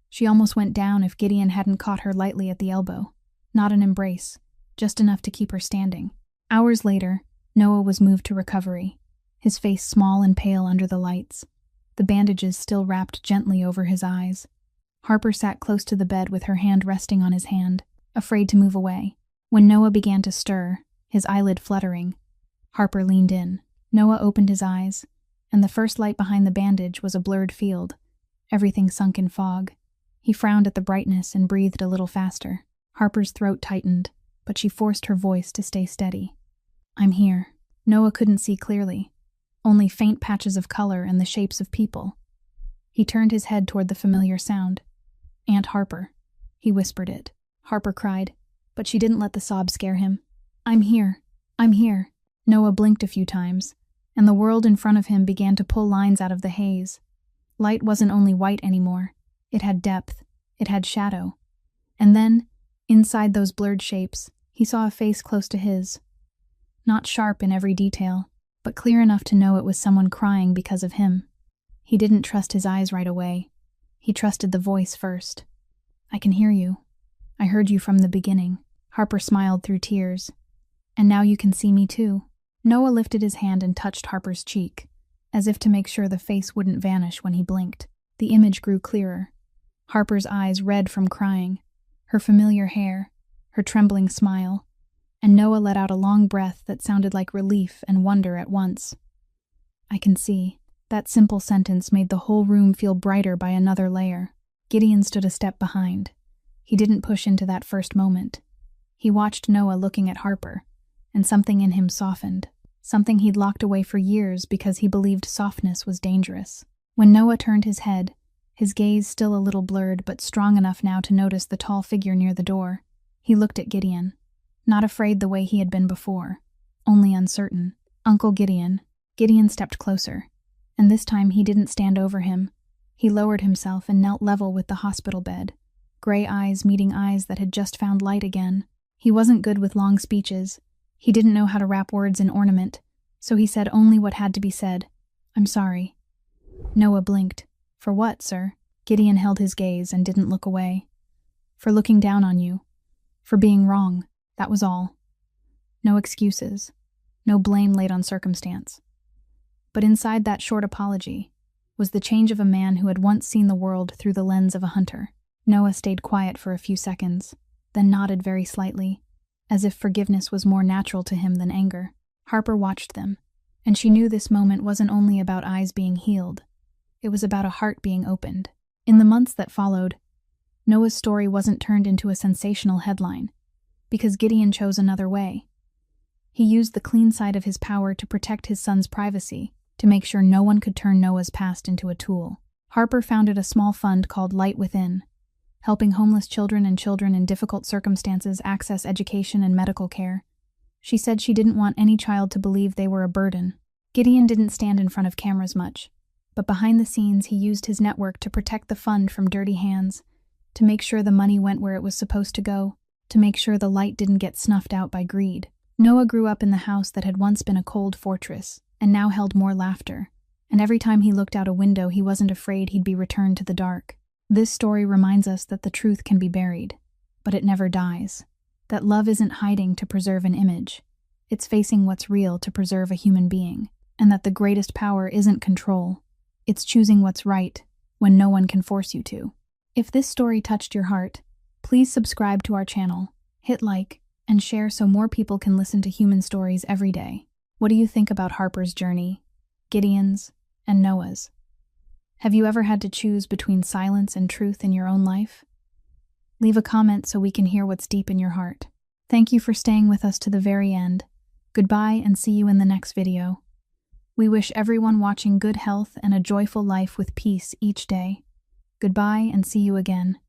She almost went down if Gideon hadn't caught her lightly at the elbow. Not an embrace, just enough to keep her standing. Hours later, Noah was moved to recovery, his face small and pale under the lights, the bandages still wrapped gently over his eyes. Harper sat close to the bed with her hand resting on his hand, afraid to move away. When Noah began to stir, his eyelid fluttering, Harper leaned in. Noah opened his eyes, and the first light behind the bandage was a blurred field, everything sunk in fog. He frowned at the brightness and breathed a little faster. Harper's throat tightened, but she forced her voice to stay steady. "I'm here." Noah couldn't see clearly, only faint patches of color and the shapes of people. He turned his head toward the familiar sound. "Aunt Harper." He whispered it. Harper cried, but she didn't let the sob scare him. "I'm here. I'm here." Noah blinked a few times, and the world in front of him began to pull lines out of the haze. Light wasn't only white anymore. It had depth. It had shadow. And then, inside those blurred shapes, he saw a face close to his. Not sharp in every detail, but clear enough to know it was someone crying because of him. He didn't trust his eyes right away. He trusted the voice first. "I can hear you. I heard you from the beginning." Harper smiled through tears. "And now you can see me too." Noah lifted his hand and touched Harper's cheek, as if to make sure the face wouldn't vanish when he blinked. The image grew clearer. Harper's eyes red from crying, her familiar hair, her trembling smile, and Noah let out a long breath that sounded like relief and wonder at once. "I can see." That simple sentence made the whole room feel brighter by another layer. Gideon stood a step behind. He didn't push into that first moment. He watched Noah looking at Harper, and something in him softened. Something he'd locked away for years because he believed softness was dangerous. When Noah turned his head, his gaze still a little blurred but strong enough now to notice the tall figure near the door, he looked at Gideon. Not afraid the way he had been before, only uncertain. "Uncle Gideon." Gideon stepped closer, and this time he didn't stand over him. He lowered himself and knelt level with the hospital bed, gray eyes meeting eyes that had just found light again. He wasn't good with long speeches. He didn't know how to wrap words in ornament, so he said only what had to be said. "I'm sorry." Noah blinked. "For what, sir?" Gideon held his gaze and didn't look away. "For looking down on you. For being wrong. That was all. No excuses. No blame laid on circumstance." But inside that short apology was the change of a man who had once seen the world through the lens of a hunter. Noah stayed quiet for a few seconds, then nodded very slightly, as if forgiveness was more natural to him than anger. Harper watched them, and she knew this moment wasn't only about eyes being healed. It was about a heart being opened. In the months that followed, Noah's story wasn't turned into a sensational headline, because Gideon chose another way. He used the clean side of his power to protect his son's privacy, to make sure no one could turn Noah's past into a tool. Harper founded a small fund called Light Within, helping homeless children and children in difficult circumstances access education and medical care. She said she didn't want any child to believe they were a burden. Gideon didn't stand in front of cameras much, but behind the scenes he used his network to protect the fund from dirty hands, to make sure the money went where it was supposed to go, to make sure the light didn't get snuffed out by greed. Noah grew up in the house that had once been a cold fortress, and now held more laughter, and every time he looked out a window he wasn't afraid he'd be returned to the dark. This story reminds us that the truth can be buried, but it never dies. That love isn't hiding to preserve an image, it's facing what's real to preserve a human being, and that the greatest power isn't control, it's choosing what's right when no one can force you to. If this story touched your heart, please subscribe to our channel, hit like, and share so more people can listen to human stories every day. What do you think about Harper's journey, Gideon's, and Noah's? Have you ever had to choose between silence and truth in your own life? Leave a comment so we can hear what's deep in your heart. Thank you for staying with us to the very end. Goodbye and see you in the next video. We wish everyone watching good health and a joyful life with peace each day. Goodbye and see you again.